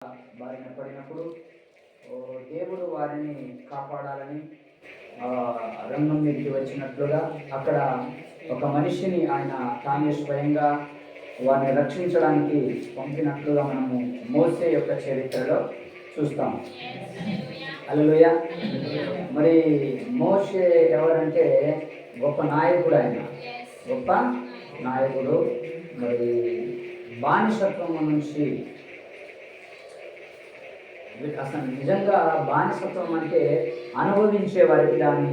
బారిన పడినప్పుడు దేవుడు వారిని కాపాడాలని రంగం మీదకి వచ్చినట్లుగా అక్కడ ఒక మనిషిని ఆయన తానే స్వయంగా వారిని రక్షించడానికి పంపినట్లుగా మనము మోసే యొక్క చరిత్రలో చూస్తాం. హల్లెలూయా. మరి మోసే ఎవరంటే గొప్ప నాయకుడు, ఆయన గొప్ప నాయకుడు. మరి బానిసత్వం నుంచి అసలు నిజంగా బానిసత్వం అంటే అనుభవించే వారికి దాని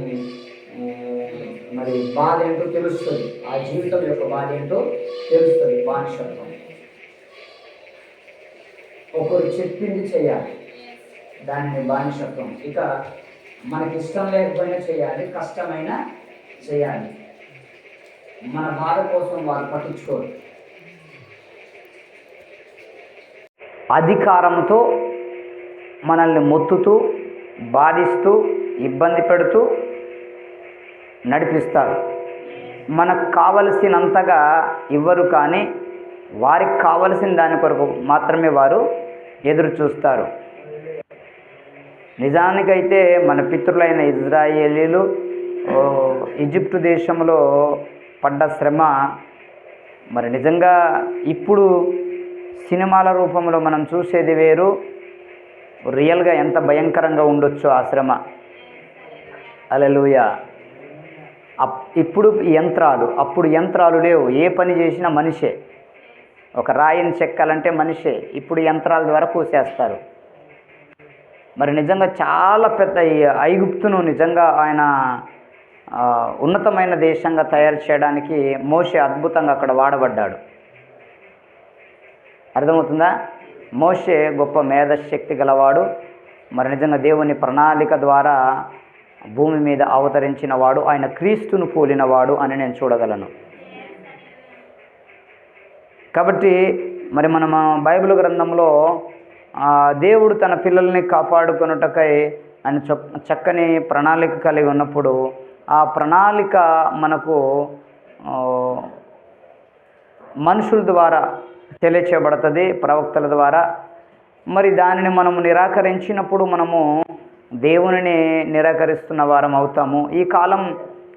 మరి బాధ ఏంటో తెలుస్తుంది, ఆ జీవితం యొక్క బాధ ఏంటో తెలుస్తుంది. బానిసత్వం ఒకరు చెప్పింది చేయాలి, దాన్ని బానిసత్వం. ఇక మనకి ఇష్టం లేకపోయినా చేయాలి, కష్టమైనా చేయాలి. మన బాధ కోసం వారు పట్టించుకోరు. అధికారంతో మనల్ని మొత్తుతూ, బాధిస్తూ, ఇబ్బంది పెడుతూ నడిపిస్తారు. మనకు కావలసినంతగా ఇవ్వరు, కానీ వారికి కావలసిన దాని కొరకు మాత్రమే వారు ఎదురు చూస్తారు. నిజానికైతే మన పితృలైన ఇజ్రాయేలీలు ఈజిప్టు దేశంలో పడ్డ శ్రమ మరి నిజంగా ఇప్పుడు సినిమాల రూపంలో మనం చూసేది వేరు, రియల్గా ఎంత భయంకరంగా ఉండొచ్చో ఆ శ్రమ. హల్లెలూయా. ఇప్పుడు యంత్రాలు, అప్పుడు యంత్రాలు లేవు. ఏ పని చేసినా మనిషే. ఒక రాయిని చెక్కాలంటే మనిషే. ఇప్పుడు యంత్రాల ద్వారా కూసేస్తారు. మరి నిజంగా చాలా పెద్ద ఐగుప్తును నిజంగా ఆయన ఉన్నతమైన దేశంగా తయారు చేయడానికి మోషే అద్భుతంగా అక్కడ వాడబడ్డాడు. అర్థమవుతుందా? మోషే గొప్ప మేధశక్తి గలవాడు. మరి నిజంగా దేవుని ప్రణాళిక ద్వారా భూమి మీద అవతరించిన వాడు, ఆయన క్రీస్తును పోలినవాడు అని నేను చూడగలను. కాబట్టి మరి మనం బైబిల్ గ్రంథంలో దేవుడు తన పిల్లల్ని కాపాడుకొనుటకై ఆయన చక్కని ప్రణాళిక కలిగి ఉన్నప్పుడు ఆ ప్రణాళిక మనకు మనుషుల ద్వారా తెలియచేయబడుతుంది, ప్రవక్తల ద్వారా. మరి దానిని మనము నిరాకరించినప్పుడు మనము దేవునిని నిరాకరిస్తున్న వారం అవుతాము. ఈ కాలం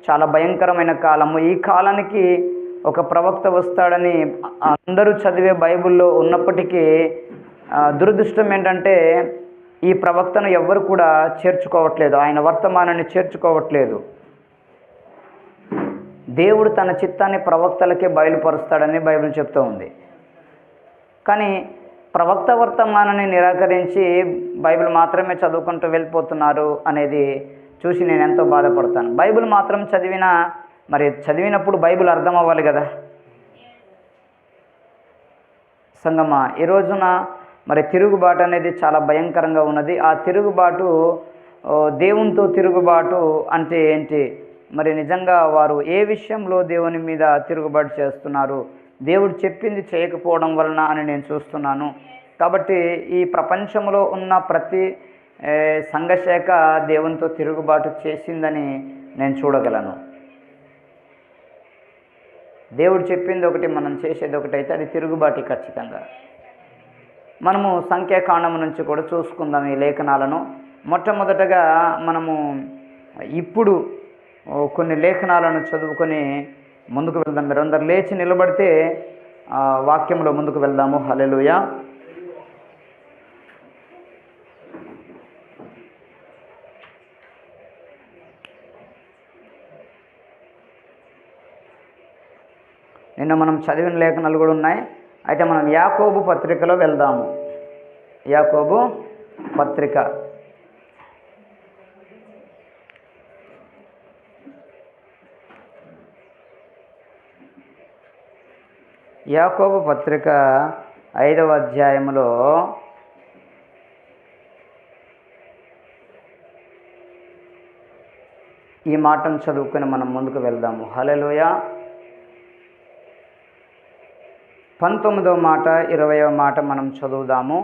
చాలా భయంకరమైన కాలము. ఈ కాలానికి ఒక ప్రవక్త వస్తాడని అందరూ చదివే బైబిల్లో ఉన్నప్పటికీ దురదృష్టం ఏంటంటే ఈ ప్రవక్తను ఎవ్వరు కూడా చేర్చుకోవట్లేదు, ఆయన వర్తమానాన్ని చేర్చుకోవట్లేదు. దేవుడు తన చిత్తాన్ని ప్రవక్తలకే బయలుపరుస్తాడని బైబిల్ చెప్తూ ఉంది. కానీ ప్రవక్త వర్తమానాన్ని నిరాకరించి బైబిల్ మాత్రమే చదువుకుంటూ వెళ్ళిపోతున్నారు అనేది చూసి నేను ఎంతో బాధపడతాను. బైబిల్ మాత్రం చదివినప్పుడు బైబిల్ అర్థం అవ్వాలి కదా సంగమా. ఈ రోజున మరి తిరుగుబాటు అనేది చాలా భయంకరంగా ఉన్నది. ఆ తిరుగుబాటు దేవునితో తిరుగుబాటు అంటే ఏంటి? మరి నిజంగా వారు ఏ విషయంలో దేవుని మీద తిరుగుబాటు చేస్తున్నారు? దేవుడు చెప్పింది చేయకపోవడం వలన అని నేను చూస్తున్నాను. కాబట్టి ఈ ప్రపంచంలో ఉన్న ప్రతి సంఘశాఖ దేవునితో తిరుగుబాటు చేసిందని నేను చూడగలను. దేవుడు చెప్పింది ఒకటి, మనం చేసేది ఒకటి అయితే అది తిరుగుబాటు ఖచ్చితంగా. మనము సంఖ్యాకాండం నుంచి కూడా చూసుకుందాం ఈ లేఖనాలను. మొట్టమొదటగా మనము ఇప్పుడు కొన్ని లేఖనాలను చదువుకొని ముందుకు వెళ్దాం. మీరు అందరు లేచి నిలబడితే వాక్యంలో ముందుకు వెళ్దాము. హల్లెలూయా. నిన్న మనం చదివిన లేఖనాలు కూడా ఉన్నాయి. అయితే మనం యాకోబు పత్రికలో వెళ్దాము. యాకోబు పత్రిక యాకోబు పత్రిక 5వ అధ్యాయంలో ఈ మాటను చదువుకొని మనం ముందుకు వెళ్దాము. హల్లెలూయా. 19వ మాట 20వ మాట మనం చదువుదాము.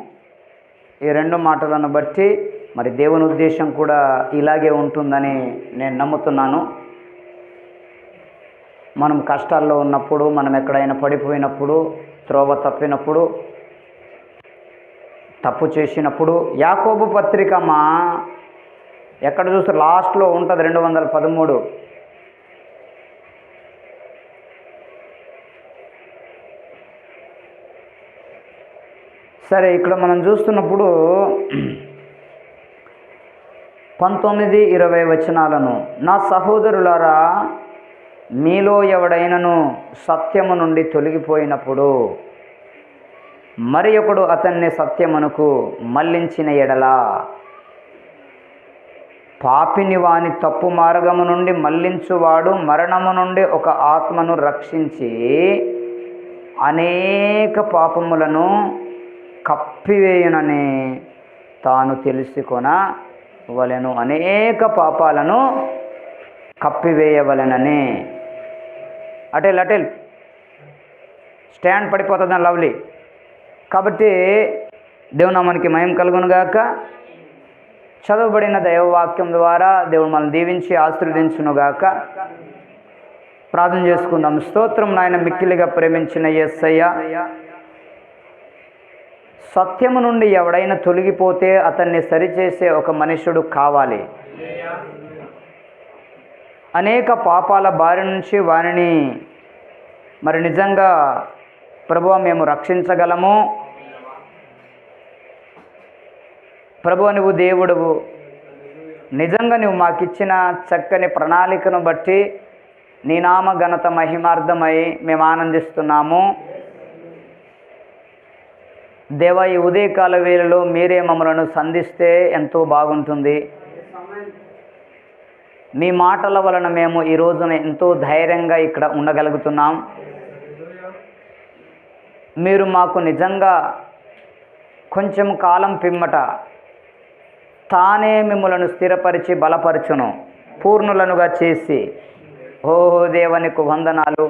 ఈ రెండు మాటలను బట్టి మరి దేవుని ఉద్దేశం కూడా ఇలాగే ఉంటుందని నేను నమ్ముతున్నాను. మనం కష్టాల్లో ఉన్నప్పుడు, మనం ఎక్కడైనా పడిపోయినప్పుడు, త్రోవ తప్పినప్పుడు తప్పు చేసినప్పుడు యాకోబు పత్రిక ఎక్కడ చూస్తే లాస్ట్లో ఉంటుంది 213. సరే, ఇక్కడ మనం చూస్తున్నప్పుడు 19-20 వచనాలను, నా సహోదరులారా, మీలో ఎవడైనను సత్యము నుండి తొలగిపోయినప్పుడు మరి ఒకడు అతన్ని సత్యమునకు మళ్ళించిన ఎడలా, పాపిని వాని తప్పు మార్గము నుండి మళ్ళించువాడు మరణము నుండి ఒక ఆత్మను రక్షించి అనేక పాపములను కప్పివేయునని తాను తెలుసుకొనవలెను. అనేక పాపాలను కప్పివేయవలెనని. అటెల్ స్టాండ్ పడిపోతుంది లవ్లీ. కాబట్టి దేవుని నామానికి మహిమ కలుగునుగాక. చదవబడిన దైవవాక్యం ద్వారా దేవుడు మనల్ని దీవించి ఆశీర్వదించునుగాక. ప్రార్థన చేసుకుందాం. స్తోత్రం నాయన, మిక్కిలిగా ప్రేమించిన యేసయ్య, సత్యము నుండి ఎవడైనా తొలగిపోతే అతన్ని సరిచేసే ఒక మనుష్యుడు కావాలి. అనేక పాపాల బారి నుంచి వారిని మరి నిజంగా ప్రభువా మేము రక్షించగలము. ప్రభువా, నువ్వు దేవుడువు. నిజంగా నువ్వు మాకిచ్చిన చక్కని ప్రణాళికను బట్టి నీ నామ ఘనత మహిమార్థమై మేము ఆనందిస్తున్నాము. దేవా, ఈ ఉదయకాల వేళలో మీరే మమ్మలను సంధిస్తే ఎంతో బాగుంటుంది. మీ మాటల వలన మేము ఈ రోజున ఎంతో ధైర్యంగా ఇక్కడ ఉండగలుగుతున్నాం. మీరు మాకు నిజంగా కొంచెం కాలం పిమ్మట తానే మిమ్మలను స్థిరపరిచి బలపరచును, పూర్ణులనుగా చేసి. ఓ దేవా, నీకు వందనాలు.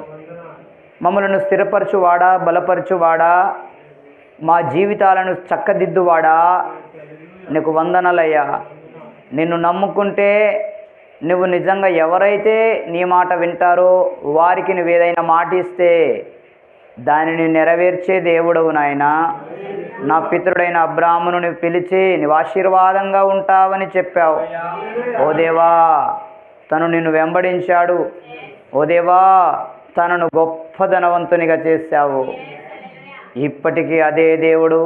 మమ్మలను స్థిరపరచువాడా, బలపరచువాడా, మా జీవితాలను చక్కదిద్దువాడా, నీకు వందనాలయ్యా. నిన్ను నమ్ముకుంటే నువ్వు నిజంగా ఎవరైతే నీ మాట వింటారో వారికి నువ్వు ఏదైనా మాట ఇస్తే దానిని నెరవేర్చే దేవుడవు నాయన. నా పితరుడైన అబ్రాహామును నువ్వు పిలిచి నువ్వు ఆశీర్వాదంగా ఉంటావని చెప్పావు. ఓ దేవా, తను నిన్ను వెంబడించాడు. ఓ దేవా, తనను గొప్ప ధనవంతునిగా చేశావు. ఇప్పటికీ అదే దేవుడు.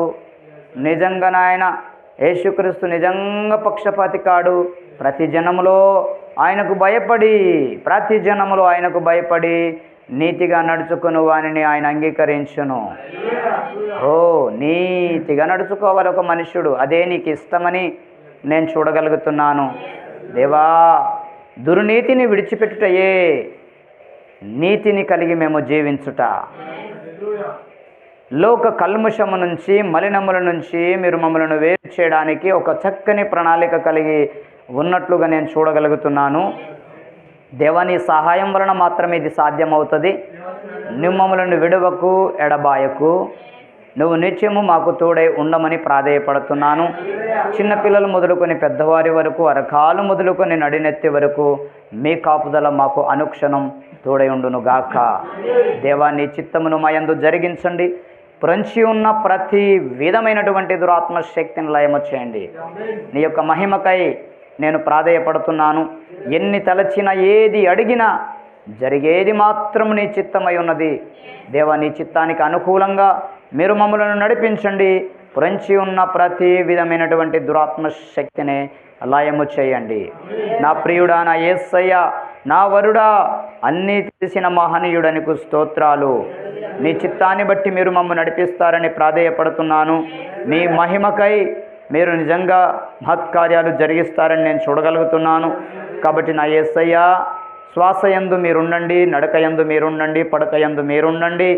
నిజంగా నాయన యేసుక్రీస్తు నిజంగా పక్షపాతి కాడు. ప్రతి జనములో ఆయనకు భయపడి నీతిగా నడుచుకుని వానిని ఆయన అంగీకరించును. ఓ, నీతిగా నడుచుకోవాలి ఒక మనుష్యుడు. అదే నీకు ఇష్టమని నేను చూడగలుగుతున్నాను. దేవా, దుర్నీతిని విడిచిపెట్టుటయే నీతిని కలిగి మేము జీవించుట. లోక కల్ముషము నుంచి, మలినముల నుంచి మీరు మమ్మల్ని వేరు చేయడానికి ఒక చక్కని ప్రణాళిక కలిగి ఉన్నట్లుగా నేను చూడగలుగుతున్నాను. దేవా, నీ సహాయం వలన మాత్రమే ఇది సాధ్యమవుతుంది. నువ్వు మమ్మల్ని విడవకు, ఎడబాయకు. నువ్వు నిత్యము మాకు తోడై ఉండమని ప్రాధేయపడుతున్నాను. చిన్నపిల్లలు మొదలుకొని పెద్దవారి వరకు, అరకాలు మొదలుకొని నడినెత్తి వరకు మీ కాపుదల మాకు అనుక్షణం తోడై ఉండును గాక. దేవా, నీ చిత్తమును మా యందు జరిగించండి. పొంచి ఉన్న ప్రతి విధమైనటువంటి దురాత్మ శక్తిని లయము చేయండి. నీ యొక్క మహిమకై నేను ప్రాధేయపడుతున్నాను. ఎన్ని తలచినా, ఏది అడిగినా జరిగేది మాత్రం నీ చిత్తమై ఉన్నది. దేవా, నీ చిత్తానికి అనుకూలంగా మీరు మమ్మలను నడిపించండి. పొంచి ఉన్న ప్రతి విధమైనటువంటి దురాత్మ శక్తిని లయము చేయండి. నా ప్రియుడా, నా యేసయ్య, నా వరుడా, అన్నీ తెలిసిన మహనీయుడనికి స్తోత్రాలు. నీ చిత్తాన్ని బట్టి మీరు మమ్మల్ని నడిపిస్తారని ప్రాధేయపడుతున్నాను. మీ మహిమకై మీరు నిజంగా మహత్కార్యాలు జరిగిస్తారని నేను చూడగలుగుతున్నాను. కాబట్టి నా యేసయ్య, శ్వాస యందు మీరుండండి, నడక యందు మీరుండండి, పడక యందు మీరుండండి.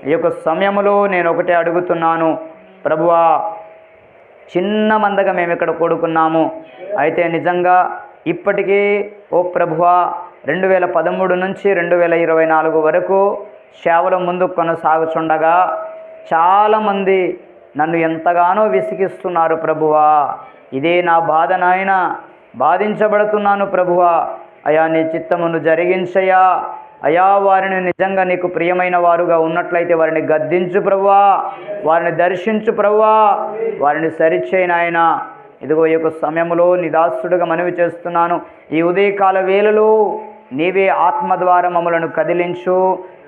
ఈ యొక్క సమయంలో నేను ఒకటే అడుగుతున్నాను ప్రభువా, చిన్న మందగా మేము ఇక్కడ కూడుకున్నాము. అయితే నిజంగా ఇప్పటికీ ఓ ప్రభువా, 2013 నుంచి 2024 వరకు సేవల ముందు కొనసాగుచుండగా చాలామంది నన్ను ఎంతగానో విసిగిస్తున్నారు ప్రభువా. ఇదే నా బాధ నాయన, బాధించబడుతున్నాను ప్రభువా. అయా, నీ చిత్తమును జరిగించయ్యా. అయా వారిని నిజంగా నీకు ప్రియమైన వారుగా ఉన్నట్లయితే వారిని గద్దించు ప్రభువా, వారిని దర్శించు ప్రభువా, వారిని సరిచేయి నాయనా. ఇదిగో ఈ యొక్క సమయంలో నిదాసుడుగా మనవి చేస్తున్నాను. ఈ ఉదయకాల వేళలో నీవే ఆత్మ ద్వారా మమ్మలను కదిలించు,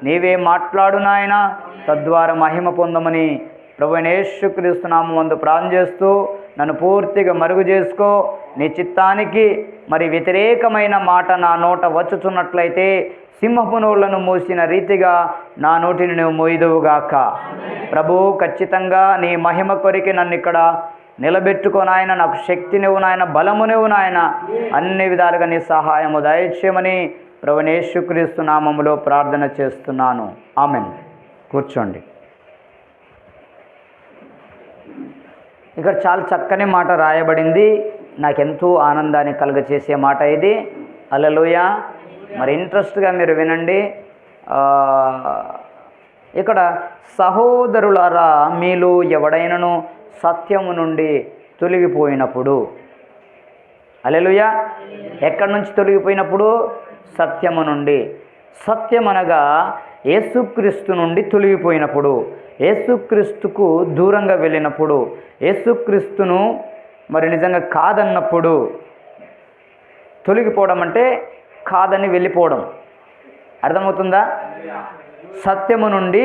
నీవే మాట్లాడు నాయనా, తద్వారా మహిమ పొందమని ప్రభువైన యేసుక్రీస్తు నామమున ప్రార్థన చేస్తూ నన్ను పూర్తిగా మరుగు చేసుకో. నీ చిత్తానికి మరి వ్యతిరేకమైన మాట నా నోట వచ్చుచున్నట్లయితే సింహపు నోళ్లను మూసిన రీతిగా నా నోటిని నువ్వు మోయిదువుగాక. ప్రభు, ఖచ్చితంగా నీ మహిమ కొరికి నన్ను ఇక్కడ నిలబెట్టుకో నాయన. నాకు శక్తి నువ్వు నాయన, బలము నువ్వు నాయన, అన్ని విధాలుగా నీ సహాయము దయచేయమని ప్రభువైన యేసుక్రీస్తు నామములో ప్రార్థన చేస్తున్నాను. ఆమెన్. కూర్చోండి. ఇక్కడ చాలా చక్కని మాట రాయబడింది. నాకెంతో ఆనందాన్ని కలుగచేసే మాట ఇది. హల్లెలూయా. మరి ఇంట్రెస్ట్గా మీరు వినండి. ఇక్కడ సహోదరులారా, మీలో ఎవడైనను సత్యము నుండి తొలగిపోయినప్పుడు, హల్లెలూయా, ఎక్కడి నుంచి తొలగిపోయినప్పుడు? సత్యము నుండి. సత్యమనగా యేసుక్రీస్తు నుండి తొలగిపోయినప్పుడు, యేసుక్రీస్తుకు దూరంగా వెళ్ళినప్పుడు, యేసుక్రీస్తును మరి నిజంగా కాదన్నప్పుడు. తొలగిపోవడం అంటే కాదని వెళ్ళిపోవడం. అర్థమవుతుందా? సత్యము నుండి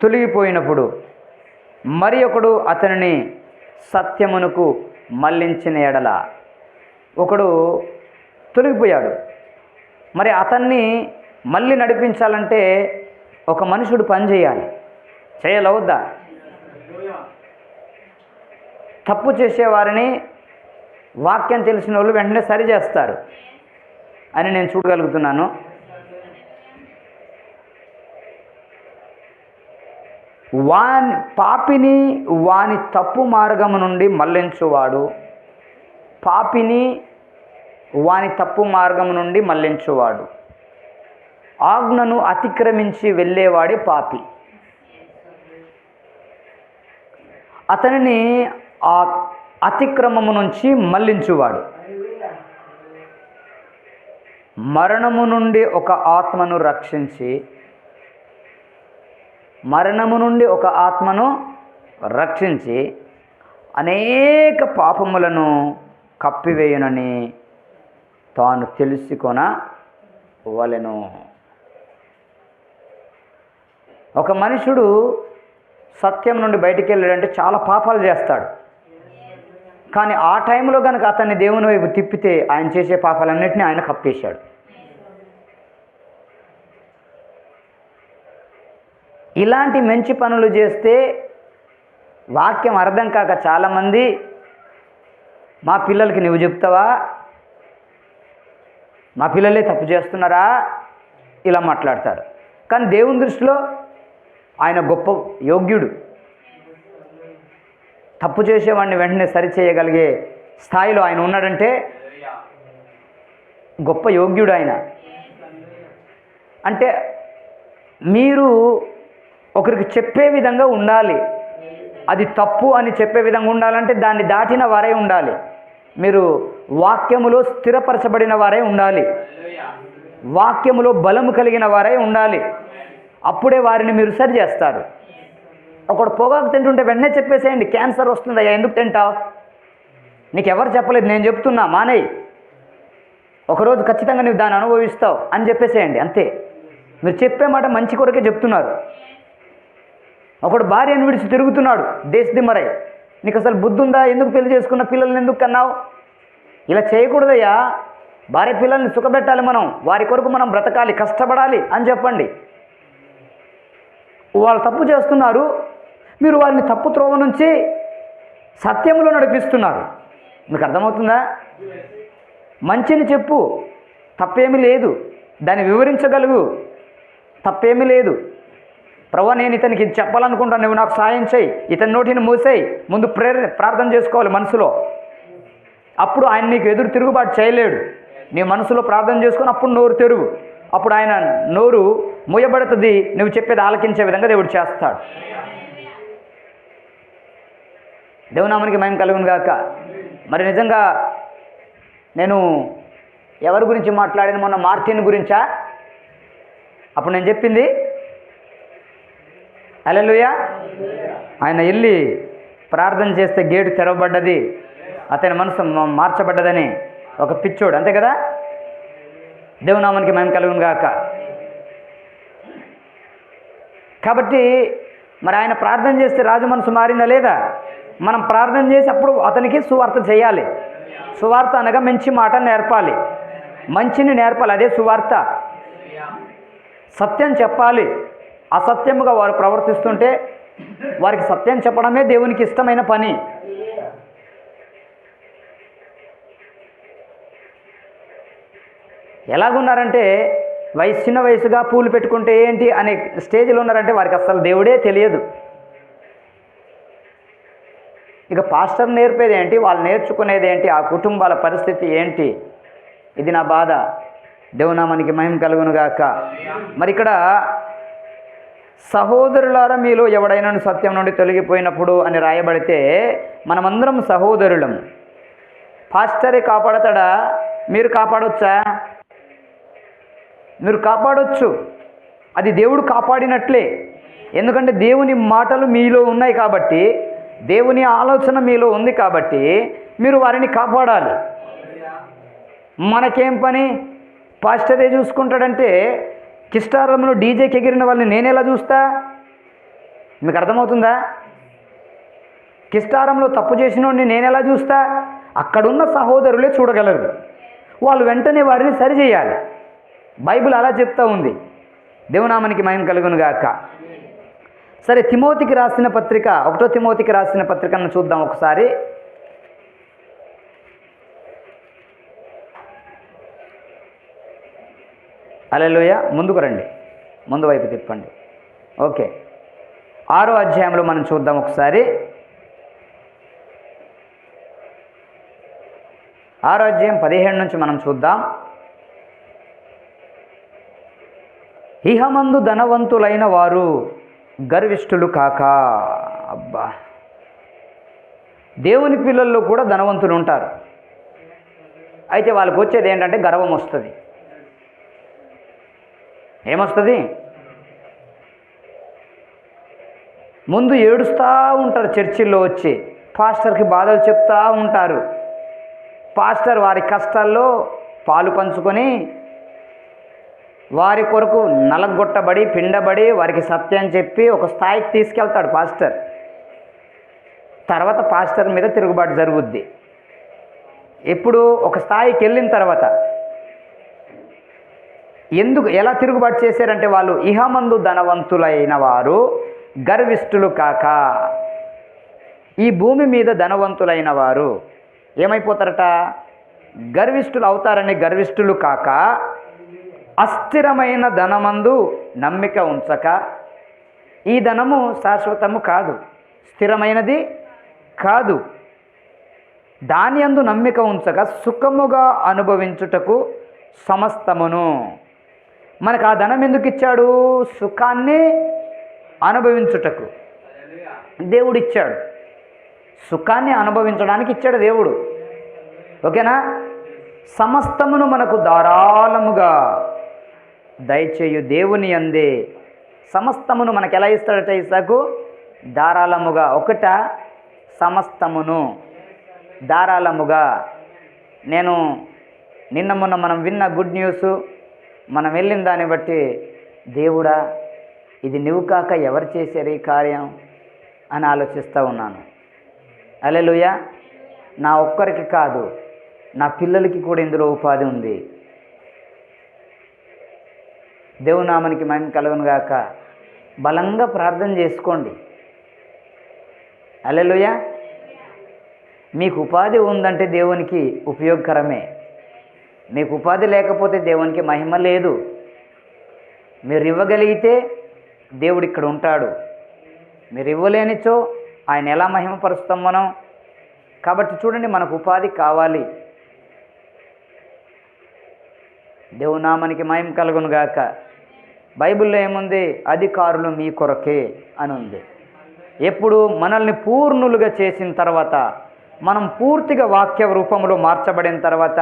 తొలగిపోయినప్పుడు మరి ఒకడు అతనిని సత్యమునకు మళ్ళించిన ఎడల, ఒకడు తొలగిపోయాడు, మరి అతన్ని మళ్ళీ నడిపించాలంటే ఒక మనుషుడు పని చేయాలి. చేయలవద్దా? తప్పు చేసేవారిని వాక్యం తెలిసిన వాళ్ళు వెంటనే సరి చేస్తారు అని నేను చూడగలుగుతున్నాను. పాపిని వాని తప్పు మార్గము నుండి మళ్ళించువాడు, పాపిని వాని తప్పు మార్గము నుండి మళ్ళించువాడు, ఆజ్ఞను అతిక్రమించి వెళ్ళేవాడే పాపి. అతనిని ఆ అతిక్రమము నుంచి మళ్ళించువాడు. మరణము నుండి ఒక ఆత్మను రక్షించి, మరణము నుండి ఒక ఆత్మను రక్షించి అనేక పాపములను కప్పివేయునని తాను తెలుసుకొనవలెను. ఒక మనుషుడు సత్యం నుండి బయటికి వెళ్ళాడంటే చాలా పాపాలు చేస్తాడు. కానీ ఆ టైంలో కనుక అతన్ని దేవుని వైపు తిప్పితే ఆయన చేసే పాపాలన్నింటినీ ఆయన కప్పేశాడు. ఇలాంటి మంచి పనులు చేస్తే వాక్యం అర్థం కాక చాలామంది, మా పిల్లలకి నువ్వు చెప్తావా, మా పిల్లలే తప్పు చేస్తున్నారా, ఇలా మాట్లాడతారు. కానీ దేవుని దృష్టిలో ఆయన గొప్ప యోగ్యుడు. తప్పు చేసేవాడిని వెంటనే సరిచేయగలిగే స్థాయిలో ఆయన ఉన్నాడంటే గొప్ప యోగ్యుడు ఆయన. అంటే మీరు ఒకరికి చెప్పే విధంగా ఉండాలి. అది తప్పు అని చెప్పే విధంగా ఉండాలంటే దాన్ని దాటిన వారే ఉండాలి. మీరు వాక్యములో స్థిరపరచబడిన వారే ఉండాలి. వాక్యములో బలము కలిగిన వారే ఉండాలి. అప్పుడే వారిని మీరు సరి చేస్తారు. ఒకడు పొగాకు తింటుంటే వెంటనే చెప్పేసేయండి, క్యాన్సర్ వస్తుందయ్యా, ఎందుకు తింటావు, నీకు ఎవరు చెప్పలేదు, నేను చెప్తున్నా, మానేయి, ఒకరోజు ఖచ్చితంగా నువ్వు దాన్ని అనుభవిస్తావు అని చెప్పేసేయండి. అంతే. మీరు చెప్పే మాట మంచి కొరకే చెప్తున్నారు. ఒకడు భార్యను విడిచి తిరుగుతున్నాడు దేశదిమ్మరై, నీకు అసలు బుద్ధి ఉందా, ఎందుకు పెళ్లి చేసుకున్న, పిల్లల్ని ఎందుకు కన్నావు, ఇలా చేయకూడదయ్యా, భార్య పిల్లల్ని సుఖపెట్టాలి, మనం వారి కొరకు మనం బ్రతకాలి, కష్టపడాలి అని చెప్పండి. వాళ్ళు తప్పు చేస్తున్నారు, మీరు వారిని తప్పు త్రోవ నుంచి సత్యంలో నడిపిస్తున్నారు. మీకు అర్థమవుతుందా? మంచిని చెప్పు, తప్పేమీ లేదు, దాన్ని వివరించగలుగు, తప్పేమీ లేదు. ప్రభువా, నేను ఇతనికి ఇది చెప్పాలనుకుంటాను, నువ్వు నాకు సాయం చేయి, ఇతని నోటిని మూసేయి, ముందు ప్రార్థన చేసుకోవాలి మనసులో. అప్పుడు ఆయన నీకు ఎదురు తిరుగుబాటు చేయలేడు. నీ మనసులో ప్రార్థన చేసుకొని అప్పుడు నోరు తెరువు. అప్పుడు ఆయన నోరు మూయబడుతుంది, నువ్వు చెప్పేది ఆలకించే విధంగా దేవుడు చేస్తాడు. దేవునామానికి మహిమ కలుగును గాక. మరి నిజంగా నేను ఎవరి గురించి మాట్లాడిన, మొన్న మార్టిన్ గురించా? అప్పుడు నేను చెప్పింది హల్లెలూయా. ఆయన వెళ్ళి ప్రార్థన చేస్తే గేటు తెరవబడ్డది, అతని మనసు మార్చబడ్డదని. ఒక పిచ్చోడు, అంతే కదా. దేవునామానికి మహిమ కలుగును గాక. కాబట్టి మరి ఆయన ప్రార్థన చేస్తే రాజు మనసు మారిందా లేదా? మనం ప్రార్థన చేసి అప్పుడు అతనికి సువార్త చేయాలి. సువార్త అనగా మంచి మాట నేర్పాలి, మంచిని నేర్పాలి, అదే సువార్త. సత్యం చెప్పాలి. అసత్యముగా వారు ప్రవర్తిస్తుంటే వారికి సత్యం చెప్పడమే దేవునికి ఇష్టమైన పని. ఎలాగున్నారంటే చిన్న వయసుగా పూలు పెట్టుకుంటే ఏంటి అనే స్టేజ్లో ఉన్నారంటే వారికి అసలు దేవుడే తెలియదు. ఇక పాస్టర్ నేర్పేది ఏంటి, వాళ్ళు నేర్చుకునేది ఏంటి, ఆ కుటుంబాల పరిస్థితి ఏంటి? ఇది నా బాధ. దేవునామానికి మహిమ కలుగును గాక. మరి ఇక్కడ సహోదరులారా మీలో ఎవడైనా సత్యం నుండి తొలగిపోయినప్పుడు అని రాయబడితే మనమందరం సహోదరులం. పాస్టరే కాపాడతాడా? మీరు కాపాడొచ్చా? మీరు కాపాడొచ్చు, అది దేవుడు కాపాడినట్లే. ఎందుకంటే దేవుని మాటలు మీలో ఉన్నాయి కాబట్టి, దేవుని ఆలోచన మీలో ఉంది కాబట్టి మీరు వారిని కాపాడాలి. మనకేం పని? పాస్టరే చూసుకుంటాడంటే కిస్టారంలో డీజేకి ఎగిరిన వాళ్ళని నేనెలా చూస్తా? మీకు అర్థమవుతుందా? కిస్టారంలో తప్పు చేసిన వాడిని నేనెలా చూస్తా? అక్కడున్న సహోదరులే చూడగలరు. వాళ్ళు వెంటనే వారిని సరిచేయాలి. బైబిల్ అలా చెప్తా ఉంది. దేవునామానికి మహిమ కలుగును గాక. సరే, తిమోతికి రాసిన పత్రిక, 1 తిమోతికి రాసిన పత్రికను చూద్దాం ఒకసారి. హల్లెలూయా. ముందుకు రండి, ముందు వైపు తిప్పండి. ఓకే, 6వ అధ్యాయంలో మనం చూద్దాం ఒకసారి. 6వ అధ్యాయం 17 నుంచి మనం చూద్దాం. ఇహమందు ధనవంతులైన వారు గర్విష్ఠులు కాక. అబ్బా, దేవుని పిల్లల్లో కూడా ధనవంతులు ఉంటారు. అయితే వాళ్ళకి వచ్చేది ఏంటంటే గర్వం వస్తుంది. ఏమొస్తుంది? ముందు ఏడుస్తూ ఉంటారు, చర్చిల్లో వచ్చి పాస్టర్కి బాధలు చెప్తూ ఉంటారు. పాస్టర్ వారి కష్టాల్లో పాలు పంచుకొని వారి కొరకు నలగొట్టబడి పిండబడి వారికి సత్యం చెప్పి ఒక స్థాయికి తీసుకెళ్తాడు పాస్టర్. తర్వాత పాస్టర్ మీద తిరుగుబాటు జరుగుద్ది. ఎప్పుడు ఒక స్థాయికి వెళ్ళిన తర్వాత ఎలా తిరుగుబాటు చేశారంటే వాళ్ళు ఇహమందు ధనవంతులైన వారు గర్విష్ఠులు కాక. ఈ భూమి మీద ధనవంతులైన వారు ఏమైపోతారట? గర్విష్ఠులు అవుతారని. గర్విష్ఠులు కాక అస్థిరమైన ధనమందు నమ్మిక ఉంచక. ఈ ధనము శాశ్వతము కాదు, స్థిరమైనది కాదు. దాని యందు నమ్మిక ఉంచక సుఖముగా అనుభవించుటకు సమస్తమును. మనకు ఆ ధనం ఎందుకు ఇచ్చాడు? సుఖాన్ని అనుభవించుటకు దేవుడు ఇచ్చాడు. సుఖాన్ని అనుభవించడానికి ఇచ్చాడు దేవుడు. ఓకేనా? సమస్తమును మనకు ధారాళముగా దయచేయు దేవుని యందే. సమస్తమును మనకు ఎలా ఇస్తాడట ఇసాకు? ధారాళముగా. ఒకట సమస్తమును ధారాళముగా. నేను నిన్న మొన్న మనం విన్న గుడ్ న్యూస్, మనం వెళ్ళిన దాన్ని బట్టి దేవుడా ఇది నువ్వు కాక ఎవరు చేశారు ఈ కార్యం అని ఆలోచిస్తూ ఉన్నాను. హల్లెలూయా. నా ఒక్కరికి కాదు, నా పిల్లలకి కూడా ఇందులో ఉపాధి ఉంది. దేవునామానికి మహిమ కలుగును గాక. బలంగా ప్రార్థన చేసుకోండి. హల్లెలూయా. మీకు ఉపాధి ఉందంటే దేవునికి ఉపయోగకరమే. మీకు ఉపాధి లేకపోతే దేవునికి మహిమ లేదు. మీరు ఇవ్వగలిగితే దేవుడు ఇక్కడ ఉంటాడు. మీరు ఇవ్వలేనిచో ఆయన ఎలా మహిమపరుస్తాం మనం? కాబట్టి చూడండి, మనకు ఉపాధి కావాలి. దేవునామానికి మహిమ కలుగును గాక. బైబిల్లో ఏముంది? అధికారులు మీ కొరకే అని ఉంది. ఎప్పుడు మనల్ని పూర్ణులుగా చేసిన తర్వాత, మనం పూర్తిగా వాక్య రూపంలో మార్చబడిన తర్వాత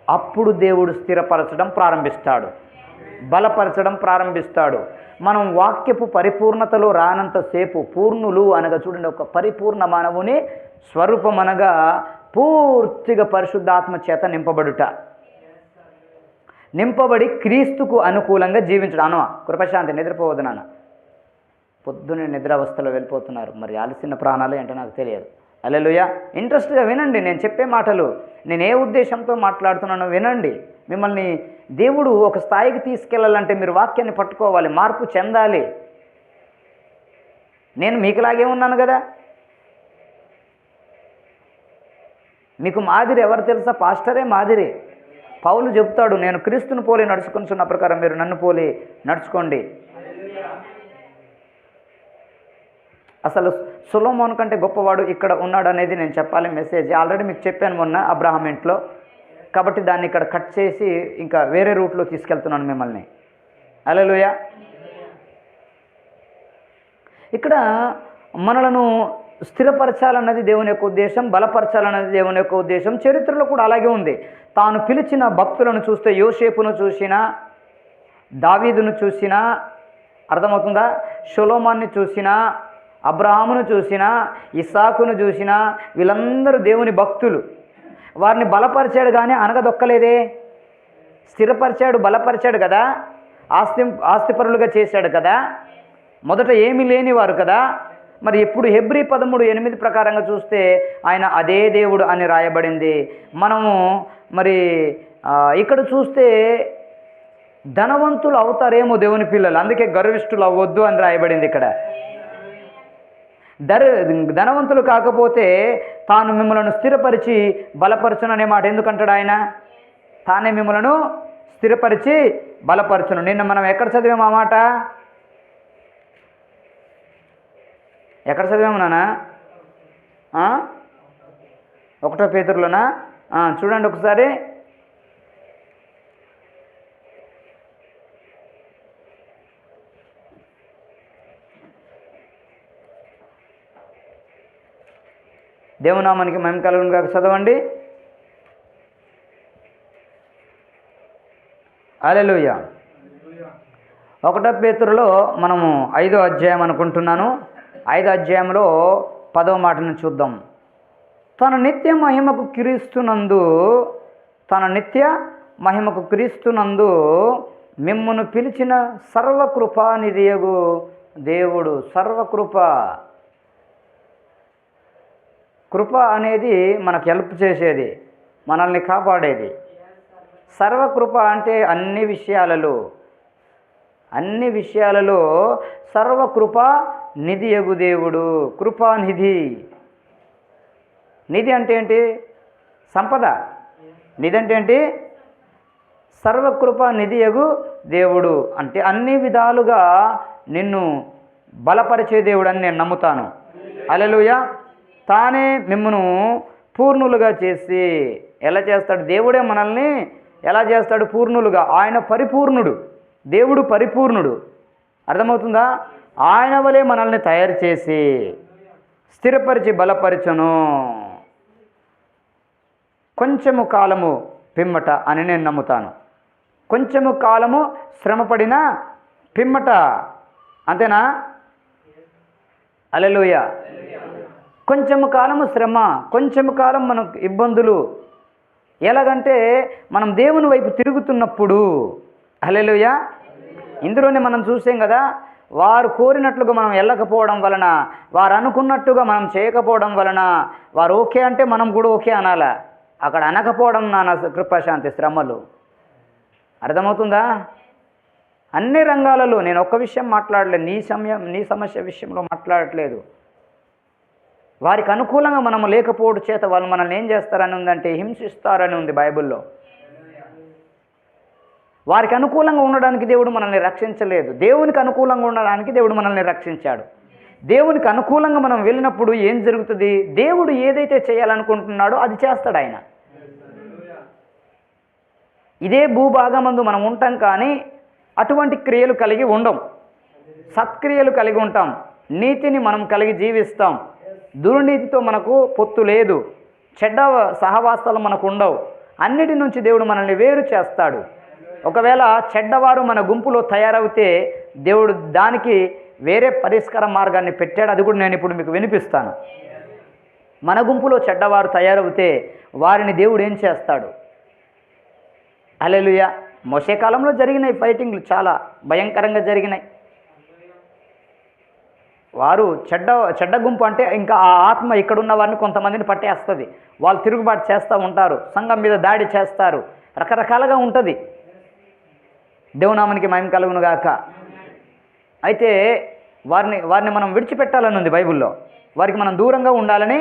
అప్పుడు దేవుడు స్థిరపరచడం ప్రారంభిస్తాడు. బలపరచడం ప్రారంభిస్తాడు. మనం వాక్యపు పరిపూర్ణతలో రానంతసేపు, పూర్ణులు అనగా చూడండి, ఒక పరిపూర్ణ మానవుని స్వరూపం అనగా పూర్తిగా పరిశుద్ధాత్మ చేత నింపబడి క్రీస్తుకు అనుకూలంగా జీవించడం. అను కృపశాంతి, నిద్రపోవద్దు నాన్న, పొద్దున్నే నిద్రావస్థలో వెళ్ళిపోతున్నారు, మరి అలసిన ప్రాణాలు ఏంటో నాకు తెలియదు. హల్లెలూయా. ఇంట్రెస్ట్గా వినండి నేను చెప్పే మాటలు, నేను ఏ ఉద్దేశంతో మాట్లాడుతున్నానో వినండి. మిమ్మల్ని దేవుడు ఒక స్థాయికి తీసుకెళ్ళాలంటే మీరు వాక్యాన్ని పట్టుకోవాలి, మార్పు చెందాలి. నేను మీకులాగే ఉన్నాను కదా. మీకు మాదిరి ఎవరు తెలుసా? పాస్టరే మాదిరి. పౌలు చెప్తాడు, నేను క్రీస్తుని పోలి నడుచుకుంటున్న ప్రకారం మీరు నన్ను పోలి నడుచుకోండి. అసలు సొలొమోను కంటే గొప్పవాడు ఇక్కడ ఉన్నాడు అనేది నేను చెప్పాలి. మెసేజ్ ఆల్రెడీ మీకు చెప్పాను మొన్న అబ్రహాం ఇంట్లో, కాబట్టి దాన్ని ఇక్కడ కట్ చేసి ఇంకా వేరే రూట్లో తీసుకెళ్తున్నాను మిమ్మల్ని. హల్లెలూయా. ఇక్కడ మనలను స్థిరపరచాలన్నది దేవుని యొక్క ఉద్దేశం, బలపరచాలన్నది దేవుని యొక్క ఉద్దేశం. చరిత్రలో కూడా అలాగే ఉంది. తాను పిలిచిన భక్తులను చూస్తే యోసేపును చూసినా, దావీదును చూసినా, అర్థమవుతుందా, సొలొమోన్ని చూసినా, అబ్రహామును చూసినా, ఇస్సాకును చూసినా, వీళ్ళందరూ దేవుని భక్తులు. వారిని బలపరిచాడు కానీ అనగదొక్కలేదే. స్థిరపరిచాడు, బలపరిచాడు కదా, ఆస్తిపరులుగా చేశాడు కదా. మొదట ఏమీ లేనివారు కదా. మరి ఎప్పుడు హెబ్రీ 13:8 ప్రకారంగా చూస్తే ఆయన అదే దేవుడు అని రాయబడింది. మనము మరి ఇక్కడ చూస్తే ధనవంతులు అవుతారేమో దేవుని పిల్లలు, అందుకే గర్విష్ఠులు అవ్వద్దు అని రాయబడింది ఇక్కడ. ధనవంతులు కాకపోతే తాను మిమ్మలను స్థిరపరిచి బలపరచును అనే మాట ఎందుకంటాడు ఆయన? తానే మిమ్మలను స్థిరపరిచి బలపరచును. నిన్న మనం ఎక్కడ చదివాము ఆ మాట? ఎక్కడ చదివాము నాన్న? 1 పేతురులోనా? చూడండి ఒకసారి. దేవునామానికి మహిమ కలుగును గాక. చదవండి. హల్లెలూయా. 1 పేతురులో మనము 5వ అధ్యాయం అనుకుంటున్నాను. 5వ అధ్యాయంలో 10వ మాటను చూద్దాం. తన నిత్య మహిమకు క్రీస్తునందు మిమ్మును పిలిచిన సర్వకృపానిధియగు దేవుడు. కృప అనేది మనకు హెల్ప్ చేసేది, మనల్ని కాపాడేది. సర్వకృప అంటే అన్ని విషయాలలో సర్వకృప నిధియగు దేవుడు. కృపానిధి. నిధి అంటే ఏంటి? సంపద. నిధి అంటే ఏంటి? సర్వకృప నిధియగు దేవుడు అంటే అన్ని విధాలుగా నిన్ను బలపరిచే దేవుడు అని నేను నమ్ముతాను. హల్లెలూయా. తానే మిమ్మను పూర్ణులుగా చేసి, ఎలా చేస్తాడు? దేవుడే మనల్ని ఎలా చేస్తాడు? పూర్ణులుగా. ఆయన పరిపూర్ణుడు, దేవుడు పరిపూర్ణుడు. అర్థమవుతుందా? ఆయన వలె మనల్ని తయారు చేసి స్థిరపరిచి బలపరచును కొంచెము కాలము పిమ్మట అని నేను నమ్ముతాను. కొంచెము కాలము శ్రమపడిన పిమ్మట, అంతేనా? హల్లెలూయా. కొంచెము కాలము శ్రమ, కొంచెము కాలం మనకు ఇబ్బందులు. ఎలాగంటే మనం దేవుని వైపు తిరుగుతున్నప్పుడు. హల్లెలూయా. ఇందులోనే మనం చూసాం కదా, వారు కోరినట్లుగా మనం వెళ్ళకపోవడం వలన, వారు అనుకున్నట్టుగా మనం చేయకపోవడం వలన, వారు ఓకే అంటే మనం కూడా ఓకే అనాలా. అక్కడ అనకపోవడం నా కృపాశాంతి శ్రమలు. అర్థమవుతుందా? అన్ని రంగాలలో నేను ఒక్క విషయం మాట్లాడలేదు, నీ సమస్య విషయంలో మాట్లాడట్లేదు. వారికి అనుకూలంగా మనం లేకపోవడం చేత వాళ్ళు మనల్ని ఏం చేస్తారని ఉందంటే హింసిస్తారని ఉంది బైబిల్లో. వారికి అనుకూలంగా ఉండడానికి దేవుడు మనల్ని రక్షించలేదు, దేవునికి అనుకూలంగా ఉండడానికి దేవుడు మనల్ని రక్షించాడు. దేవునికి అనుకూలంగా మనం వెళ్ళినప్పుడు ఏం జరుగుతుంది? దేవుడు ఏదైతే చేయాలనుకుంటున్నాడో అది చేస్తాడు ఆయన. ఇదే భూభాగమందు మనం ఉంటాం, కానీ అటువంటి క్రియలు కలిగి ఉండం. సత్క్రియలు కలిగి ఉంటాం, నీతిని మనం కలిగి జీవిస్తాం. దుర్నీతితో మనకు పొత్తు లేదు, చెడ్డ సహవాసాలు మనకు ఉండవు. అన్నిటి నుంచి దేవుడు మనల్ని వేరు చేస్తాడు. ఒకవేళ చెడ్డవారు మన గుంపులో తయారవుతే దేవుడు దానికి వేరే పరిష్కార మార్గాన్ని పెట్టాడు. అది కూడా నేను ఇప్పుడు మీకు వినిపిస్తాను. మన గుంపులో చెడ్డవారు తయారవుతే వారిని దేవుడు ఏం చేస్తాడు? హల్లెలూయా. మోషే కాలంలో జరిగినాయి ఫైటింగ్లు, చాలా భయంకరంగా జరిగినాయి. వారు చెడ్డ గుంపు అంటే ఇంకా ఆ ఆత్మ ఇక్కడున్న వారిని కొంతమందిని పట్టేస్తుంది. వాళ్ళు తిరుగుబాటు చేస్తూ ఉంటారు, సంఘం మీద దాడి చేస్తారు, రకరకాలుగా ఉంటుంది. దేవునామానికి మహిమ కలుగును గాక. అయితే వారిని మనం విడిచిపెట్టాలని ఉంది బైబిల్లో. వారికి మనం దూరంగా ఉండాలని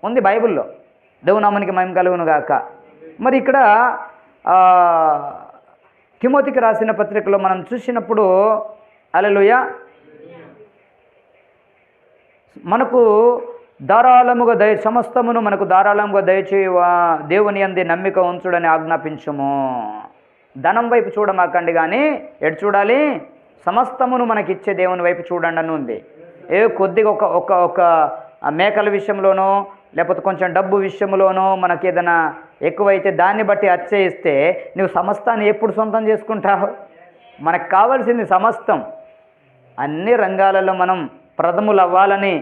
ఉంది బైబిల్లో. దేవునామానికి మహిమ కలుగును గాక. మరి ఇక్కడ తిమోతికి రాసిన పత్రికలో మనం చూసినప్పుడు హల్లెలూయా, మనకు ధారాళముగా సమస్తమును మనకు ధారాళముగా దయచేయ దేవుని యందే నమ్మిక ఉంచుడని ఆజ్ఞాపించుము. ధనం వైపు చూడమాకండి, కానీ ఎటు చూడాలి? సమస్తమును మనకిచ్చే దేవుని వైపు చూడండి అని ఉంది. కొద్దిగా ఒక మేకల విషయంలోనో లేకపోతే కొంచెం డబ్బు విషయంలోనో మనకి ఏదైనా ఎక్కువైతే దాన్ని బట్టి అచ్చయిస్తే నువ్వు సమస్తాన్ని ఎప్పుడు సొంతం చేసుకుంటావు? మనకు కావాల్సింది సమస్తం. అన్ని రంగాలలో మనం ప్రథములు అవ్వాలని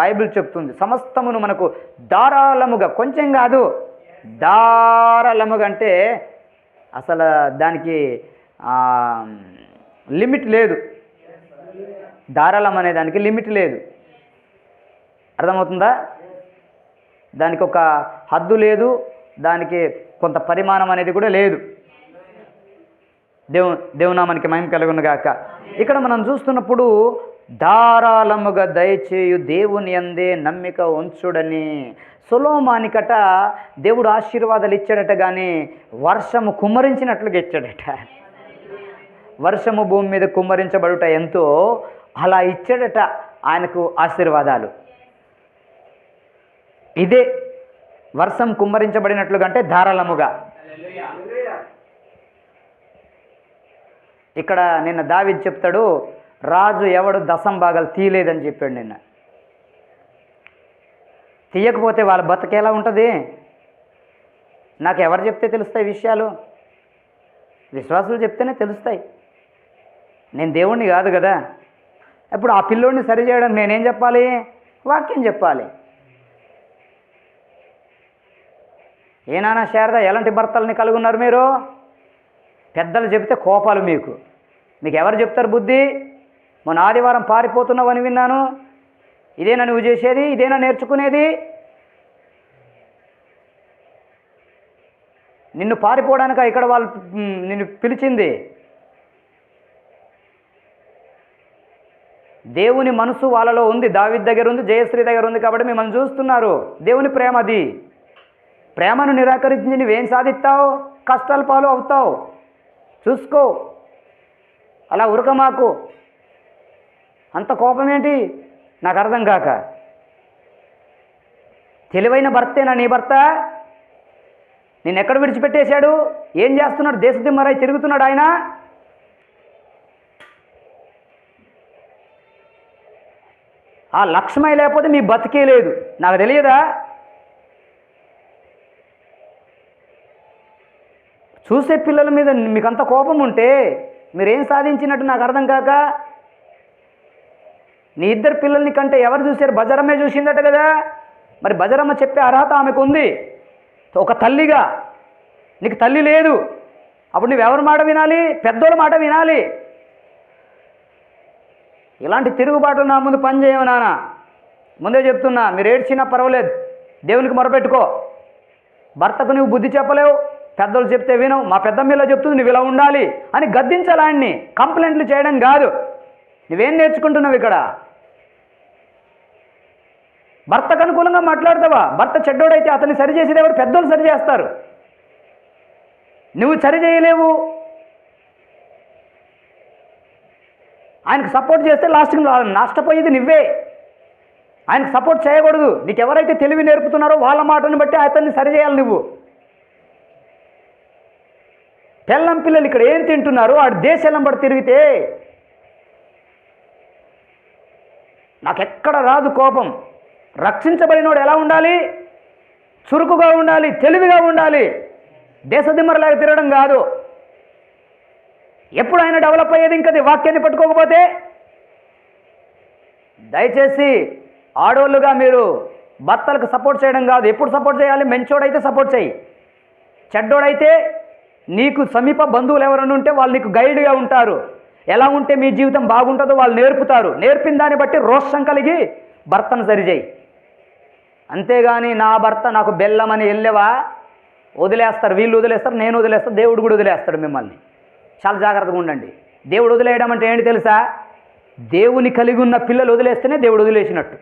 బైబిల్ చెప్తుంది. సమస్తమును మనకు ధారాళముగా, కొంచెం కాదు, ధారాళముగా అంటే అసలు దానికి లిమిట్ లేదు. ధారాళం అనే దానికి లిమిట్ లేదు. అర్థమవుతుందా? దానికి ఒక హద్దు లేదు, దానికి కొంత పరిమాణం అనేది కూడా లేదు. దేవునామానికి మహిమ కలుగును గాక. ఇక్కడ మనం చూస్తున్నప్పుడు ధారాళముగా దయచేయు దేవుని యందే నమ్మిక ఉంచుడని. సొలొమోనుకట దేవుడు ఆశీర్వాదాలు ఇచ్చాడట, కానీ వర్షము కుమ్మరించినట్లుగా ఇచ్చాడట. వర్షము భూమి మీద కుమ్మరించబడుట ఎంతో అలా ఇచ్చాడట ఆయనకు ఆశీర్వాదాలు. ఇదే వర్షం కుమ్మరించబడినట్లుగా, అంటే ధారాళముగా. ఇక్కడ నిన్న దావీదు చెప్తాడు, రాజు ఎవడు దశం భాగాలు తీయలేదని చెప్పాడు నిన్న. తీయకపోతే వాళ్ళ బతుకేలా ఉంటుంది? నాకు ఎవరు చెప్తే తెలుస్తాయి విషయాలు? విశ్వాసులు చెప్తేనే తెలుస్తాయి. నేను దేవుణ్ణి కాదు కదా. ఇప్పుడు ఆ పిల్లోడిని సరి చేయడానికి నేనేం చెప్పాలి? వాక్యం చెప్పాలి. ఏనానా శారద, ఎలాంటి భర్తల్ని కలుగున్నారు మీరు? పెద్దలు చెబితే కోపాలు మీకు ఎవరు చెప్తారు బుద్ధి? మొన్న ఆదివారం పారిపోతున్నావని విన్నాను. ఇదేనా నువ్వు చేసేది? ఇదేనా నేర్చుకునేది? నిన్ను పారిపోవడానిక ఇక్కడ వాళ్ళు నిన్ను పిలిచింది? దేవుని మనసు వాళ్ళలో ఉంది, దావీదు దగ్గర ఉంది, జయశ్రీ దగ్గర ఉంది, కాబట్టి మిమ్మల్ని చూస్తున్నారు. దేవుని ప్రేమ అది. ప్రేమను నిరాకరించి నువ్వేం సాధిస్తావు? కష్టాల పాలు అవుతావు. చూసుకో, అలా ఉరకమాకు. అంత కోపం ఏంటి? నాకు అర్థం కాక. తెలివైన భర్తేనా నీ భర్త? నిన్నెక్కడ విడిచిపెట్టేశాడు? ఏం చేస్తున్నాడు? దేశదిమ్మరై తిరుగుతున్నాడు ఆయన. ఆ లక్ష్మయ్య లేకపోతే మీ బతికే లేదు. నాకు తెలియదా? చూసే పిల్లల మీద మీకంత కోపం ఉంటే మీరేం సాధించినట్టు నాకు అర్థం కాక. నీ ఇద్దరు పిల్లల్ని కంటే ఎవరు చూశారు? బజరమ్మే చూసిందట కదా. మరి బజరమ్మ చెప్పే అర్హత ఆమెకు ఉంది ఒక తల్లిగా. నీకు తల్లి లేదు, అప్పుడు నువ్వెవరి మాట వినాలి? పెద్దోళ్ళ మాట వినాలి. ఇలాంటి తిరుగుబాట్లు నా ముందు పని చేయవు నాన్న. ముందే చెప్తున్నా, మీరు ఏడ్చినా పర్వాలేదు, దేవునికి మొరపెట్టుకో. భర్తకు నువ్వు బుద్ధి చెప్పలేవు, పెద్దలు చెప్తే వినవు. మా పెద్దమ్మలో చెప్తుంది నువ్వు ఇలా ఉండాలి అని గద్దించాలి ఆయన్ని. కంప్లైంట్లు చేయడం కాదు. నువ్వేం నేర్చుకుంటున్నావు ఇక్కడ? భర్తకు అనుకూలంగా మాట్లాడతావా? భర్త చెడ్డోడైతే అతన్ని సరిచేసేది ఎవరు? పెద్దోళ్ళు సరి చేస్తారు. నువ్వు సరి చేయలేవు. ఆయనకు సపోర్ట్ చేస్తే లాస్ట్కి నష్టపోయేది నువ్వే. ఆయనకు సపోర్ట్ చేయకూడదు. నీకు ఎవరైతే తెలివి నేర్పుతున్నారో వాళ్ళ మాటను బట్టి అతన్ని సరి చేయాలి నువ్వు. పెళ్ళం పిల్లలు ఇక్కడ ఏం తింటున్నారు? ఆడు దేశం పడి తిరిగితే నాకెక్కడ రాదు కోపం. రక్షించబడినోడు ఎలా ఉండాలి? చురుకుగా ఉండాలి, తెలివిగా ఉండాలి. దేశదిమ్మరలాగా తిరగడం కాదు. ఎప్పుడు ఆయన డెవలప్ అయ్యేది ఇంకది వాక్యాన్ని పట్టుకోకపోతే. దయచేసి ఆడోళ్ళుగా మీరు భర్తలకు సపోర్ట్ చేయడం కాదు. ఎప్పుడు సపోర్ట్ చేయాలి? మంచోడైతే సపోర్ట్ చేయి. చెడ్డోడైతే నీకు సమీప బంధువులు ఎవరైనా ఉంటే వాళ్ళు నీకు గైడ్గా ఉంటారు. ఎలా ఉంటే మీ జీవితం బాగుంటుందో వాళ్ళు నేర్పుతారు. నేర్పిన దాన్ని బట్టి రోషం కలిగి భర్తను సరిచేయి. అంతేగాని నా భర్త నాకు బెల్లమని వెళ్ళేవా వదిలేస్తారు. వీళ్ళు వదిలేస్తారు, నేను వదిలేస్తాను, దేవుడు కూడా వదిలేస్తాడు మిమ్మల్ని. చాలా జాగ్రత్తగా ఉండండి. దేవుడు వదిలేయడం అంటే ఏంటి తెలుసా? దేవుని కలిగి ఉన్న పిల్లలు వదిలేస్తేనే దేవుడు వదిలేసినట్టు.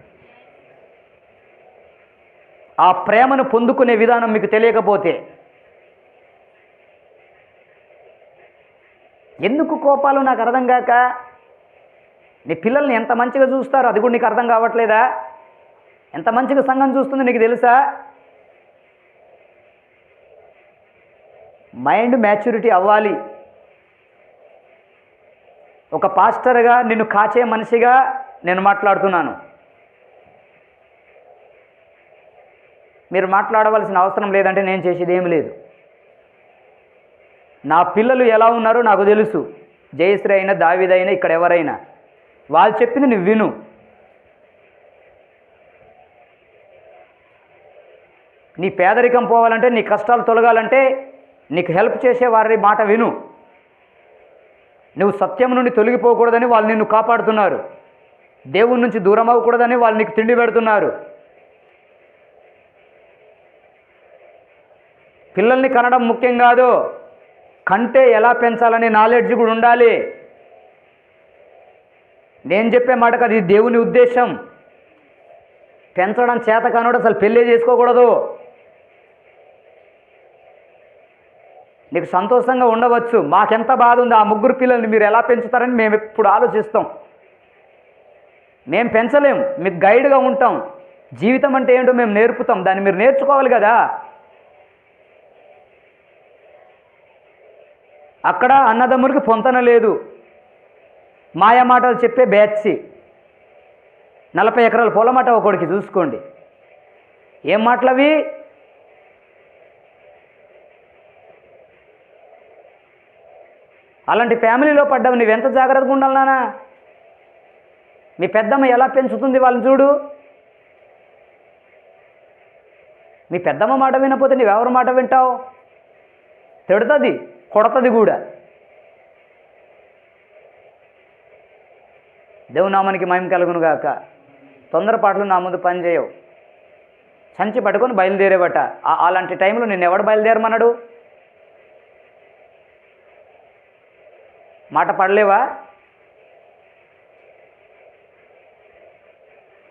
ఆ ప్రేమను పొందుకునే విధానం మీకు తెలియకపోతే ఎందుకు కోపాలు నాకు అర్థం కాక. నీ పిల్లల్ని ఎంత మంచిగా చూస్తారో అది కూడా నీకు అర్థం కావట్లేదా? ఎంత మంచిగా సంఘం చూస్తుందో నీకు తెలుసా? మైండ్ మ్యాచ్యూరిటీ అవ్వాలి. ఒక పాస్టర్గా నిన్ను కాచే మనిషిగా నేను మాట్లాడుతున్నాను. మీరు మాట్లాడవలసిన అవసరం లేదంటే నేను చేసేది ఏమి లేదు. నా పిల్లలు ఎలా ఉన్నారో నాకు తెలుసు. జయశ్రీ అయినా దావీదైనా ఇక్కడ ఎవరైనా వాళ్ళు చెప్పింది నువ్వు విను. నీ పేదరికం పోవాలంటే, నీ కష్టాలు తొలగాలంటే నీకు హెల్ప్ చేసే వారి మాట విను. నువ్వు సత్యం నుండి తొలగిపోకూడదని వాళ్ళు నిన్ను కాపాడుతున్నారు. దేవుని నుంచి దూరం అవ్వకూడదని వాళ్ళు నీకు తిండి పెడుతున్నారు. పిల్లల్ని కనడం ముఖ్యం కాదు, కంటే ఎలా పెంచాలనే నాలెడ్జ్ కూడా ఉండాలి. నేను చెప్పే మాటకు అది దేవుని ఉద్దేశం. పెంచడం చేత కానోడు అసలు పెళ్ళి చేసుకోకూడదు. నీకు సంతోషంగా ఉండవచ్చు. మాకెంత బాధ ఉంది, ఆ ముగ్గురు పిల్లల్ని మీరు ఎలా పెంచుతారని మేము ఎప్పుడు ఆలోచిస్తాం. మేము పెంచలేం, మీకు గైడ్గా ఉంటాం. జీవితం అంటే ఏంటో మేము నేర్పుతాం, దాన్ని మీరు నేర్చుకోవాలి కదా. అక్కడ అన్నదమ్ములకి పొంతన లేదు. మాయా మాటలు చెప్పే బ్యాచ్సి 40 ఎకరాల పొలమాట ఒకడికి చూసుకోండి. ఏం మాటలవి? అలాంటి ఫ్యామిలీలో పడ్డావు, నువ్వెంత జాగ్రత్తగా ఉండాలి నాన్న. మీ పెద్దమ్మ ఎలా పెంచుతుంది వాళ్ళని చూడు. మీ పెద్దమ్మ మాట వినకపోతే నువ్వెవరి మాట వింటావు? తిడుతుంది, కొడుతుంది కూడా. దేవునామానికి మహిమ కలుగును గాక. తొందరపాట్లు నా ముందు పని చేయవు. సంచి పట్టుకొని బయలుదేరేబట. అలాంటి టైంలో నిన్ను ఎవడు బయలుదేరమన్నాడు? మాట పడలేవా?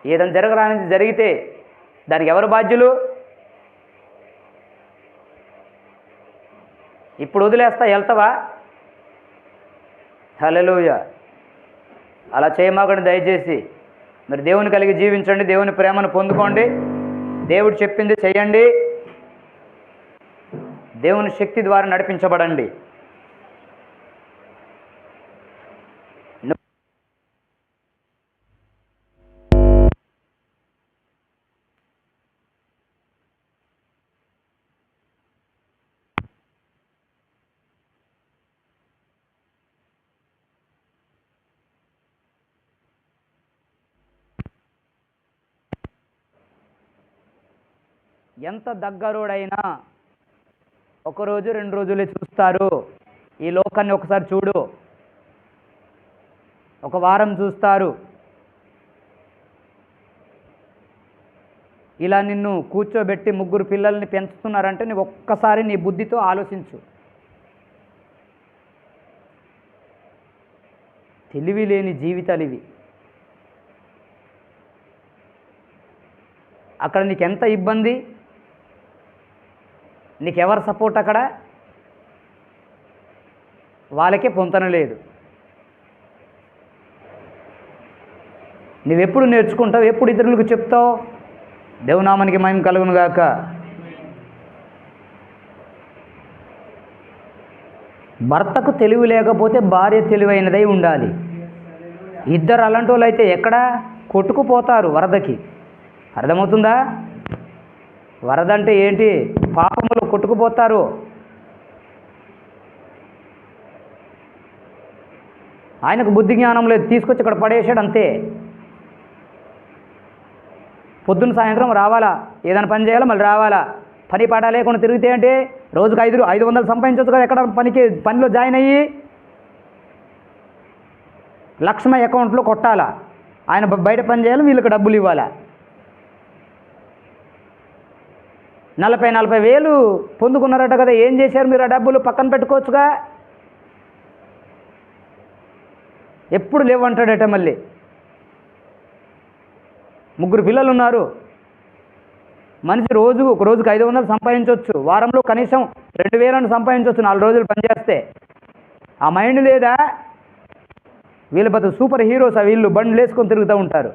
ఏదైనా జరగరానిది జరిగితే దానికి ఎవరు బాధ్యులు? ఇప్పుడు వదిలేస్తా, వెళ్తావా? హల్లెలూయా. అలా చేయమాకండి దయచేసి. మరి దేవుని కలిగి జీవించండి, దేవుని ప్రేమను పొందుకోండి, దేవుడు చెప్పింది చేయండి, దేవుని శక్తి ద్వారా నడిపించబడండి. ఎంత దగ్గరోడైనా ఒకరోజు 2 రోజులే చూస్తారు. ఈ లోకాన్ని ఒకసారి చూడు, ఒక వారం చూస్తారు. ఇలా నిన్ను కూర్చోబెట్టి ముగ్గురు పిల్లల్ని పెంచుతున్నారంటే నువ్వు ఒక్కసారి నీ బుద్ధితో ఆలోచించు. తెలివి లేని జీవితాలు ఇవి. అక్కడ నీకెంత ఇబ్బంది, నీకెవరు సపోర్ట్? అక్కడ వాళ్ళకే పొంతన లేదు. నువ్వెప్పుడు నేర్చుకుంటావు? ఎప్పుడు ఇతరులకు చెప్తావు? దేవునామానికి మహిమ కలుగును గాక. భర్తకు తెలివి లేకపోతే భార్య తెలివైనదై ఉండాలి. ఇద్దరు అలాంటి వాళ్ళు అయితే ఎక్కడ కొట్టుకుపోతారు వరదకి. అర్థమవుతుందా? వరద అంటే ఏంటి? పాపములు కొట్టుకుపోతారు. ఆయనకు బుద్ధి జ్ఞానం లేదు, తీసుకొచ్చి ఇక్కడ పడేసాడు అంతే. పొద్దున్న సాయంత్రం రావాలా, ఏదైనా పని చేయాలా, మళ్ళీ రావాలా. పని పాట లేకుండా తిరిగితే అంటే రోజుకు 500 సంపాదించవచ్చు కదా, ఎక్కడ పనిలో జాయిన్ అయ్యి లక్ష్మ అకౌంట్లో కొట్టాలా. ఆయన బయట పని చేయాలి, వీళ్ళకి డబ్బులు ఇవ్వాలా. 40 వేలు పొందుకున్నారట కదా, ఏం చేశారు మీరు? ఆ డబ్బులు పక్కన పెట్టుకోవచ్చుగా. ఎప్పుడు లేవంటాడట. మళ్ళీ 3 పిల్లలు ఉన్నారు. మనిషి రోజుకు 500 సంపాదించవచ్చు, వారంలో కనీసం 2000 సంపాదించవచ్చు 4 రోజులు పనిచేస్తే. ఆ మైండ్ లేదా? వీళ్ళ బతుకు సూపర్ హీరోస్. వీళ్ళు బండ్లు వేసుకొని తిరుగుతూ ఉంటారు.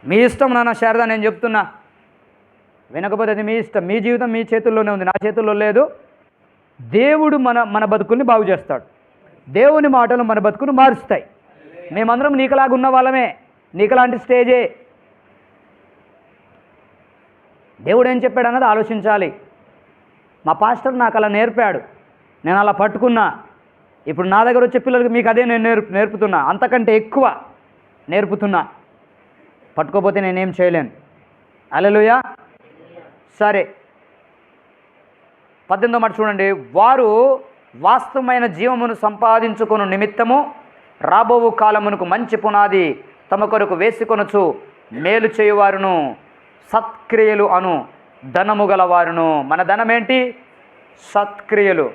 మీ ఇష్టం నాన్న శారదా, నేను చెప్తున్నా. వినకపోతే అది మీ ఇష్టం. మీ జీవితం మీ చేతుల్లోనే ఉంది, నా చేతుల్లో లేదు. దేవుడు మన బతుకుల్ని బాగు చేస్తాడు. దేవుని మాటలు మన బతుకును మారుస్తాయి. మేమందరం నీకులాగా ఉన్న వాళ్ళమే, నీకులాంటి స్టేజే. దేవుడు ఏం చెప్పాడు అన్నది ఆలోచించాలి. మా పాస్టర్ నాకు అలా నేర్పాడు, నేను అలా పట్టుకున్నా. ఇప్పుడు నా దగ్గర వచ్చే పిల్లలకి మీకు అదే నేను నేర్పుతున్నా, అంతకంటే ఎక్కువ నేర్పుతున్నా. పట్టుకోపోతే నేనేం చేయలేను. హల్లెలూయా. సరే, 18వ మాట చూడండి. వారు వాస్తవమైన జీవమును సంపాదించుకొను నిమిత్తము రాబోవు కాలమునకు మంచి పునాది తమ కొరకు వేసుకొనొచ్చు మేలు చేయువారును సత్క్రియలు అను ధనము గలవారును. మన ధనం ఏంటి? సత్క్రియలు.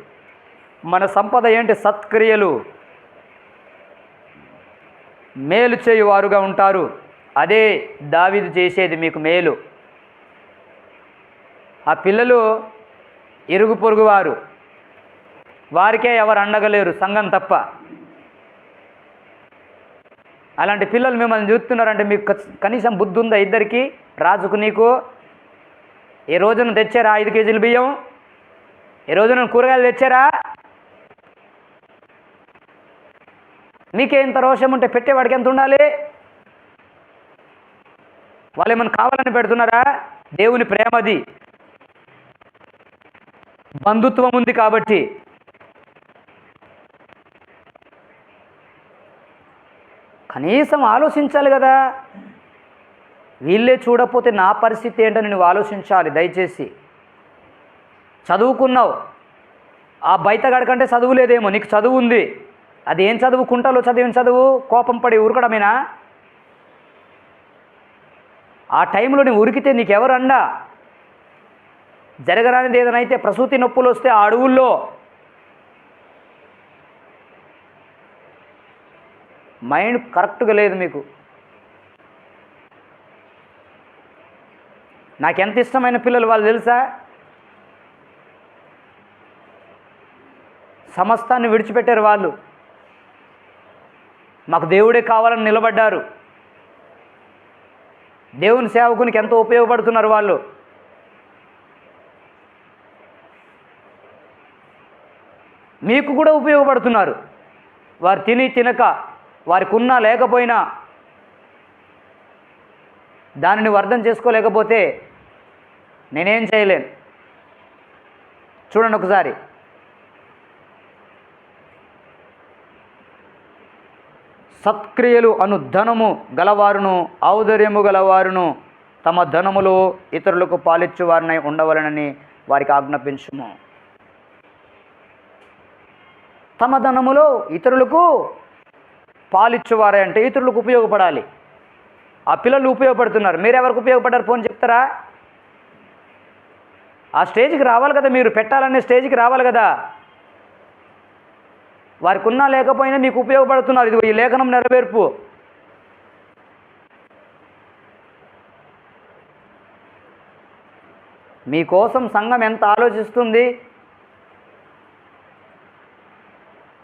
మన సంపద ఏంటి? సత్క్రియలు. మేలు చేయువారుగా ఉంటారు. అదే దావీదు చేసేది మీకు మేలు. ఆ పిల్లలు ఇరుగు పొరుగు వారు, వారికే ఎవరు అండగలేరు, సంఘం తప్ప. అలాంటి పిల్లలు మిమ్మల్ని చూస్తున్నారంటే మీకు కనీసం బుద్ధి ఉందా? ఇద్దరికి, రాజుకు నీకు. ఏ రోజున తెచ్చారా 5 కేజీలు బియ్యం? ఏ రోజున కూరగాయలు తెచ్చారా? మీకే ఇంత రోషం ఉంటే పెట్టేవాడికి ఎంత ఉండాలి? వాళ్ళు ఏమైనా కావాలని పెడుతున్నారా? దేవుని ప్రేమది, బంధుత్వం ఉంది కాబట్టి. కనీసం ఆలోచించాలి కదా. వీళ్ళే చూడకపోతే నా పరిస్థితి ఏంటని నువ్వు ఆలోచించాలి దయచేసి. చదువుకున్నావు, ఆ బయటగాడికంటే చదువు లేదేమో, నీకు చదువు ఉంది. అది ఏం చదువు? కుంటలో చదివిన చదువు, కోపం పడి ఉరకడమేనా? ఆ టైంలో నువ్వు ఉరికితే నీకెవరు అండా? జరగరానిది ఏదైనా అయితే, ప్రసూతి నొప్పులు వస్తే ఆ అడవుల్లో మైండ్ కరెక్ట్గా లేదు మీకు. నాకెంత ఇష్టమైన పిల్లలు వాళ్ళు తెలుసా? సమస్తాన్ని విడిచిపెట్టారు వాళ్ళు, మాకు దేవుడే కావాలని నిలబడ్డారు. దేవుని సేవకునికి ఎంతో ఉపయోగపడుతున్నారు వాళ్ళు. మీకు కూడా ఉపయోగపడుతున్నారు. వారు తిని తినక, వారికి ఉన్నా లేకపోయినా దానిని అర్థం చేసుకోలేకపోతే నేనేం చేయలేను. చూడండి ఒకసారి. సత్క్రియలు అను ధనము గలవారును ఔదార్యము గలవారును తమ ధనములో ఇతరులకు పాలిచ్చువారినై ఉండవలనని వారికి ఆజ్ఞాపించుము. తమ ధనములో ఇతరులకు పాలిచ్చువారే అంటే ఇతరులకు ఉపయోగపడాలి. ఆ పిల్లలు ఉపయోగపడుతున్నారు, మీరెవరికి ఉపయోగపడ్డారు? ఫోన్ చెప్తారా? ఆ స్టేజ్కి రావాలి కదా, మీరు పెట్టాలనే స్టేజ్కి రావాలి కదా. వారికి ఉన్నా లేకపోయినా మీకు ఉపయోగపడుతున్నారు. ఇది ఈ లేఖనం నెరవేర్పు. మీకోసం సంఘం ఎంత ఆలోచిస్తుంది.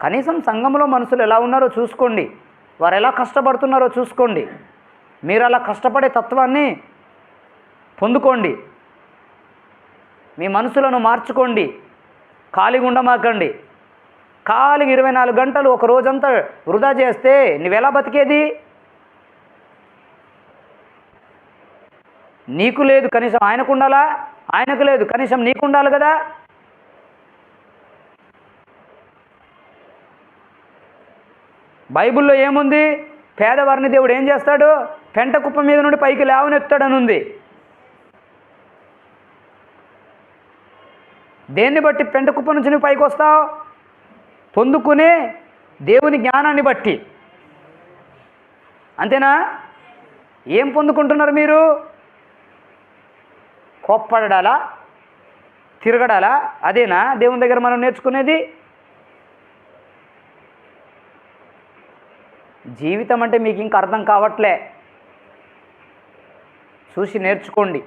కనీసం సంఘంలో మనుషులు ఎలా ఉన్నారో చూసుకోండి, వారు ఎలా కష్టపడుతున్నారో చూసుకోండి. మీరు అలా కష్టపడే తత్వాన్ని పొందుకోండి. మీ మనసులను మార్చుకోండి. ఖాళీగా ఉండమాకండి. ఖాళీగా 24 గంటలు ఒక రోజంతా వృధా చేస్తే నువ్వెలా బతికేది? నీకు లేదు, కనీసం ఆయనకు ఉండాలా? ఆయనకు లేదు, కనీసం నీకు ఉండాలి కదా. బైబిల్లో ఏముంది? పేదవారిని దేవుడు ఏం చేస్తాడు? పెంట కుప్ప మీద నుండి పైకి లేవనెత్తాడని ఉంది. దేన్ని బట్టి పెంట కుప్ప నుంచి నువ్వు పైకి వస్తావు? పొందుకునే దేవుని జ్ఞానాన్ని బట్టి. అంతేనా? ఏం పొందుకుంటున్నారు మీరు? కోప్పడాలా, తిరగడాలా? అదేనా దేవుని దగ్గర మనం నేర్చుకునేది? జీవితం అంటే మీకు ఇంకా అర్థం కావట్లే. చూసి నేర్చుకోండి.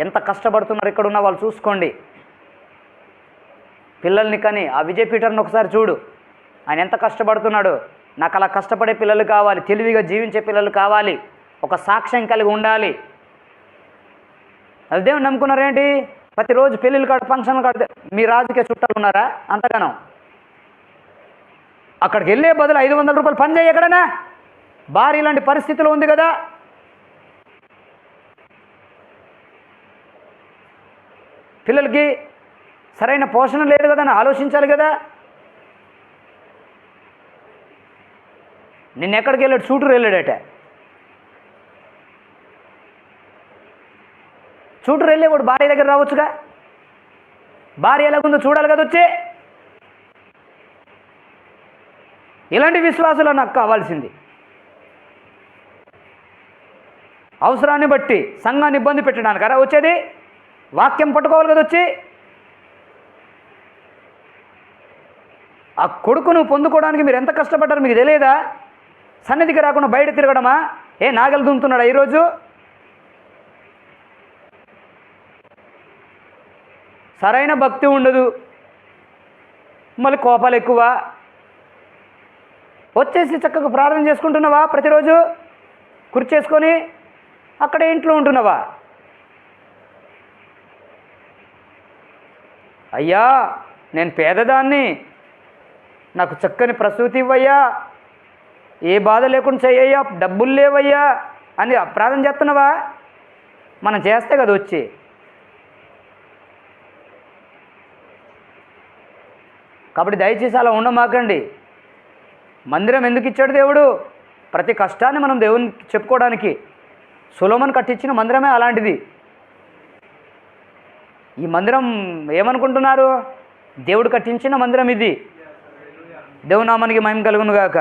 ఎంత కష్టపడుతున్నారు ఇక్కడ ఉన్న వాళ్ళు చూసుకోండి. పిల్లల్ని కానీ ఆ విజయ్ పీటర్ని ఒకసారి చూడు, ఆయన ఎంత కష్టపడుతున్నాడు. నాకు అలా కష్టపడే పిల్లలు కావాలి, తెలివిగా జీవించే పిల్లలు కావాలి, ఒక సాక్ష్యం కలిగి ఉండాలి. అది దేవుని నమ్ముకున్నారేంటి? ప్రతిరోజు పెళ్ళిళ్ళు కాదు, ఫంక్షన్లు కాదు. మీ రాజకీయ చుట్టాలు ఉన్నారా అంతగానో? అక్కడికి వెళ్ళే బదులు 500 రూపాయలు పని చేయి ఎక్కడైనా. భార్య ఇలాంటి పరిస్థితిలో ఉంది కదా. పిల్లలకి సరైన పోషణ లేదు కదా అని ఆలోచించాలి కదా. నిన్న ఎక్కడికి వెళ్ళాడు? షూటూరు వెళ్ళాడట. షూటూరు వెళ్ళేవాడు భార్య దగ్గర రావచ్చుగా. భార్య ఎలాగుందో చూడాలి కదా వచ్చి. ఇలాంటి విశ్వాసాలు నాకు కావాల్సింది. అవసరాన్ని బట్టి సంఘాన్ని ఇబ్బంది పెట్టడానికి కదా వచ్చేది. వాక్యం పట్టుకోవాలి కదా వచ్చి. ఆ కొడుకును పొందుకోవడానికి మీరు ఎంత కష్టపడ్డారు మీకు తెలియదా? సన్నిధికి రాకుండా బయట తిరగడమా? నాగలు దుంతున్నాడా ఈరోజు? సరైన భక్తి ఉండదు, మళ్ళీ కోపాలు ఎక్కువ. వచ్చేసి చక్కగా ప్రార్థన చేసుకుంటున్నావా? ప్రతిరోజు కుర్చేసుకొని అక్కడే ఇంట్లో ఉంటున్నావా? అయ్యా నేను పేదదాన్ని, నాకు చక్కని ప్రసూతి ఇవ్వయ్యా, ఏ బాధ లేకుండా చెయ్యయ్యా, డబ్బులు లేవయ్యా అని ప్రార్థన చేస్తున్నావా? మనం చేస్తే కదా వచ్చి. కాబట్టి దయచేసి అలా ఉండమాకండి. మందిరం ఎందుకు ఇచ్చాడు దేవుడు? ప్రతి కష్టాన్ని మనం దేవునికి చెప్పుకోవడానికి. సొలొమోను కట్టించిన మందిరమే అలాంటిది. ఈ మందిరం ఏమనుకుంటున్నారు? దేవుడు కట్టించిన మందిరం ఇది. దేవుని నామానికి మహిమ కలుగును గాక.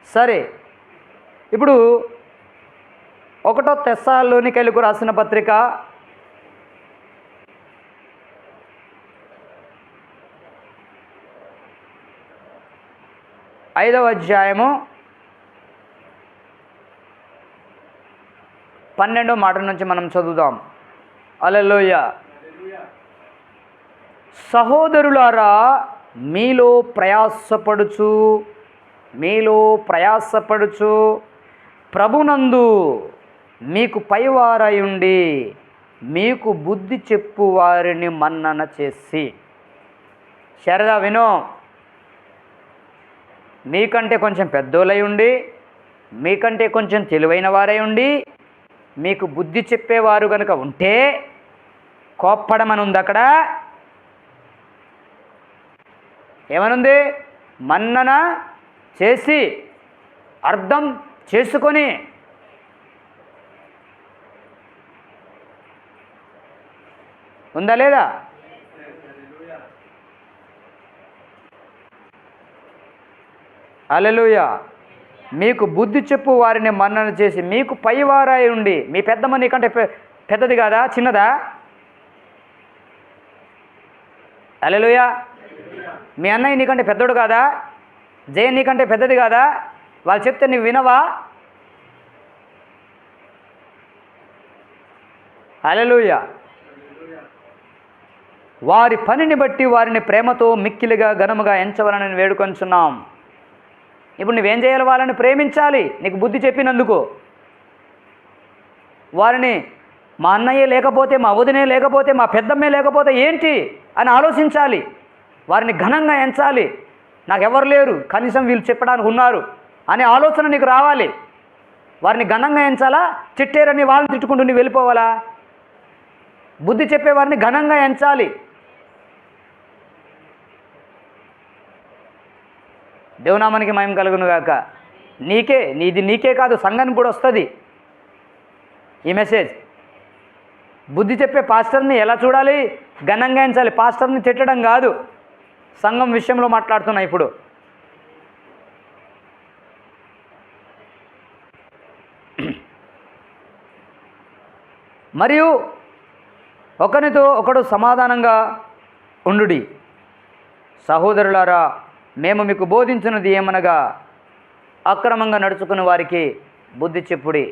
సరే, ఇప్పుడు 1 తెస్సలోనికైలకు రాసిన పత్రిక 5వ అధ్యాయము 12వ మాట నుంచి మనం చదువుదాం. హల్లెలూయా. సహోదరులారా, మీలో ప్రయాసపడుచు ప్రభునందు మీకు పైవారయుండి మీకు బుద్ధి చెప్పు వారిని మన్నన చేసి. శారదా వినో, మీకంటే కొంచెం పెద్దోళ్ళై ఉండి, మీకంటే కొంచెం తెలివైన వారై ఉండి, మీకు బుద్ధి చెప్పేవారు కనుక ఉంటే కోప్పడమని ఉంది. అక్కడ ఏమనుంది? మన్నన చేసి, అర్థం చేసుకొని. ఉందా లేదా? హల్లెలూయా. మీకు బుద్ధి చెప్పు వారిని మన్నన చేసి మీకు పైవారై ఉండి. మీ పెద్దమ్మ నీకంటే పెద్దది కాదా? చిన్నదా? హల్లెలూయా. మీ అన్నయ్య నీకంటే పెద్దోడు కాదా? జయ నీకంటే పెద్దది కాదా? వాళ్ళు చెప్తే నువ్వు వినవా? హల్లెలూయా. వారి పనిని బట్టి వారిని ప్రేమతో మిక్కిలిగా ఘనముగా ఎంచవలనని వేడుకొంచున్నాం. ఇప్పుడు నువ్వేం చేయాలి? వాళ్ళని ప్రేమించాలి. నీకు బుద్ధి చెప్పినందుకు వారిని, మా అన్నయ్యే లేకపోతే, మా వదినే లేకపోతే, మా పెద్దమ్మే లేకపోతే ఏంటి అని ఆలోచించాలి. వారిని ఘనంగా ఎంచాలి. నాకెవరు లేరు, కనీసం వీళ్ళు చెప్పడానికి ఉన్నారు అనే ఆలోచన నీకు రావాలి. వారిని ఘనంగా ఎంచాలా? తిట్టేరని వాళ్ళని తిట్టుకుంటూ నువ్వు వెళ్ళిపోవాలా? బుద్ధి చెప్పేవారిని ఘనంగా ఎంచాలి. దేవునామానికి మహిమ కలుగును గాక. నీకే కాదు, సంఘానికి కూడా వస్తుంది ఈ మెసేజ్. బుద్ధి చెప్పే పాస్టర్ని ఎలా చూడాలి? ఘనంగా ఎంచాలి. పాస్టర్ని తిట్టడం కాదు, సంఘం విషయంలో మాట్లాడుతున్నా ఇప్పుడు. మరియు ఒకరితో ఒకడు సమాధానంగా ఉండుడి. సహోదరులారా, మేము మీకు బోధించినది ఏమనగా అక్రమంగా నడుచుకుని వారికి బుద్ధి చెప్పుడి.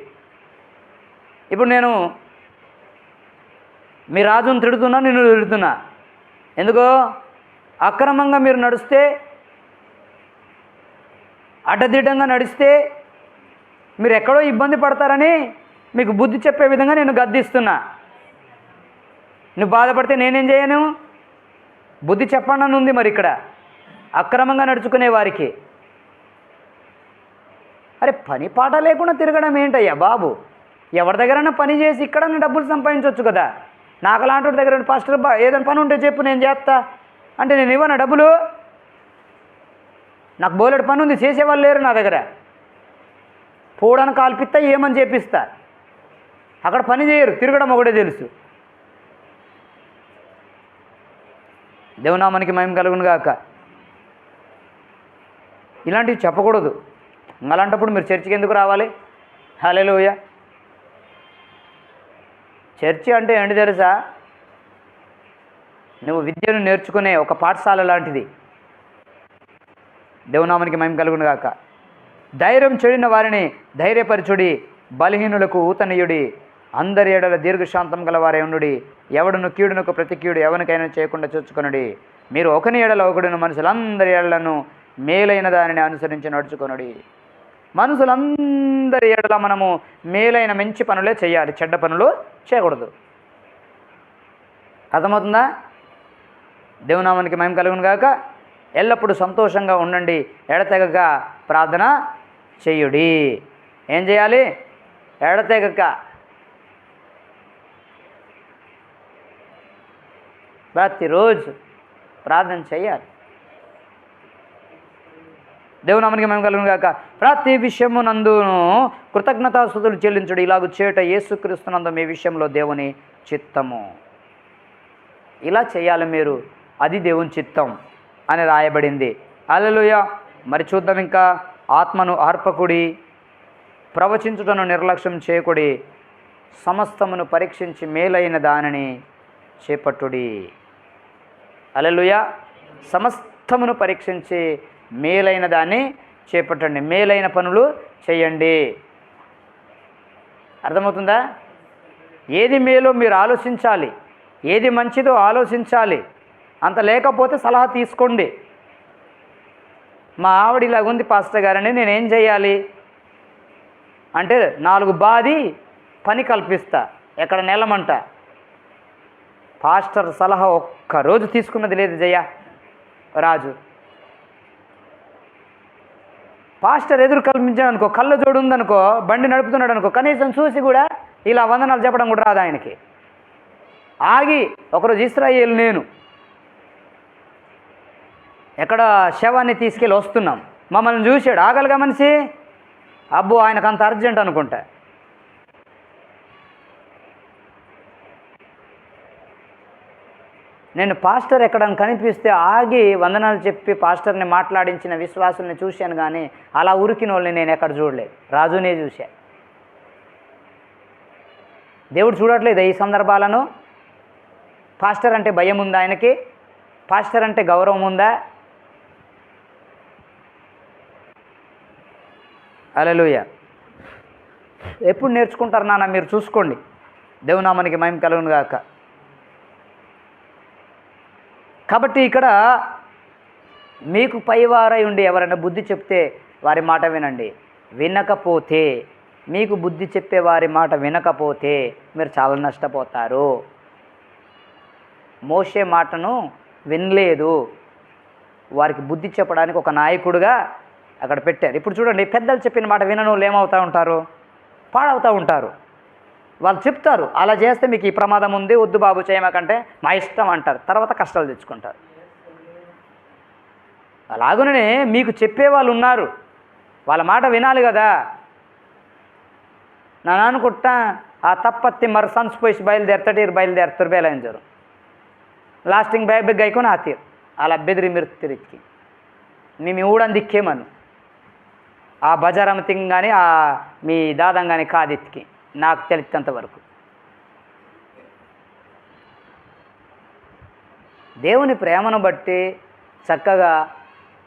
ఇప్పుడు నేను మీ రాజును తిడుతున్నా, నిన్ను తిడుతున్నా. ఎందుకో? అక్రమంగా మీరు నడిస్తే, అడ్డదిడ్డంగా నడిస్తే మీరు ఎక్కడో ఇబ్బంది పడతారని మీకు బుద్ధి చెప్పే విధంగా నేను గద్దిస్తున్నా. నువ్వు బాధపడితే నేనేం చేయను? బుద్ధి చెప్పండి అని ఉంది. మరి ఇక్కడ అక్రమంగా నడుచుకునే వారికి, అరే పని పాట లేకుండా తిరగడం ఏంటయ్యా బాబు? ఎవరి దగ్గరైనా పని చేసి ఇక్కడ డబ్బులు సంపాదించవచ్చు కదా. నాకు అలాంటి దగ్గర పాస్టర్ ఏదైనా పని ఉంటే చెప్పు, నేను చేస్తా అంటే నేను ఇవ్వనా డబ్బులు? నాకు బోలెడు పని ఉంది, చేసేవాళ్ళు లేరు నా దగ్గర. పోవడానికి కాల్పిస్తా, ఏమని చేపిస్తా. అక్కడ పని చేయరు, తిరగడం ఒకటే తెలుసు. దేవునామానికి మహిమ కలుగును గాక. ఇలాంటివి చెప్పకూడదు. అలాంటప్పుడు మీరు చర్చికి ఎందుకు రావాలి? హల్లెలూయా. చర్చి అంటే ఏంటి తెలుసా? నువ్వు విద్యను నేర్చుకునే ఒక పాఠశాల లాంటిది. దేవునామానికి మహిమ కలుగును గాక. ధైర్యం చెడిన వారిని ధైర్యపరచుడి, బలహీనులకు ఊతనీయుడి, అందరి ఏడల దీర్ఘశాంతం గలవారే ఉండుడి, ఎవడును కీడునకు ప్రతి కీడు ఎవరికైనా చేయకుండా చూచుకొనుడి. మీరు ఒకని ఏడల ఒకడును మనుషులందరి ఏడలను మేలైన దానిని అనుసరించి నడుచుకొనుడి. మనుషులందరి ఏడల మనము మేలైన మంచి పనులే చేయాలి, చెడ్డ పనులు చేయకూడదు. అర్థమవుతుందా? దేవునామానికి మహిమ కలుగును గాక. ఎల్లప్పుడూ సంతోషంగా ఉండండి, ఎడతెగక ప్రార్థన చేయుడి. ఏం చేయాలి? ఎడతెగక ప్రతిరోజు ప్రార్థన చేయాలి. దేవునామానికి మహిమ కలుగును గాక. ప్రతి విషయము నందును కృతజ్ఞతాస్తుతులు చెల్లించుడు, ఇలాగ చేయుట యేసుక్రీస్తునందు మీ విషయంలో దేవుని చిత్తము. ఇలా చేయాలి మీరు, అది దేవుని చిత్తం అని రాయబడింది. హల్లెలూయా. మరి చూద్దాం ఇంకా. ఆత్మను ఆర్పకుడి, ప్రవచించుటను నిర్లక్ష్యం చేయకుడి, సమస్తమును పరీక్షించి మేలైన దానిని చేపట్టుడి. హల్లెలూయా. సమస్తమును పరీక్షించి మేలైన దాన్ని చేపట్టండి, మేలైన పనులు చేయండి. అర్థమవుతుందా? ఏది మేలో మీరు ఆలోచించాలి, ఏది మంచిదో ఆలోచించాలి. అంత లేకపోతే సలహా తీసుకోండి. మా ఆవిడ ఇలాగ ఉంది పాస్టర్ గారని నేనేం చేయాలి అంటే 4 బాది పని కల్పిస్తా, ఎక్కడ నెలమంట. పాస్టర్ సలహా ఒక్కరోజు తీసుకున్నది లేదు జయ రాజు. పాస్టర్ ఎదురు కల్పించాడు అనుకో, కళ్ళ జోడు ఉందనుకో, బండి నడుపుతున్నాడు అనుకో, కనీసం చూసి కూడా ఇలా వందనాలు చెప్పడం కూడా రాదు ఆయనకి. ఆగి ఒకరోజు ఇశ్రాయేలు నేను ఎక్కడ శవాన్ని తీసుకెళ్ళి వస్తున్నాం, మమ్మల్ని చూశాడు, ఆగలిగా మనిషి. అబ్బో ఆయనకు అంత అర్జెంట్ అనుకుంటా. నేను పాస్టర్ ఎక్కడ కనిపిస్తే ఆగి వందనాలు చెప్పి పాస్టర్ని మాట్లాడించిన విశ్వాసుల్ని చూశాను, కానీ అలా ఉరికిన వాళ్ళని నేను ఎక్కడ చూడలేదు. రాజునే చూశా. దేవుడు చూడట్లేదు ఈ సందర్భాలను. పాస్టర్ అంటే భయం ఉందా ఆయనకి? పాస్టర్ అంటే గౌరవం ఉందా? హల్లెలూయా. ఎప్పుడు నేర్చుకుంటారు నాన్న? మీరు చూసుకోండి. దేవునామానికి మహిమ కలుగును గాక. కాబట్టి ఇక్కడ మీకు పైవారై ఉండి ఎవరైనా బుద్ధి చెప్తే వారి మాట వినండి. వినకపోతే, మీకు బుద్ధి చెప్పే వారి మాట వినకపోతే మీరు చాలా నష్టపోతారు. మోషే మాటను వినలేదు, వారికి బుద్ధి చెప్పడానికి ఒక నాయకుడుగా అక్కడ పెట్టారు. ఇప్పుడు చూడండి, పెద్దలు చెప్పిన మాట వినను వాళ్ళు ఏమవుతూ ఉంటారు? పాడవుతూ ఉంటారు. వాళ్ళు చెప్తారు, అలా చేస్తే మీకు ఈ ప్రమాదం ఉంది, వద్దు బాబు చేయమాకంటే మా ఇష్టం అంటారు, తర్వాత కష్టాలు తెచ్చుకుంటారు. అలాగనే మీకు చెప్పేవాళ్ళు ఉన్నారు, వాళ్ళ మాట వినాలి కదా. ನಾನು ಅನ್ಕೊಟ್ಟ ಆ ತಪ್ಪತ್ತಿ ಮರು ಸಂಸ್ಪೋಯಿಸಿ ಬಯలుదేరుతారు బయలుదేరారు లాస్టింగ్ బెగ్ అయికొని ఆతీరు అలా బెదిరి మిరుతిరికి మేము ఊడని దిక్కేమను ఆ బజారం తింగ్ కానీ ఆ మీ దాదం కానీ కాదిత్తికి నాకు తెలిసినంత వరకు. దేవుని ప్రేమను బట్టి చక్కగా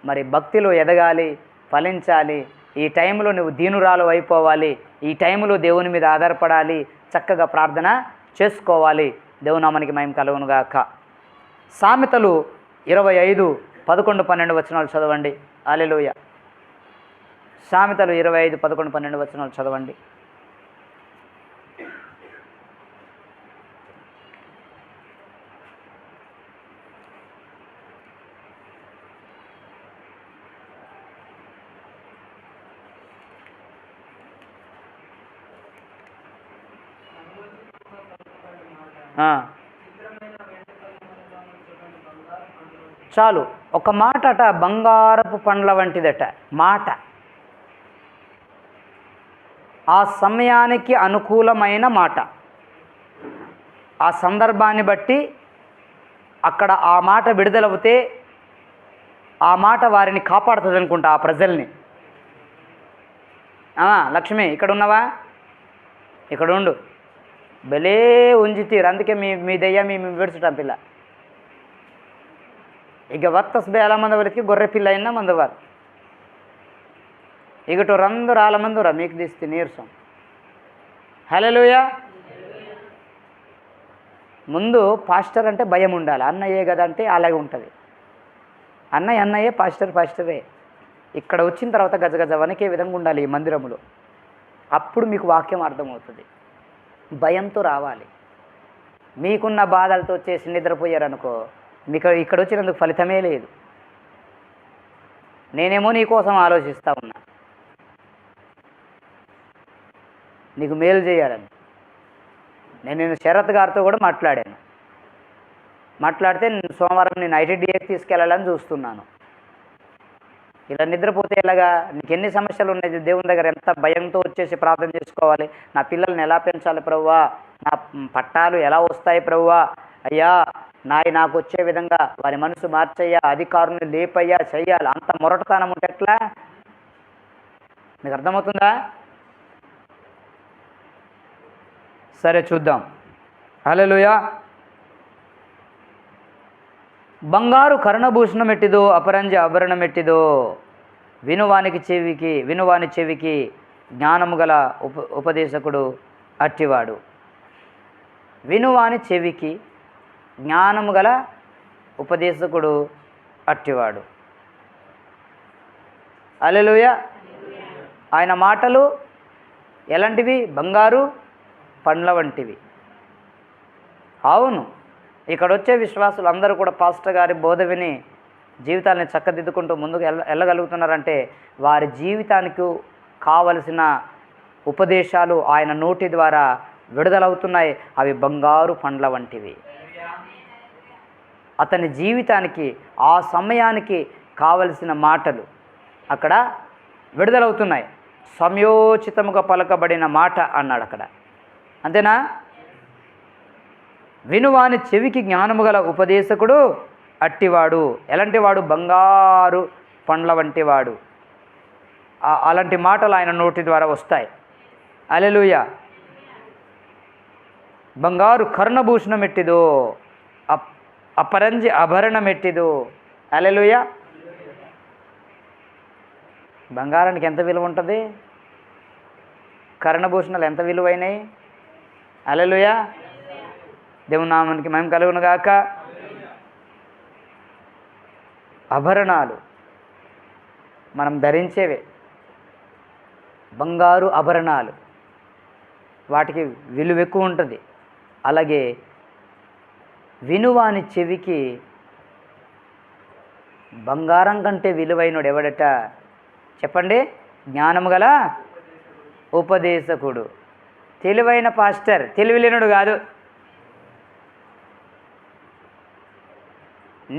మరి భక్తిలో ఎదగాలి, ఫలించాలి. ఈ టైంలో నువ్వు దీనురాలు అయిపోవాలి, ఈ టైంలో దేవుని మీద ఆధారపడాలి, చక్కగా ప్రార్థన చేసుకోవాలి. దేవుని నామానికి మహిమ కలుగునుగాక. సామెతలు 25:11-12 వచనాలు చదవండి. హల్లెలూయా. సామెతలు 25:11-12 వచనాలు చదవండి. చాలు, ఒక మాట అట బంగారపు పండ్ల వంటిదట మాట. ఆ సమయానికి అనుకూలమైన మాట, ఆ సందర్భాన్ని బట్టి అక్కడ ఆ మాట విడుదలవుతే ఆ మాట వారిని కాపాడుతుంది అనుకుంటా, ఆ ప్రజల్ని. లక్ష్మి ఇక్కడ ఉన్నావా? ఇక్కడ ఉండు, భలే ఉంజితీరు, అందుకే మీ దయ్య మేము విడుచుటాం పిల్ల. ಈಗ ವತ್ತಸ್ ಬೇಲ ಮಂದವರಿಗೆ ಗೊರ್ರೆ ಪಿಲ್ಲ ಇನ್ನ ಮಂದವಾರು ఇగటు రందు రాల మందురా మీకు తీస్తే నీరసం. హల్లెలూయా. ముందు పాస్టర్ అంటే భయం ఉండాలి. అన్నయ్యే కదా అంటే అలాగే ఉంటుంది. అన్నయ్యే, పాస్టరే. ఇక్కడ వచ్చిన తర్వాత గజగజ వణికే విధంగా ఉండాలి ఈ మందిరంలో. అప్పుడు మీకు వాక్యం అర్థమవుతుంది. భయంతో రావాలి. మీకున్న బాధలతో వచ్చేసి నిద్రపోయారనుకో, మీకు ఇక్కడ వచ్చినందుకు ఫలితమే లేదు. నేనేమో నీకోసం ఆలోచిస్తూ ఉన్నా, నీకు మేలు చేయాలని. నేను శరత్ గారితో కూడా మాట్లాడితే సోమవారం నేను ఐటీడీఏకి తీసుకెళ్ళాలని చూస్తున్నాను. ఇలా నిద్రపోతే ఎలాగా? నీకు ఎన్ని సమస్యలు ఉన్నాయి? దేవుని దగ్గర ఎంత భయంతో వచ్చేసి ప్రార్థన చేసుకోవాలి. నా పిల్లల్ని ఎలా పెంచాలి ప్రభువా, నా పట్టాలు ఎలా వస్తాయి ప్రభువా, అయ్యా నాకు వచ్చే విధంగా వారి మనసు మార్చయ్యా, అధికారుని లేపయ్యా, చెయ్యాలి. అంత మొరటతనం ఉంటే ఎట్లా? మీకు అర్థమవుతుందా? సరే చూద్దాం. హల్లెలూయా. బంగారు కర్ణభూషణం ఎట్టిదో, అపరంజి ఆభరణం ఎట్టిదో, వినువాని చెవికి జ్ఞానము గల ఉపదేశకుడు అట్టివాడు. వినువాని చెవికి జ్ఞానము గల ఉపదేశకుడు అట్టివాడు. హల్లెలూయా. ఆయన మాటలు ఎలాంటివి? బంగారు పండ్ల వంటివి. అవును, ఇక్కడ వచ్చే విశ్వాసులు అందరూ కూడా పాస్టర్ గారి బోధ విని జీవితాన్ని చక్కదిద్దుకుంటూ ముందుకు వెళ్ళగలుగుతున్నారంటే వారి జీవితానికి కావలసిన ఉపదేశాలు ఆయన నోటి ద్వారా విడుదలవుతున్నాయి. అవి బంగారు పండ్ల వంటివి. అతని జీవితానికి ఆ సమయానికి కావలసిన మాటలు అక్కడ విడుదలవుతున్నాయి. సమయోచితముగా పలకబడిన మాట అన్నాడు అక్కడ. అంతేనా? వినువాని చెవికి జ్ఞానము గల ఉపదేశకుడు అట్టివాడు. ఎలాంటి వాడు? బంగారు పండ్ల వంటి వాడు. అలాంటి మాటలు ఆయన నోటి ద్వారా వస్తాయి. హల్లెలూయా. బంగారు కర్ణభూషణం ఎట్టిదో, అపరంజి ఆభరణం ఎట్టిదో. హల్లెలూయా. బంగారానికి ఎంత విలువ ఉంటుంది? కర్ణభూషణాలు ఎంత విలువైనవి? హల్లెలూయా. దేవుని నామానికి మహిమ కలుగును గాక. ఆభరణాలు మనం ధరించేవే బంగారు ఆభరణాలు, వాటికి విలువ ఎక్కువ ఉంటుంది. అలాగే వినువాని చెవికి బంగారం కంటే విలువైనడు ఎవడట చెప్పండి? జ్ఞానము గల ఉపదేశకుడు. తెలివైన పాస్టర్, తెలివిలేనుడు కాదు.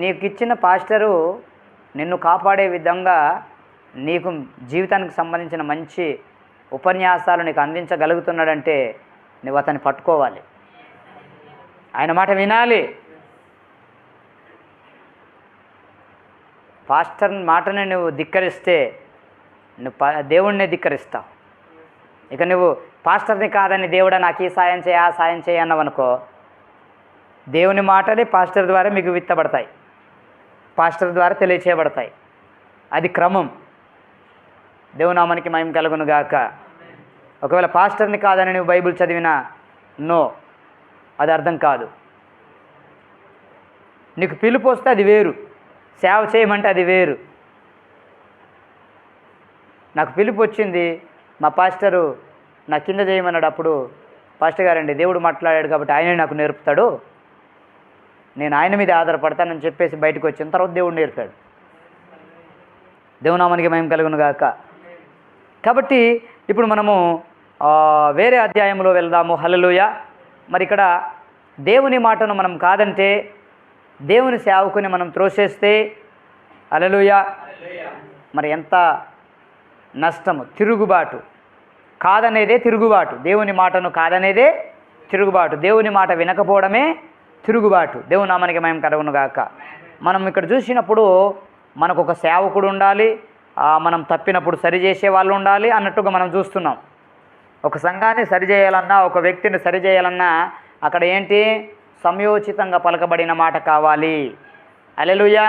నీకు ఇచ్చిన పాస్టరు నిన్ను కాపాడే విధంగా నీకు జీవితానికి సంబంధించిన మంచి ఉపన్యాసాలు నీకు అందించగలుగుతున్నాడంటే నువ్వు అతన్ని పట్టుకోవాలి, ఆయన మాట వినాలి. పాస్టర్ మాటని నువ్వు ధిక్కరిస్తే నువ్వు దేవుణ్ణి ధిక్కరిస్తావు. ఇక నువ్వు పాస్టర్ని కాదని దేవుడా నాకు ఈ సాయం చేయ ఆ సాయం చేయ అన్నావు అనుకో, దేవుని మాటలే పాస్టర్ ద్వారా మీకు విత్తబడతాయి, పాస్టర్ ద్వారా తెలియచేయబడతాయి. అది క్రమం. దేవునామానికి మహిమ కలుగును గాక. ఒకవేళ పాస్టర్ని కాదని నువ్వు బైబిల్ చదివినా నో, అది అర్థం కాదు. నీకు పిలుపు వస్తే అది వేరు, సేవ చేయమంటే అది వేరు. నాకు పిలుపు వచ్చింది, మా పాస్టరు నా కింద చేయమన్నాడు. అప్పుడు పాస్టర్ గారండి దేవుడు మాట్లాడాడు కాబట్టి ఆయనే నాకు నేర్పుతాడు, నేను ఆయన మీద ఆధారపడతానని చెప్పేసి బయటకు వచ్చిన తర్వాత దేవుడు నేర్పాడు. దేవునామానికి మహిమ కలుగును గాక. కాబట్టి ఇప్పుడు మనము వేరే అధ్యాయంలో వెళ్దాము. హల్లెలూయా. మరి ఇక్కడ దేవుని మాటను మనం కాదంటే, దేవుని సేవకుని మనం త్రోసేస్తే, హల్లెలూయా, మరి ఎంత నష్టము. తిరుగుబాటు, కాదనేదే తిరుగుబాటు. దేవుని మాటను కాదనేదే తిరుగుబాటు. దేవుని మాట వినకపోవడమే తిరుగుబాటు. దేవుని నామానికి మహిమ కలుగును గాక. మనం ఇక్కడ చూసినప్పుడు మనకు ఒక సేవకుడు ఉండాలి, మనం తప్పినప్పుడు సరిచేసే వాళ్ళు ఉండాలి అన్నట్టుగా మనం చూస్తున్నాం. ఒక సంఘాన్ని సరిచేయాలన్నా, ఒక వ్యక్తిని సరిచేయాలన్నా అక్కడ ఏంటి, సమయోచితంగా పలకబడిన మాట కావాలి. హల్లెలూయా.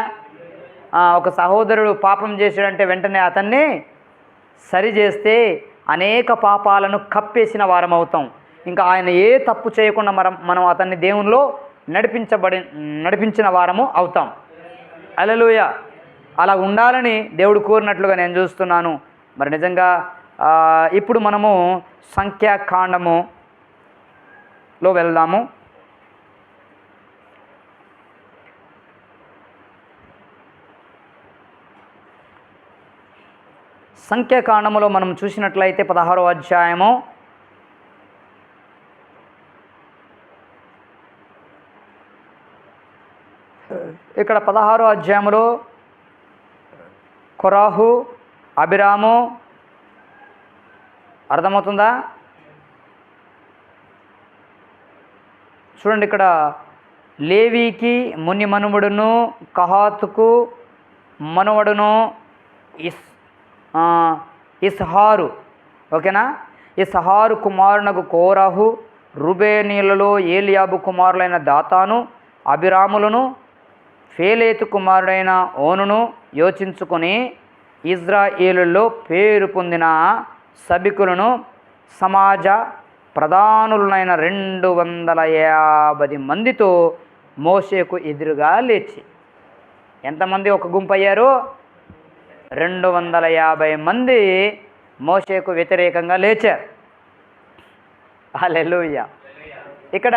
ఒక సహోదరుడు పాపం చేసాడంటే వెంటనే అతన్ని సరిచేస్తే అనేక పాపాలను కప్పేసిన వారం అవుతాం. ఇంకా ఆయన ఏ తప్పు చేయకుండా మనం అతన్ని దేవునిలో నడిపించిన వారము అవుతాం. హల్లెలూయా. అలా ఉండాలని దేవుడు కోరినట్లుగా నేను చూస్తున్నాను. మరి నిజంగా ఇప్పుడు మనము సంఖ్యాకాండములో వెళ్దాము. సంఖ్యాకాండములో మనం చూసినట్లయితే 16వ అధ్యాయము ఇక్కడ 16వ అధ్యాయంలో కొరాహు, అబిరాము, అర్థమవుతుందా? చూడండి, ఇక్కడ లేవీకి ముని మనుమడును, కహాతుకు మనవడును ఇస్హారు. ఓకేనా? ఇస్హారు కుమారునకు కోరాహు, రుబేనీలలో ఏలియాబు కుమారులైన దాతాను, అబిరాములను, ఫేలేతు కుమారుడైన ఓనును యోచించుకొని ఇజ్రాయేలులో పేరు పొందిన సభికులను సమాజ ప్రధానులైన 250 మందితో మోషేకు ఎదురుగా లేచి. ఎంతమంది ఒక గుంపు అయ్యారు? 250 మంది మోషేకు వ్యతిరేకంగా లేచారు. హల్లెలూయా. ఇక్కడ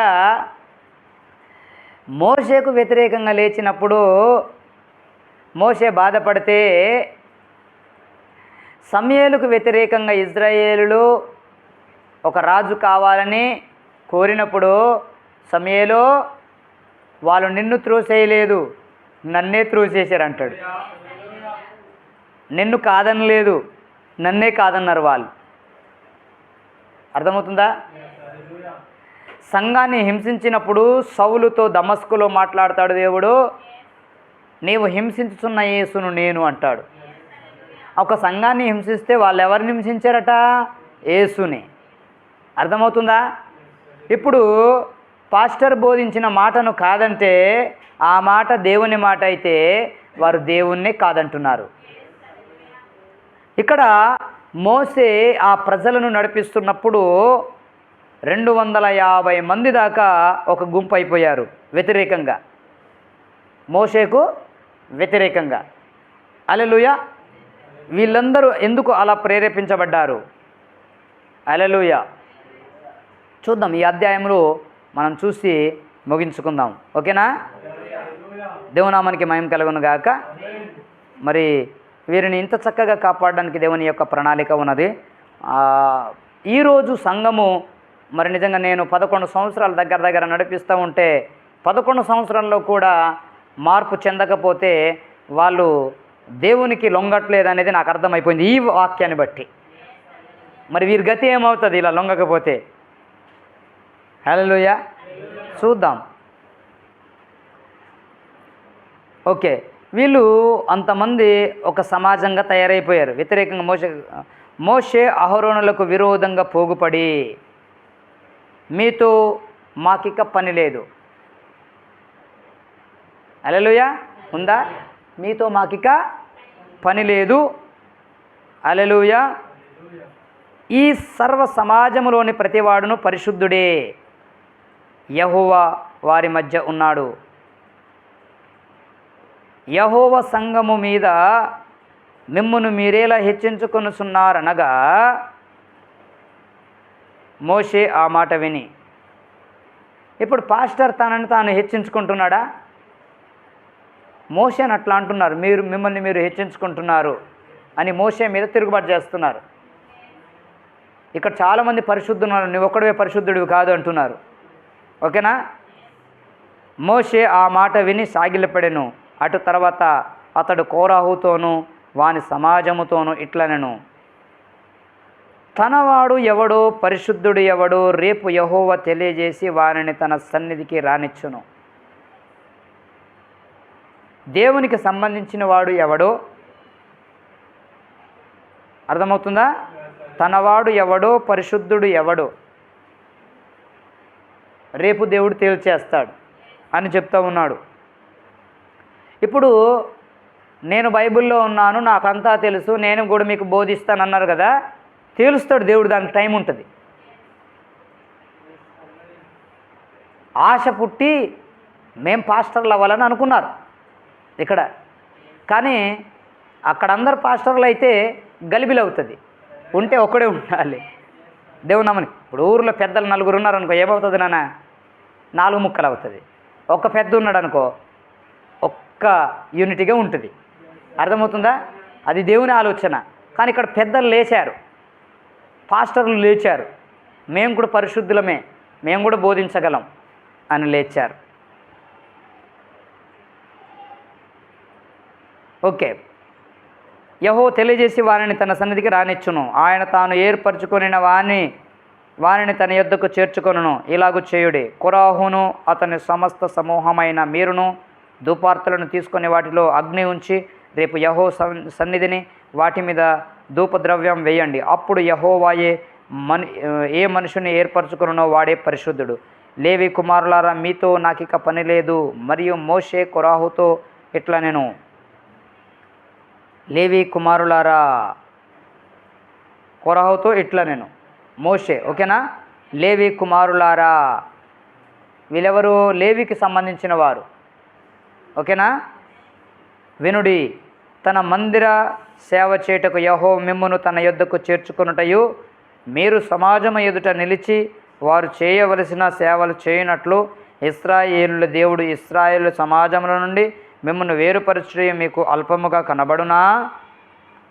మోషేకు వ్యతిరేకంగా లేచినప్పుడు మోషే బాధపడితే, సమూయేలుకు వ్యతిరేకంగా ఇజ్రాయేలులో ఒక రాజు కావాలని కోరినప్పుడు సమూయేలు వాళ్ళు నిన్ను త్రోసేయలేదు, నన్నే త్రోసేశారు అంటాడు. నిన్ను కాదనలేదు, నన్నే కాదన్నారు వాళ్ళు. అర్థమవుతుందా? సంఘాన్ని హింసించినప్పుడు సౌలుతో దమస్కులో మాట్లాడతాడు దేవుడు, నీవు హింసించుతున్న యేసును నేను అంటాడు. ఒక సంఘాన్ని హింసిస్తే వాళ్ళు ఎవరిని హింసించారట? యేసుని. అర్థమవుతుందా? ఇప్పుడు పాస్టర్ బోధించిన మాటను కాదంటే ఆ మాట దేవుని మాట అయితే వారు దేవుణ్ణి కాదంటున్నారు. ఇక్కడ మోసే ఆ ప్రజలను నడిపిస్తున్నప్పుడు 250 మంది దాకా ఒక గుంపు అయిపోయారు వ్యతిరేకంగా, మోషేకు వ్యతిరేకంగా. హల్లెలూయా. వీళ్ళందరూ ఎందుకు అలా ప్రేరేపించబడ్డారు? హల్లెలూయా. చూద్దాం, ఈ అధ్యాయంలో మనం చూసి ముగించుకుందాం. ఓకేనా? దేవునామానికి మహిమ కలుగును గాక. మరి వీరిని ఇంత చక్కగా కాపాడడానికి దేవుని యొక్క ప్రణాళిక ఉన్నది. ఈరోజు సంఘము మరి నిజంగా నేను 11 సంవత్సరాలు దగ్గర నడిపిస్తూ ఉంటే 11 సంవత్సరాల్లో కూడా మార్పు చెందకపోతే వాళ్ళు దేవునికి లొంగట్లేదు అనేది నాకు అర్థమైపోయింది ఈ వాక్యాన్ని బట్టి. మరి వీరి గతి ఏమవుతుంది ఇలా లొంగకపోతే? హల్లెలూయా. చూద్దాం. ఓకే, వీళ్ళు అంతమంది ఒక సమాజంగా తయారైపోయారు. వ్యతిరేకంగా మోషే అహరోనులకు విరోధంగా పోగుపడి, మీతో మాకిక పని లేదు. హల్లెలూయా ఉందా? మీతో మాకిక పని లేదు. హల్లెలూయా. ఈ సర్వ సమాజములోని ప్రతివాడును పరిశుద్ధుడే, యెహోవా వారి మధ్య ఉన్నాడు. యెహోవా సంఘము మీద మిమ్మును మీరేలా హెచ్చించుకొనుచున్నారనగా, మోషే ఆ మాట విని. ఇప్పుడు పాస్టర్ తనని తాను హెచ్చించుకుంటున్నాడా? మోషేని అట్లా అంటున్నారు, మిమ్మల్ని మీరు హెచ్చించుకుంటున్నారు అని మోషే మీద తిరుగుబాటు చేస్తున్నారు. ఇక్కడ చాలామంది పరిశుద్ధున్నారు, నువ్వు ఒక్కడివే పరిశుద్ధుడివి కాదు అంటున్నారు. ఓకేనా? మోషే ఆ మాట విని సాగిలపడెను. అటు తర్వాత అతడు కోరాహుతోనూ వాని సమాజముతోనూ ఇట్లనెను, తనవాడు ఎవడో పరిశుద్ధుడు ఎవడో రేపు యెహోవా తెలియజేసి వారిని తన సన్నిధికి రానిచ్చును. దేవునికి సంబంధించిన వాడు ఎవడో అర్థమవుతుందా? తనవాడు ఎవడో పరిశుద్ధుడు ఎవడో రేపు దేవుడు తేల్చేస్తాడు అని చెప్తా ఉన్నాడు. ఇప్పుడు నేను బైబిల్లో ఉన్నాను, నాకంతా తెలుసు, నేను కూడా మీకు బోధిస్తానన్నారు కదా, తేలుస్తాడు దేవుడు, దానికి టైం ఉంటుంది. ఆశ పుట్టి మేం పాస్టర్లు అవ్వాలని అనుకున్నారు ఇక్కడ, కానీ అక్కడ అందరు పాస్టర్లు అయితే గలిబిలి అవుతుంది. ఉంటే ఒక్కడే ఉండాలి. దేవుని నమ్మని. ఇప్పుడు ఊరిలో పెద్దలు 4 ఉన్నారనుకో, ఏమవుతుంది నాన్న? 4 ముక్కలు అవుతుంది. ఒక పెద్ద ఉన్నాడు అనుకో, ఒక్క యూనిటీగా ఉంటుంది. అర్థమవుతుందా? అది దేవుని ఆలోచన. కానీ ఇక్కడ పెద్దలు లేచారు, పాస్టర్లు లేచారు, మేము కూడా పరిశుద్ధులమే, మేము కూడా బోధించగలం అని లేచారు. ఓకే, యెహోవా తెలియజేసి వారిని తన సన్నిధికి రానిచ్చును. ఆయన తాను ఏర్పరచుకొనిన వారిని తన యొద్దకు చేర్చుకొనును. ఇలాగు చేయుడి, కొరాహును అతని సమస్త సమూహమైన మీరును ధూపార్తులను తీసుకొని వాటిలో అగ్ని ఉంచి రేపు యెహోవా సన్నిధిని వాటి మీద ధూపద్రవ్యం వేయండి. అప్పుడు యెహోవాయే ఏ మనుషుని ఏర్పరచుకొనునో వాడే పరిశుద్ధుడు. లేవి కుమారులారా, మీతో నాకిక పని లేదు. మరియు మోషే కొరాహుతో ఇట్లా నేను, లేవి కుమారులారా, కొరాహుతో ఇట్లా నేను, మోషే. ఓకేనా? లేవి కుమారులారా, వీళ్ళెవరు? లేవికి సంబంధించిన వారు. ఓకేనా? వినుడి, తన మందిర సేవ చేయుటకు యెహోవా మిమ్మును తన యొద్దకు చేర్చుకొనుటయు, మీరు సమాజము ఎదుట నిలిచి వారు చేయవలసిన సేవలు చేయనట్లు ఇశ్రాయేలుల దేవుడు ఇశ్రాయేలు సమాజముల నుండి మిమ్మల్ని వేరుపరచుట మీకు అల్పముగా కనబడునా?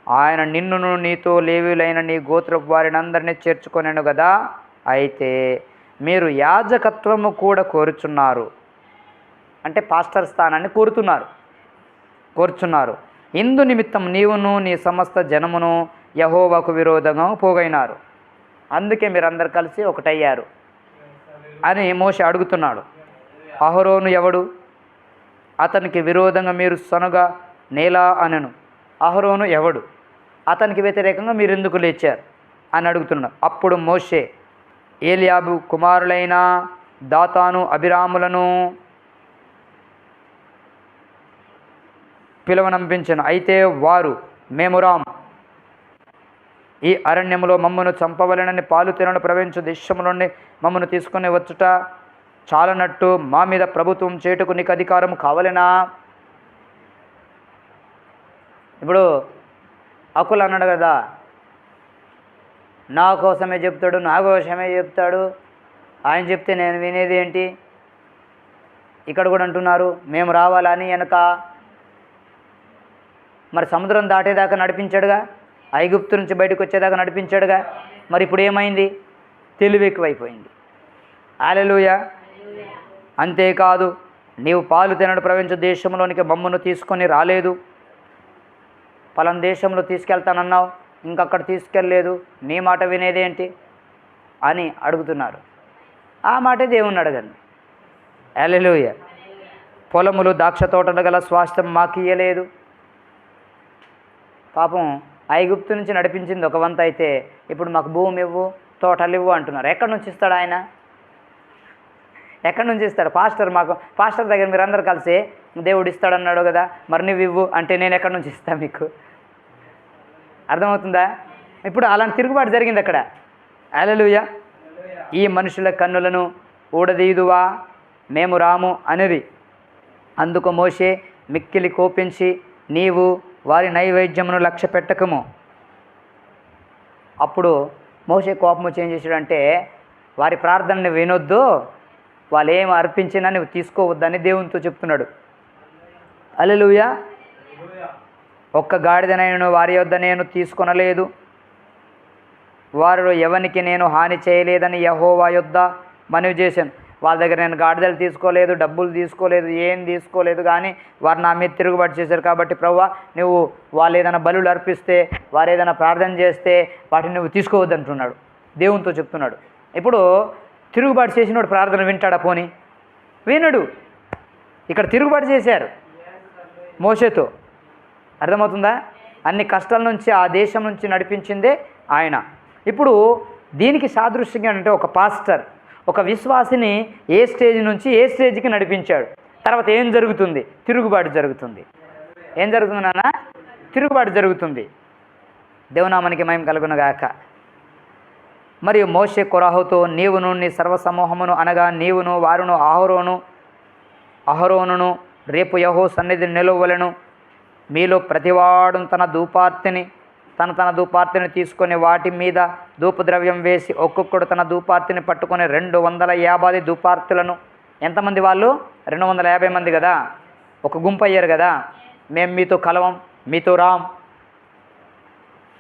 ఆయన నిన్నును నీతో లేవీయులైన నీ గోత్రపు వారినందరినీ చేర్చుకొనెను గదా. అయితే మీరు యాజకత్వము కూడా కోరుచున్నారు, అంటే పాస్టర్ స్థానాన్ని కోరుచున్నారు. ఇందు నిమిత్తం నీవును నీ సమస్త జనమును యెహోవాకు విరోధంగా పోగైనారు. అందుకే మీరందరు కలిసి ఒకటయ్యారు అని మోషే అడుగుతున్నాడు. అహరోను ఎవడు? అతనికి విరోధంగా మీరు సనుగా నేలా అనెను. అహరోను ఎవడు? అతనికి వ్యతిరేకంగా మీరు ఎందుకు లేచారు అని అడుగుతున్నాడు. అప్పుడు మోషే ఏలియాబు కుమారులైన దాతాను అభిరాములను పిలువనంపించెను. అయితే వారు, మేము రాము, ఈ అరణ్యములో మమ్మను చంపవలెనని పాలు తినను ప్రవహించు దేశము నుండి మమ్మను తీసుకుని వచ్చుట చాలనట్టు మా మీద ప్రభుత్వం చేయుటకు నీకు అధికారం కావలెనా? ఇప్పుడు అకులు అన్నాడు కదా, నా కోసమే చెప్తాడు, నా కోసమే చెప్తాడు, ఆయన చెప్తే నేను వినేది ఏంటి? ఇక్కడ కూడా అంటున్నారు మేము రావాలని. వెనక మరి సముద్రం దాటేదాకా నడిపించాడుగా, ఐగుప్తు నుంచి బయటకు వచ్చేదాకా నడిపించాడుగా. మరి ఇప్పుడు ఏమైంది? తెలివి ఎక్కువైపోయింది. హల్లెలూయా. అంతేకాదు, నీవు పాలు తినడు ప్రపంచ దేశంలోనికి మమ్మను తీసుకొని రాలేదు, పలానా దేశంలో తీసుకెళ్తానన్నావు, ఇంకక్కడ తీసుకెళ్ళలేదు, నీ మాట వినేదేంటి అని అడుగుతున్నారు. ఆ మాటే దేవుణ్ణి అడగండి. హల్లెలూయా. పొలములు ద్రాక్ష తోటలు గల స్వాస్థ్యం మాకు ఇయ్యలేదు. పాపం ఐగుప్తు నుంచి నడిపించింది ఒక వంత అయితే, ఇప్పుడు మాకు భూమి ఇవ్వు, తోటలు ఇవ్వు అంటున్నారు. ఎక్కడి నుంచి ఇస్తాడు ఆయన? ఎక్కడి నుంచి ఇస్తాడు? పాస్టర్ దగ్గర మీరు అందరు కలిసి దేవుడు ఇస్తాడన్నాడు కదా, మరి నువ్వు ఇవ్వు అంటే నేను ఎక్కడి నుంచి ఇస్తాను మీకు? అర్థమవుతుందా? ఇప్పుడు అలాంటి తిరుగుబాటు జరిగింది అక్కడ. హల్లెలూయా. ఈ మనుషుల కన్నులను ఊడదీయుదువా, మేము రాము అనిరి. అందుకు మోషే మిక్కిలి కోపించి, నీవు వారి నైవేద్యమును లక్ష్య పెట్టకము. అప్పుడు మోషే కోపం వచ్చి ఏం చేశాడంటే, వారి ప్రార్థనని వినొద్దు, వాళ్ళు ఏం అర్పించినా నువ్వు తీసుకోవద్దని దేవునితో చెప్తున్నాడు. హల్లెలూయా. ఒక్క గాడిదనైనను వారి యొద్ద నేను తీసుకొనలేదు, వారిలో ఎవనికి నేను హాని చేయలేదని యెహోవా యొద్ద మనవి చేశాను. వాళ్ళ దగ్గర నేను గాడిదలు తీసుకోలేదు, డబ్బులు తీసుకోలేదు, ఏం తీసుకోలేదు, కానీ వారు నా మీద తిరుగుబాటు చేశారు. కాబట్టి ప్రభువా, నువ్వు వాళ్ళు ఏదైనా బలులు అర్పిస్తే, వారు ఏదైనా ప్రార్థన చేస్తే వాటిని నువ్వు తీసుకోవద్దు అంటున్నాడు, దేవునితో చెప్తున్నాడు. ఇప్పుడు తిరుగుబాటు చేసినోడు ప్రార్థన వింటాడా? పోనీ వినడు. ఇక్కడ తిరుగుబాటు చేశారు మోషేతో. అర్థమవుతుందా? అన్ని కష్టాల నుంచి ఆ దేశం నుంచి నడిపించిందే ఆయన. ఇప్పుడు దీనికి సాదృశ్యంగా అంటే ఒక పాస్టర్ ఒక విశ్వాసిని ఏ స్టేజ్ నుంచి ఏ స్టేజ్కి నడిపించాడు. తర్వాత ఏం జరుగుతుంది? తిరుగుబాటు జరుగుతుంది. ఏం జరుగుతుంది నాన్న? తిరుగుబాటు జరుగుతుంది. దేవునామానికి మహిమ కలుగునుగాక. మరియు మోషే కొరాహుతో, నీవును నీ సర్వసమూహమును అనగా నీవును వారును అహరోనును రేపు యెహోవా సన్నిధిని నిలువవలెను. మీలో ప్రతివాడు తన ధూపార్తిని తీసుకొని వాటి మీద ధూపద్రవ్యం వేసి ఒక్కొక్కడు తన ధూపార్తిని పట్టుకొని 250 ధూపార్తులను. ఎంతమంది వాళ్ళు? 250 మంది కదా, ఒక గుంపు అయ్యారు కదా. మేము మీతో కలవం, మీతో రాం.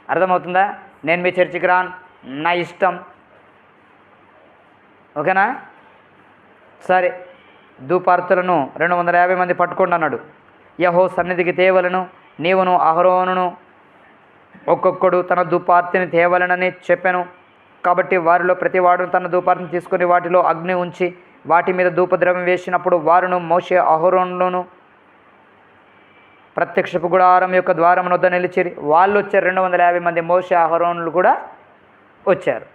అర్థమవుతుందా? నేను మీ చర్చికి రాను, నా ఇష్టం. ఓకేనా? సరే, ధూపార్తులను 250 మంది పట్టుకోండి అన్నాడు. యెహోవా సన్నిధికి తేవలను, నీవును అహరోనును ఒక్కొక్కడు తన ధూపార్తిని తేవలనని చెప్పాను. కాబట్టి వారిలో ప్రతివాడు తన ధూపార్తిని తీసుకుని వాటిలో అగ్ని ఉంచి వాటి మీద ధూపద్రవ్యం వేసినప్పుడు వారును మోషే అహరోనులను ప్రత్యక్షపు గుడారం యొక్క ద్వారం వద్ద నిలిచిరి. వాళ్ళు వచ్చారు 250 మంది, మోషే అహరోనులు కూడా వచ్చారు.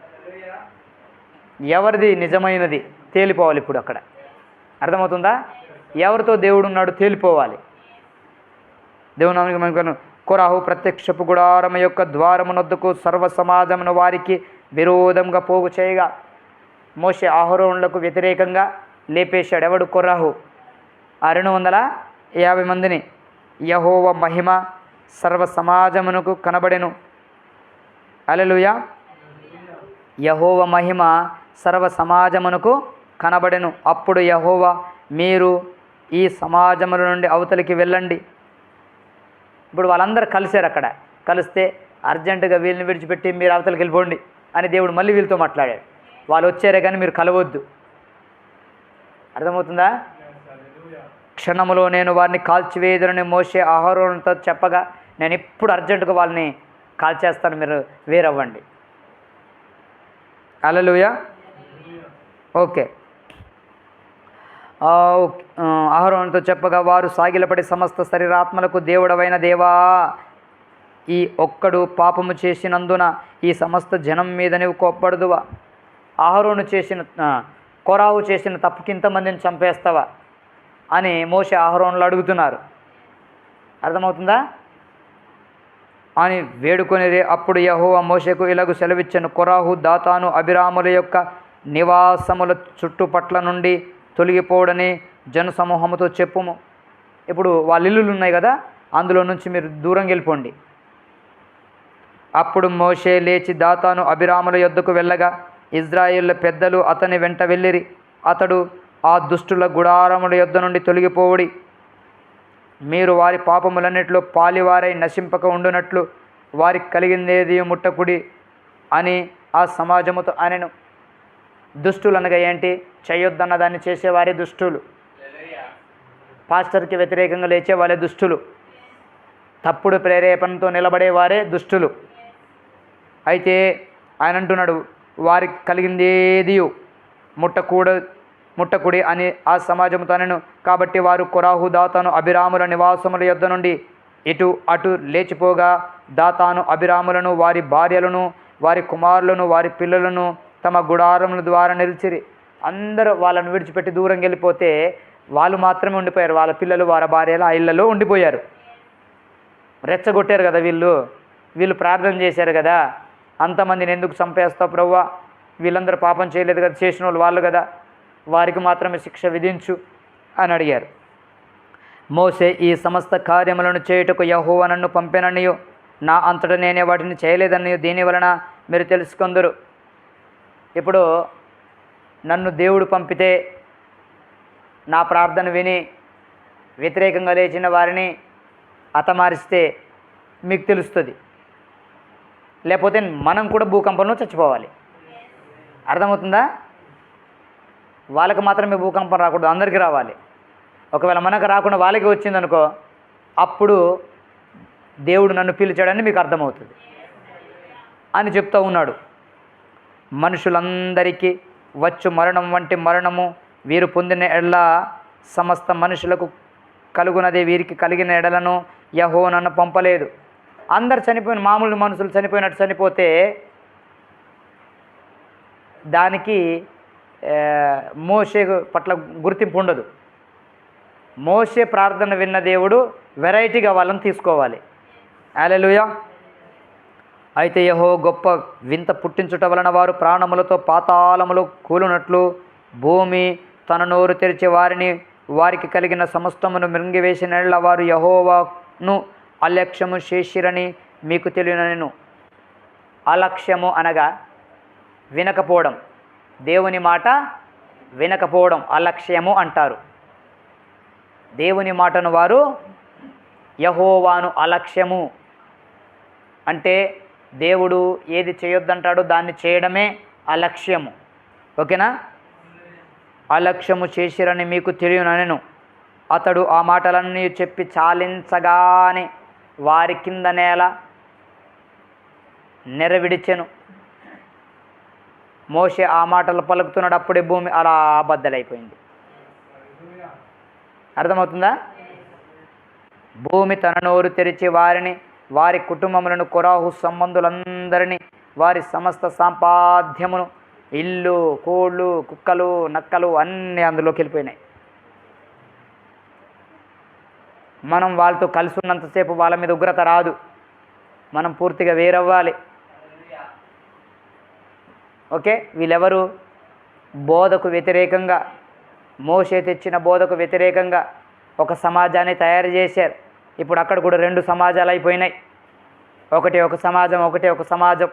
ఎవరిది నిజమైనది తేలిపోవాలి ఇప్పుడు అక్కడ. అర్థమవుతుందా? ఎవరితో దేవుడు ఉన్నాడు తేలిపోవాలి. దేవునామానికి మహిమ. కొరాహు ప్రత్యక్షపు గుడారం యొక్క ద్వారమునొద్దకు సర్వ సమాజమును వారికి విరోధంగా పోగు చేయగా మోషే అహరోనులకు వ్యతిరేకంగా లేపేశాడు. ఎవడు? కొరాహు. ఆ 250 మందిని. యెహోవా మహిమ సర్వ సమాజమునకు కనబడెను. హల్లెలూయా. యెహోవా మహిమ సర్వ సమాజమునకు కనబడెను. అప్పుడు యెహోవా, మీరు ఈ సమాజముల నుండి అవతలికి వెళ్ళండి. ఇప్పుడు వాళ్ళందరూ కలిశారు అక్కడ. కలిస్తే అర్జెంటుగా వీళ్ళని విడిచిపెట్టి మీరు అవతలికి వెళ్ళిపోండి అని దేవుడు మళ్ళీ వీళ్ళతో మాట్లాడాడు. వాళ్ళు వచ్చారే కానీ మీరు కలవద్దు. అర్థమవుతుందా? క్షణములో నేను వారిని కాల్చివేయుదునని మోషే అహరోనుతో చెప్పగా, నేను ఇప్పుడు అర్జెంటుగా వాళ్ళని కాల్చేస్తాను, మీరు వేరవ్వండి. హల్లెలూయా. ఓకే. అహరోనుతో చెప్పగా వారు సాగిలపడి, సమస్త శరీరాత్మలకు దేవుడవైన దేవా, ఈ ఒక్కడు పాపము చేసినందున ఈ సమస్త జనం మీద నీవు కోప్పడుదువా? కొరాహు చేసిన తప్పుకి ఇంతమందిని చంపేస్తావా అని మోషే అహరోనులు అడుగుతున్నారు. అర్థమవుతుందా? అని వేడుకొనిది. అప్పుడు యెహోవా మోషేకు ఇలాగు సెలవిచ్చెను, కొరాహు, దాతాను, అబీరాముల యొక్క నివాసముల చుట్టుపట్ల నుండి తొలగిపోవడని జనసమూహముతో చెప్పుము. ఇప్పుడు వాళ్ళ ఇల్లులు ఉన్నాయి కదా, అందులో నుంచి మీరు దూరంగా వెళ్ళిపోండి. అప్పుడు మోషే లేచి దాతాను అబీరాముల యొద్దకు వెళ్ళగా ఇజ్రాయేళ్ల పెద్దలు అతని వెంట వెళ్ళిరి. అతడు, ఆ దుష్టుల గుడారముల యొద్ద నుండి తొలగిపోవుడి, మీరు వారి పాపములన్నిటిలో పాలివారై నశింపక ఉండునట్లు వారికి కలిగిందేది ముట్టకుడి అని ఆ సమాజముతో అనెను. దుష్టులు అనగా ఏంటి? చేయొద్దన్న దాన్ని చేసేవారే దుష్టులు. పాస్టర్కి వ్యతిరేకంగా లేచే వాళ్ళే దుష్టులు. తప్పుడు ప్రేరేపణతో నిలబడేవారే దుష్టులు. అయితే ఆయన అంటున్నాడు, వారికి కలిగిందేది ముట్టకుడి అని ఆ సమాజం తనను. కాబట్టి వారు కొరాహు, దాతాను, అభిరాముల నివాసముల యొద్ద నుండి ఇటు అటు లేచిపోగా, దాతాను అభిరాములను, వారి భార్యలను, వారి కుమారులను, వారి పిల్లలను తమ గుడారముల ద్వారా నిలిచిరి. అందరూ వాళ్ళను విడిచిపెట్టి దూరం వెళ్ళిపోతే వాళ్ళు మాత్రమే ఉండిపోయారు. వాళ్ళ పిల్లలు, వారి భార్యలు ఆ ఇళ్లలో ఉండిపోయారు. రెచ్చగొట్టారు కదా వీళ్ళు ప్రార్థన చేశారు కదా, అంతమందిని ఎందుకు చంపేస్తావు ప్రభువా, వీళ్ళందరూ పాపం చేయలేదు కదా, చేసిన వాళ్ళు కదా, వారికి మాత్రమే శిక్ష విధించు అని అడిగారు. మోసే ఈ సమస్త కార్యములను చేయుటకు యెహోవా నన్ను పంపెననియు, నా అంతటా నేనే వాటిని చేయలేదనియు దీని వలన మీరు తెలుసుకొందురు. ఇప్పుడు నన్ను దేవుడు పంపితే నా ప్రార్థన విని వ్యతిరేకంగా లేచిన వారిని హతమారిస్తే మీకు తెలుస్తుంది. లేకపోతే మనం కూడా భూకంపంలో చచ్చిపోవాలి. అర్థమవుతుందా? వాళ్ళకి మాత్రమే భూకంపం రాకూడదు, అందరికీ రావాలి. ఒకవేళ మనకు రాకుండా వాళ్ళకి వచ్చిందనుకో, అప్పుడు దేవుడు నన్ను పిలిచాడని మీకు అర్థమవుతుంది అని చెప్తూ ఉన్నాడు. మనుషులందరికీ వచ్చు మరణం వంటి మరణము వీరు పొందిన ఎడల సమస్త మనుషులకు కలుగునదే వీరికి కలిగిన ఎడలను యెహోవా నన్ను పంపలేదు. అందరు చనిపోయిన మామూలు మనుషులు చనిపోయినట్టు చనిపోతే దానికి మోషే పట్ల గుర్తింపు ఉండదు. మోషే ప్రార్థన విన్న దేవుడు వెరైటీగా వాళ్ళని తీసుకోవాలి. హల్లెలూయా. అయితే యెహోవా గొప్ప వింత పుట్టించుట వలన వారు ప్రాణములతో పాతాళములో కూలునట్లు భూమి తన నోరు తెరిచి వారికి కలిగిన సమస్తమును మృంగివేసిన వారు యెహోవాను అలక్ష్యము చేసిరని మీకు తెలియనను. అలక్ష్యము అనగా వినకపోవడం, దేవుని మాట వినకపోవడం అలక్ష్యము అంటారు. దేవుని మాటను వారు యెహోవాను అలక్ష్యము అంటే దేవుడు ఏది చేయొద్దంటాడో దాన్ని చేయడమే అలక్ష్యము. ఓకేనా? అలక్ష్యము చేసిరని మీకు తెలియనను. అతడు ఆ మాటలన్నీ చెప్పి చాలించగానే వారి కింద నేల నెరవిడిచెను. మోషే ఆ మాటలు పలుకుతున్నాడు, అప్పుడే భూమి అలా బద్దలైపోయింది. అర్థమవుతుందా? భూమి తన నోరు తెరిచి వారి కుటుంబములను, కొరాహు సంబంధులందరినీ, వారి సమస్త సంపాద్యమును, ఇల్లు, కోళ్ళు, కుక్కలు, నక్కలు అన్నీ అందులోకి వెళ్ళిపోయినాయి. మనం వాళ్ళతో కలిసి ఉన్నంతసేపు వాళ్ళ మీద ఉగ్రత రాదు. మనం పూర్తిగా వేరవ్వాలి. ఓకే? వీళ్ళెవరు? బోధకు వ్యతిరేకంగా, మోషే తెచ్చిన బోధకు వ్యతిరేకంగా ఒక సమాజాన్ని తయారు చేశారు. ఇప్పుడు అక్కడ కూడా 2 సమాజాలు అయిపోయినాయి. ఒక సమాజం.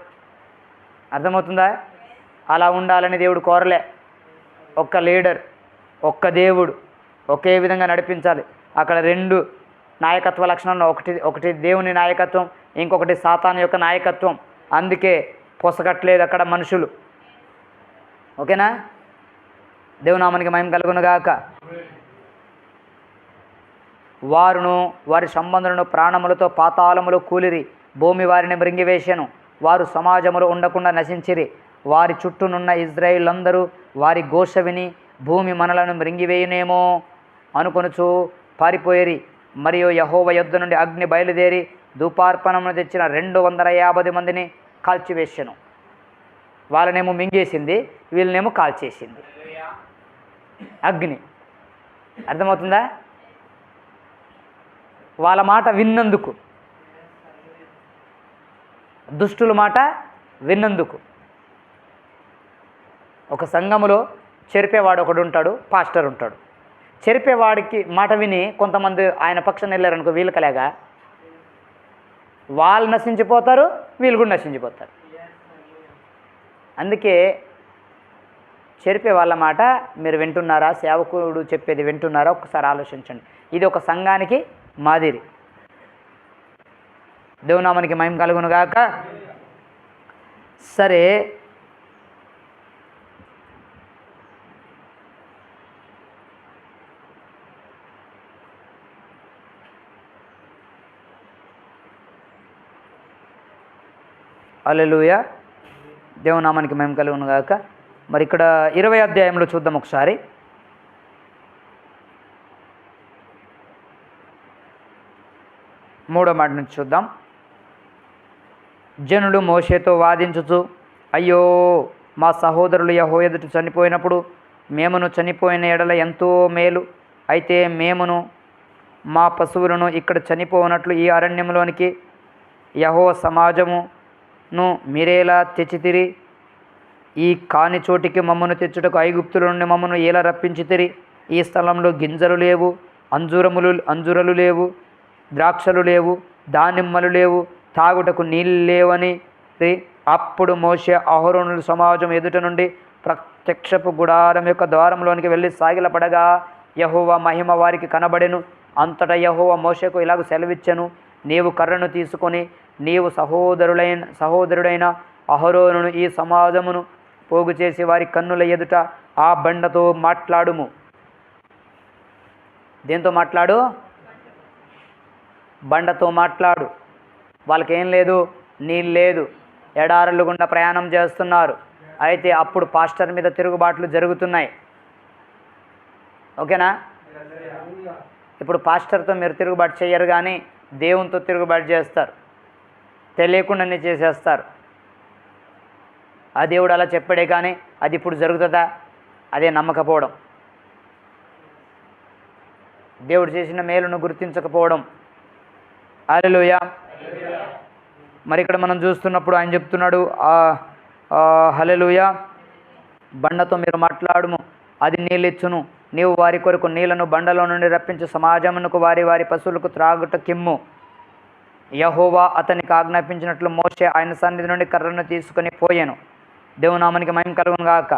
అర్థమవుతుందా? అలా ఉండాలని దేవుడు కోరలే. ఒక్క లీడర్, ఒక్క దేవుడు, ఒకే విధంగా నడిపించాలి. అక్కడ 2 నాయకత్వ లక్షణాలు, ఒకటి దేవుని నాయకత్వం, ఇంకొకటి సాతాను యొక్క నాయకత్వం. అందుకే పొసగట్లేదు అక్కడ మనుషులు. ఓకేనా? దేవునామానికి మహిమ కలుగునుగాక. వారును వారి సంబంధులను ప్రాణములతో పాతాళములో కూలిరి. భూమి వారిని మృంగివేసెను. వారు సమాజములో ఉండకుండా నశించిరి. వారి చుట్టూనున్న ఇజ్రాయేలందరూ వారి ఘోష విని భూమి మనలను మృంగివేయునేమో అనుకొనుచు పారిపోయిరి. మరియు యెహోవా యొద్ద నుండి అగ్ని బయలుదేరి ధూపార్పణమును తెచ్చిన 250 మందిని కాల్చివేసెను. వాళ్ళనేమో మింగేసింది, వీళ్ళనేమో కాల్చేసింది అగ్ని. అర్థమవుతుందా? వాళ్ళ మాట విన్నందుకు, దుష్టుల మాట విన్నందుకు. ఒక సంఘములో చెరిపేవాడు ఒకడు ఉంటాడు, పాస్టర్ ఉంటాడు. చెరిపేవాడికి మాట విని కొంతమంది ఆయన పక్షాన వెళ్ళారనుకో, వీళ్ళు కలేగా వాళ్ళు నశించిపోతారు, వీళ్ళు కూడా నశించిపోతారు. అందుకే చెరిపే వాళ్ళ మాట మీరు వింటున్నారా, సేవకుడు చెప్పేది వింటున్నారా ఒకసారి ఆలోచించండి. ఇది ఒక సంఘానికి మాదిరి. దేవునామానికి మహిమ కలుగునుగాక. సరే, హల్లెలూయా. దేవుని నామానికి మహిమ కలుగును గాక. మరి ఇక్కడ 20వ అధ్యాయంలో చూద్దాం ఒకసారి. 3వ మాట నుంచి చూద్దాం. జనులు మోషేతో వాదించుచు, అయ్యో, మా సహోదరులు యెహోవా ఎదుట చనిపోయినప్పుడు మేమును చనిపోయిన ఎడల ఎంతో మేలు. అయితే మేమును మా పశువులను ఇక్కడ చనిపోనట్లు ఈ అరణ్యంలోనికి యెహోవా సమాజమును మీరేలా తెచ్చితిరి? ఈ కాని చోటికి మమ్మను తెచ్చుటకు ఐగుప్తుల నుండి మమ్మను ఎలా రప్పించితిరి? ఈ స్థలంలో గింజలు లేవు, అంజురలు లేవు, ద్రాక్షలు లేవు, దానిమ్మలు లేవు, తాగుటకు నీళ్ళు లేవని. అప్పుడు మోషే అహరోనుల సమాజం ఎదుట నుండి ప్రత్యక్షపు గుడారం యొక్క ద్వారంలోనికి వెళ్ళి సాగిలపడగా యెహోవా మహిమ వారికి కనబడెను. అంతటా యెహోవా మోషేకు ఇలాగ సెలవిచ్చెను, నీవు కర్రను తీసుకొని నీవు సహోదరుడైన అహరోనును ఈ సమాజమును పోగు చేసి వారి కన్నుల ఎదుట ఆ బండతో మాట్లాడుము. దేంతో మాట్లాడు? బండతో మాట్లాడు. వాళ్ళకేం లేదు, నీళ్ళు లేదు, ఎడారులు గుండా ప్రయాణం చేస్తున్నారు. అయితే అప్పుడు పాస్టర్ మీద తిరుగుబాట్లు జరుగుతున్నాయి. ఓకేనా? ఇప్పుడు పాస్టర్తో మీరు తిరుగుబాటు చేయరు, కానీ దేవునితో తిరుగుబాటు చేస్తారు, తెలియకుండానే చేసేస్తారు. ఆ దేవుడు అలా చెప్పాడే కానీ అది ఇప్పుడు జరుగుతుందా? అదే నమ్మకపోవడం, దేవుడు చేసిన మేలును గుర్తించకపోవడం. హల్లెలూయా. మరి ఇక్కడ మనం చూస్తున్నప్పుడు ఆయన చెప్తున్నాడు, హల్లెలూయా, బండతో మీరు మాట్లాడుము, అది నీళ్ళిచ్చును. నీవు వారి కొరకు నీళ్లను బండలో నుండి రప్పించు, సమాజమునకు వారి వారి పశువులకు త్రాగుట కిమ్ము. యెహోవా అతనికి ఆజ్ఞాపించినట్లు మోషే ఆయన సన్నిధి నుండి కర్రను తీసుకొని పోయాను. దేవుని నామానికి మహిమ కలుగును గాక.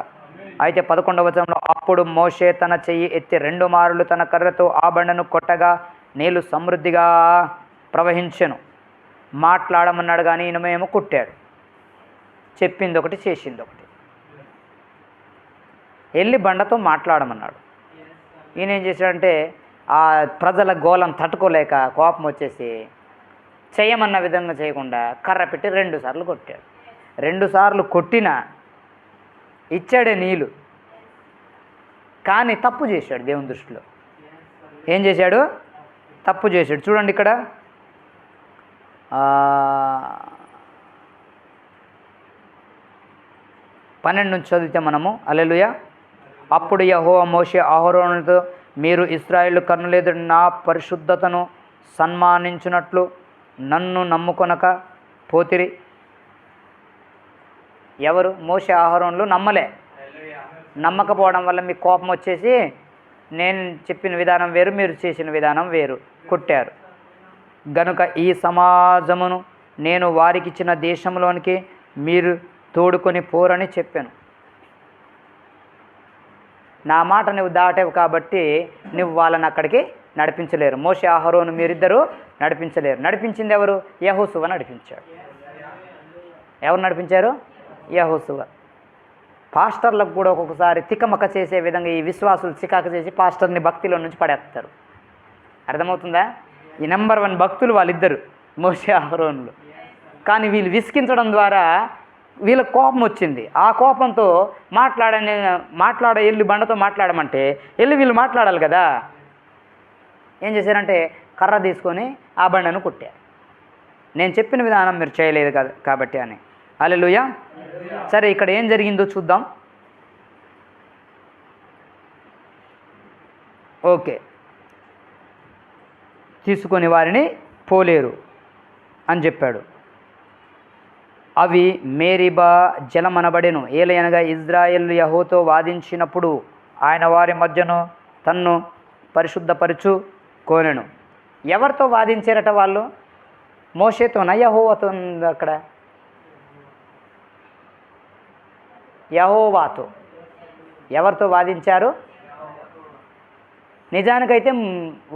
అయితే 11వ వచనంలో, అప్పుడు మోషే తన చెయ్యి ఎత్తి 2 మారులు తన కర్రతో ఆ బండను కొట్టగా నీళ్లు సమృద్ధిగా ప్రవహించెను. మాట్లాడమన్నాడు కానీ ఈయనమేమో కొట్టాడు. చెప్పింది ఒకటి, చేసింది ఒకటి. వెళ్ళి బండతో మాట్లాడమన్నాడు. ఈయన ఏం చేశాడంటే ఆ ప్రజల గోళం తట్టుకోలేక కోపం వచ్చేసి చేయమన్న విధంగా చేయకుండా కర్ర పెట్టి 2 సార్లు కొట్టాడు. 2 సార్లు కొట్టినా ఇచ్చాడే నీళ్ళు, కానీ తప్పు చేశాడు. దేవుని దృష్టిలో ఏం చేశాడు? తప్పు చేశాడు. చూడండి ఇక్కడ 12 నుంచి చదివితే మనము, హల్లెలూయా. అప్పుడు యెహోవా మోషే అహరోనులతో, మీరు ఇశ్రాయేలు కన్నులెదుట నా పరిశుద్ధతను సన్మానించినట్లు నన్ను నమ్ముకొనక పోతిరి. ఎవరు? మోషే అహరోనులు నమ్మలే. నమ్మకపోవడం వల్ల మీకు కోపం వచ్చేసి నేను చెప్పిన విధానం వేరు, మీరు చేసిన విధానం వేరు, కొట్టారు. గనుక ఈ సమాజమును నేను వారికిచ్చిన దేశంలోనికి మీరు తోడుకొని పోరని చెప్పాను. నా మాట నువ్వు దాటావు కాబట్టి నువ్వు వాళ్ళని అక్కడికి నడిపించలేరు. మోషే అహరోను మీరిద్దరూ నడిపించలేరు. నడిపించింది ఎవరు? యెహోషువ నడిపించాడు. ఎవరు నడిపించారు? యెహోషువ. పాస్టర్లకు కూడా ఒక్కొక్కసారి తికమక చేసే విధంగా ఈ విశ్వాసులు చికాకు చేసి పాస్టర్ని భక్తిలో నుంచి పడేస్తారు. అర్థమవుతుందా? ఈ నెంబర్ 1 భక్తులు వాళ్ళిద్దరు, మోషే అహరోనులు. కానీ వీళ్ళు విసికించడం ద్వారా వీళ్ళకి కోపం వచ్చింది. ఆ కోపంతో వెళ్ళి బండతో మాట్లాడమంటే వెళ్ళి వీళ్ళు మాట్లాడాలి కదా. ఏం చేశారంటే కర్ర తీసుకొని ఆ బండను కొట్టారు. నేను చెప్పిన విధానం మీరు చేయలేదు కదా కాబట్టి అని. హల్లెలూయా. సరే, ఇక్కడ ఏం జరిగిందో చూద్దాం. ఓకే, తీసుకొని వారిని పోలేరు అని చెప్పాడు. అవి మేరీబా జలమనబడెను. ఏలయనగా ఇజ్రాయేలు యెహోవాతో వాదించినప్పుడు ఆయన వారి మధ్యను తన్ను పరిశుద్ధపరచు కోనెను. ఎవరితో వాదించారట వాళ్ళు? మోషేతోనా, యెహోవాతో? అక్కడ యెహోవాతో. ఎవరితో వాదించారు? నిజానికైతే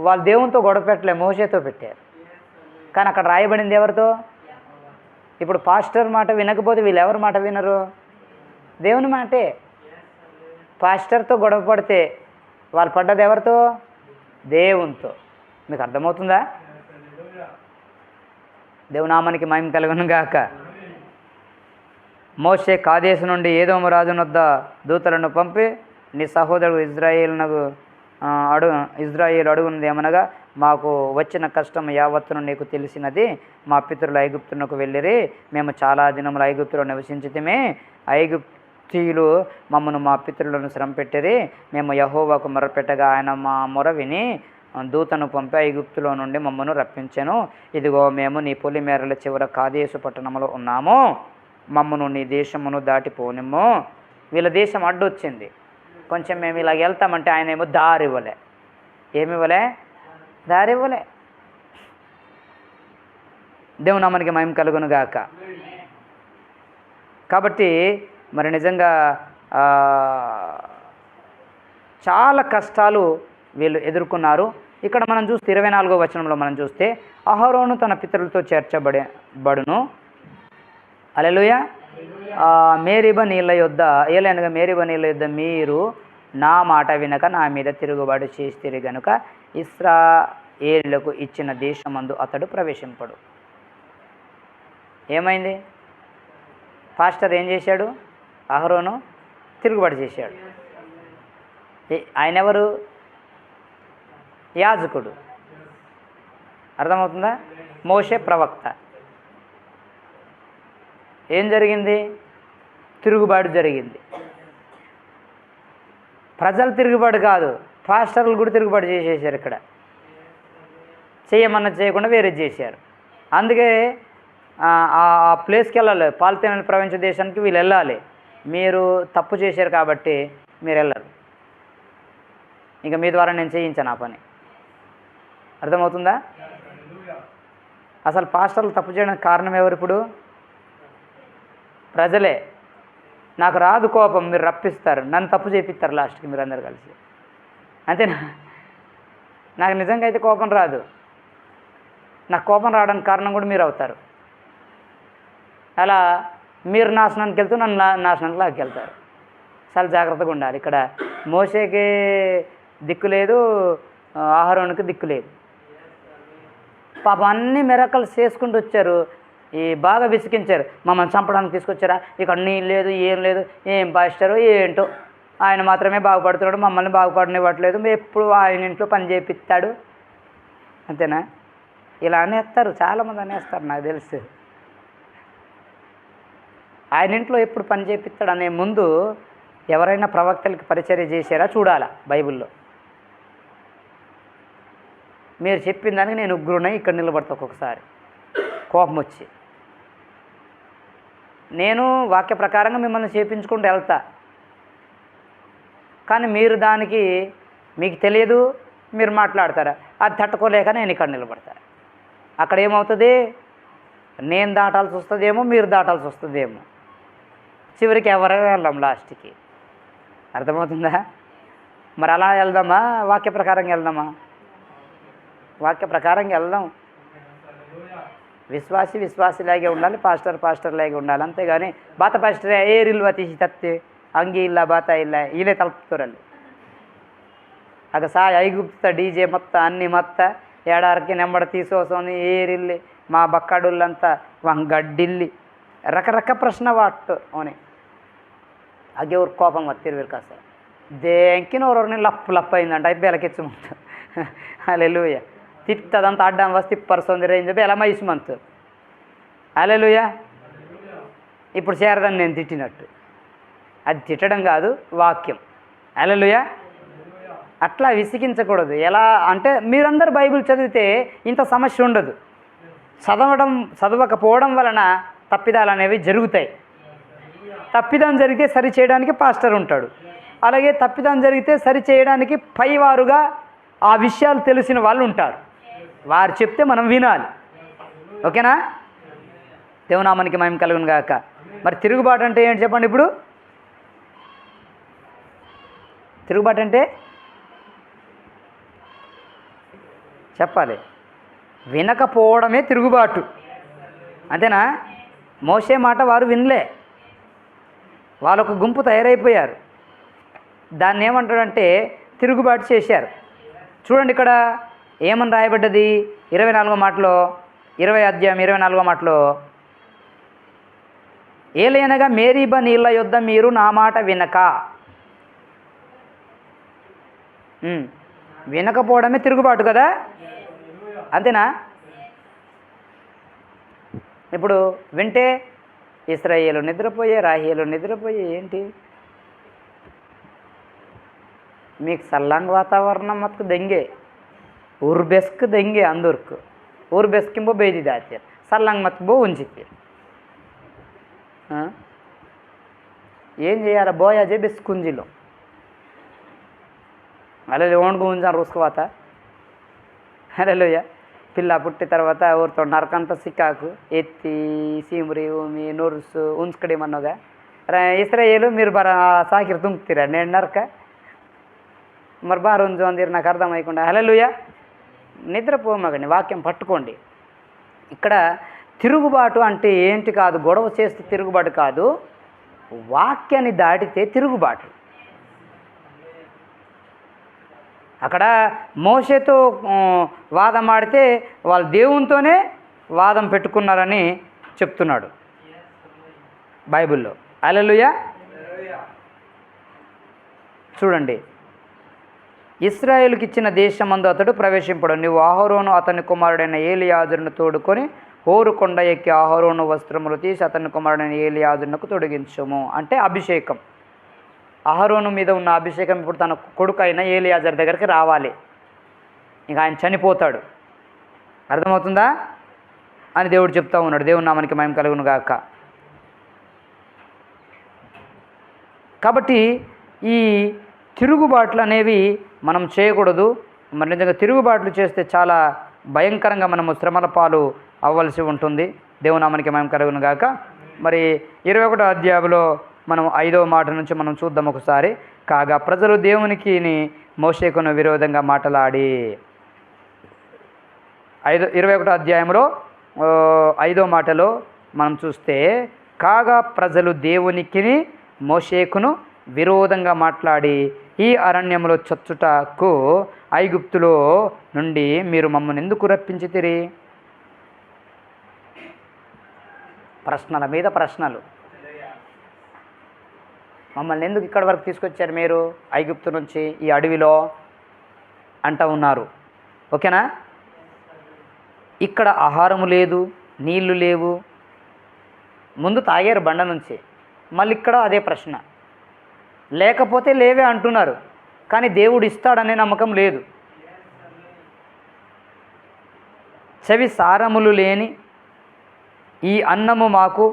వాళ్ళు దేవునితో గొడవ పెట్టలే, మోషేతో పెట్టారు. కానీ అక్కడ రాయబడింది ఎవరితో? ఇప్పుడు పాస్టర్ మాట వినకపోతే వీళ్ళు ఎవరి మాట వినరు? దేవుని మాటే. పాస్టర్తో గొడవ పడితే వాళ్ళు పడ్డది ఎవరితో? దేవునితో. మీకు అర్థమవుతుందా? దేవునామానికి మహిమ కలుగును గాక. మోషే కాదేశు నుండి ఏదోము రాజునొద్ద దూతలను పంపి నీ సహోదరుడు ఇజ్రాయేలు అడుగున్నది ఏమనగా, మాకు వచ్చిన కష్టం యావత్తును నీకు తెలిసినది. మా పితరులు ఐగుప్తునకు వెళ్ళిరి, మేము చాలా దినములు ఐగుప్తులో నివసించితిమి. ఐగుప్తీయులు మమ్మను మా పితరులను శ్రమ పెట్టిరి. మేము యెహోవాకు మొరపెట్టగా ఆయన మా మొర విని దూతను పంపి ఐగుప్తులో నుండి మమ్మను రప్పించెను. ఇదిగో మేము నీ పొలిమేరల చివర కాదేశు పట్టణంలో ఉన్నాము. మమ్మను నీ దేశమును దాటిపోనిమ్ము. వీళ్ళ దేశం అడ్డొచ్చింది. కొంచెం మేము ఇలాగ వెళ్తామంటే ఆయన ఏమో దారి ఇవ్వలే. ఏమివ్వలే? దారి ఇవ్వలే. దేవుని నామానికి మహిమ కలుగును గాక. కాబట్టి మరి నిజంగా చాలా కష్టాలు వీళ్ళు ఎదుర్కొన్నారు. ఇక్కడ మనం చూస్తే 24వ వచనంలో మనం చూస్తే అహరోను తన పితరులతో చేర్చబడును. హల్లెలూయా. మేరీబ నీళ్ళ యొద్ద ఏలైనగా మేరీబ నీళ్ళ యొద్ద మీరు నా మాట వినక నా మీద తిరుగుబాటు చేసిరి గనుక ఇశ్రాయేలులకు ఇచ్చిన దేశమందు అతడు ప్రవేశింపడు. ఏమైంది? పాస్టర్ ఏం చేశాడు? అహరోను తిరుగుబాటు చేశాడు. ఆయన ఎవరు? యాజకుడు. అర్థమవుతుందా? మోషే ప్రవక్త. ఏం జరిగింది? తిరుగుబాటు జరిగింది. ప్రజలు తిరుగుబాటు కాదు, పాస్టర్లు కూడా తిరుగుబాటు చేసేసారు. ఇక్కడ చేయమన్నది చేయకుండా వేరే చేశారు. అందుకే ఆ ప్లేస్కి వెళ్ళాలి. పాలస్తీనా ప్రపంచ దేశానికి వీళ్ళు వెళ్ళాలి. మీరు తప్పు చేశారు కాబట్టి మీరు వెళ్ళరు. ఇంకా మీ ద్వారా నేను చేయించాను ఆ పని. అర్థమవుతుందా? అసలు పాస్టర్లు తప్పు చేయడానికి కారణం ఎవరు? ఇప్పుడు ప్రజలే. నాకు రాదు కోపం, మీరు రప్పిస్తారు, నన్ను తప్పు చేపిస్తారు లాస్ట్కి మీరు అందరు కలిసి. అంతేనా? నాకు నిజంగా అయితే కోపం రాదు. నాకు కోపం రావడానికి కారణం కూడా మీరు అవుతారు. అలా మీరు నాశనానికి వెళ్తూ నన్ను నాశనానికి లాక్కెళ్తారు. చాలా జాగ్రత్తగా ఉండాలి. ఇక్కడ మోషేకి దిక్కు లేదు, అహరోనుకి దిక్కు లేదు. పాపం అన్ని మిరకల్స్ చేసుకుంటూ వచ్చారు. బాగా విసిగించారు. మమ్మల్ని చంపడానికి తీసుకొచ్చారా? ఇక్కడ నీళ్ళు లేదు, ఏం లేదు, ఏం పాస్టరు ఏంటో, ఆయన మాత్రమే బాగుపడుతున్నాడు, మమ్మల్ని బాగుపడనివ్వట్లేదు, ఎప్పుడు ఆయన ఇంట్లో పని చేపిస్తాడు. అంతేనా? ఇలా అనేస్తారు. చాలామంది అనేస్తారు, నాకు తెలుసు. ఆయన ఇంట్లో ఎప్పుడు పని చేపిస్తాడు అనే ముందు ఎవరైనా ప్రవక్తలకి పరిచర్య చేశారా చూడాలా బైబిల్లో. మీరు చెప్పిన దానికి నేను ఉగ్రునై ఇక్కడ నిలబడతా ఒక్కొక్కసారి కోపం వచ్చి. నేను వాక్య ప్రకారంగా మిమ్మల్ని చేపించుకుంటూ వెళ్తా, కానీ మీరు దానికి మీకు తెలియదు, మీరు మాట్లాడతారా? అది తట్టుకోలేక నేను ఇక్కడ నిలబడతా. అక్కడ ఏమవుతుంది? నేను దాటాల్సి వస్తుందేమో, మీరు దాటాల్సి వస్తుందేమో, చివరికి ఎవరైనా వెళ్ళాం లాస్ట్కి. అర్థమవుతుందా? మరి అలా వెళ్దామా? వాక్య ప్రకారంగా వెళ్దామా? వాక్య ప్రకారంగా వెళ్దాం. విశ్వాసిలాగే ఉండాలి, పాస్టర్ లాగే ఉండాలి. అంతేగాని బాత పాస్టర్ ఏరిల్వ తీసి తత్తే అంగి ఇలా బాత ఇలా ఇలే తలుపుతారండి. అక్కడ ఐగుప్త డీజే మొత్తం అన్ని మొత్తం ఏడారికి నెంబడ తీసుకోసని ఏరిల్లి మా బక్కడుళ్ళంతా గడ్డిల్లి రకరక ప్రశ్న వాటు అని అగే ఊరు కోపం వత్తిరు కాస్త దేంకినోరని లప్పు అయిందంట. అయిపోయి ఎలకెచ్చమంత హల్లెలూయా. తిట్టదంతా అడ్డం వస్తే తిప్పరుస్తుంది రేంజ్ చెప్పి ఎలా మైసుమంత హల్లెలూయా. ఇప్పుడు చేరదని నేను తిట్టినట్టు, అది తిట్టడం కాదు, వాక్యం. హల్లెలూయా. అట్లా విసిగించకూడదు. ఎలా అంటే మీరందరూ బైబిల్ చదివితే ఇంత సమస్య ఉండదు. చదవకపోవడం వలన తప్పిదాలు అనేవి జరుగుతాయి. తప్పిదం జరిగితే సరి చేయడానికి పాస్టర్ ఉంటాడు. అలాగే తప్పిదం జరిగితే సరి చేయడానికి పైవారుగా ఆ విషయాలు తెలిసిన వాళ్ళు ఉంటారు. వారు చెప్తే మనం వినాలి. ఓకేనా? దేవునామానికి మహిమ కలుగును గాక. మరి తిరుగుబాటు అంటే ఏంటి చెప్పండి. ఇప్పుడు తిరుగుబాటు అంటే చెప్పాలి. వినకపోవడమే తిరుగుబాటు. అంతేనా? మోసే మాట వారు వినలే, వాళ్ళొక గుంపు తయారైపోయారు. దాన్ని ఏమంటాడంటే తిరుగుబాటు చేశారు. చూడండి ఇక్కడ ఏమని రాయబడ్డది 24వ మాటలో, 20వ అధ్యాయం 24వ మాటలో, ఏలైనగా మేరీబ నీళ్ళ యొద్ద మీరు నా మాట వినక. వినకపోవడమే తిరుగుబాటు కదా, అంతేనా? ఇప్పుడు వింటే ఇశ్రాయేలు నిద్రపోయే, రాహేలు నిద్రపోయే, ఏంటి మీకు సల్లంగ్ వాతావరణం మత్కు దెంగే ಊರು ಬೆಸ್ಕ್ ದಂಗೆ ಅಂದೂರ್ಕು ಊರು ಬೆಸ್ಕಿಂಬೋ ಬೇಯ್ದಿದ್ದಾತೆ సల్లంగా మత్తుబో ఉంచితే ఏం చేయాలి? బోయాజే బెస్కుంజిలో అలా ఓణ్గు ఉంచాను రూసుకోవాత. అలెలుయ పిల్ల పుట్టిన తర్వాత ఊరితో నరకంత సిక్కాకు ఎత్తి సీమురి మీ నూరుసు ఉంచుకడేమన్నోగా ఇస్రాయేలు మీరు బరా సాకిరి తుంకుతీరా నేను నరక మరి బాగా ఉంచు అందిరు నాకు అర్థమైకుండా. హల్లెలూయా. నిద్రపోమగండి, వాక్యం పట్టుకోండి. ఇక్కడ తిరుగుబాటు అంటే ఏంటి కాదు, గొడవ చేస్తే తిరుగుబాటు కాదు, వాక్యాన్ని దాటితే తిరుగుబాటు. అక్కడ మోషేతో వాదం ఆడితే వాళ్ళు దేవునితోనే వాదం పెట్టుకున్నారని చెప్తున్నాడు బైబిల్లో. హల్లెలూయా. చూడండి, ఇశ్రాయేలుకి ఇచ్చిన దేశమందు అతడు ప్రవేశింపడు. నీవు అహరోను అతని కుమారుడైన ఏలియాజరును తోడుకొని హోరు కొండ ఎక్కి అహరోను వస్త్రములు తీసి అతని కుమారుడైన ఏలియాజరునకు తొడిగించము. అంటే అభిషేకం. అహరోను మీద ఉన్న అభిషేకం ఇప్పుడు తన కొడుకు అయిన ఏలియాజరు దగ్గరికి రావాలి. ఇంకా ఆయన చనిపోతాడు. అర్థమవుతుందా అని దేవుడు చెప్తా ఉన్నాడు. దేవుని నామానికి మహిమ కలుగును గాక. కాబట్టి ఈ తిరుగుబాట్లు అనేవి మనం చేయకూడదు. మరి నిజంగా తిరుగుబాట్లు చేస్తే చాలా భయంకరంగా మనము శ్రమల పాలు అవ్వాల్సి ఉంటుంది. దేవుని నామానికి మహిమ కలుగును గాక. మరి 21వ అధ్యాయంలో మనం 5వ మాట నుంచి మనం చూద్దాం ఒకసారి. కాగా ప్రజలు దేవునికి మోషేకును విరోధంగా మాట్లాడి 21వ అధ్యాయంలో 5వ మాటలో మనం చూస్తే, కాగా ప్రజలు దేవునికి మోషేకును విరోధంగా మాట్లాడి ఈ అరణ్యంలో చచ్చుటకు ఐగుప్తులో నుండి మీరు మమ్మల్ని ఎందుకు రప్పించితిరి? ప్రశ్నల మీద ప్రశ్నలు. మమ్మల్ని ఎందుకు ఇక్కడి వరకు తీసుకొచ్చారు మీరు ఐగుప్తు నుంచి ఈ అడవిలో అంటూ ఉన్నారు. ఓకేనా? ఇక్కడ ఆహారము లేదు, నీళ్లు లేవు. ముందు తాగారు బండ నుంచి, మళ్ళీ ఇక్కడ అదే ప్రశ్న. లేకపోతే లేవే అంటున్నారు, కానీ దేవుడు ఇస్తాడనే నమ్మకం లేదు. చెవి సారములు లేని ఈ అన్నము మాకు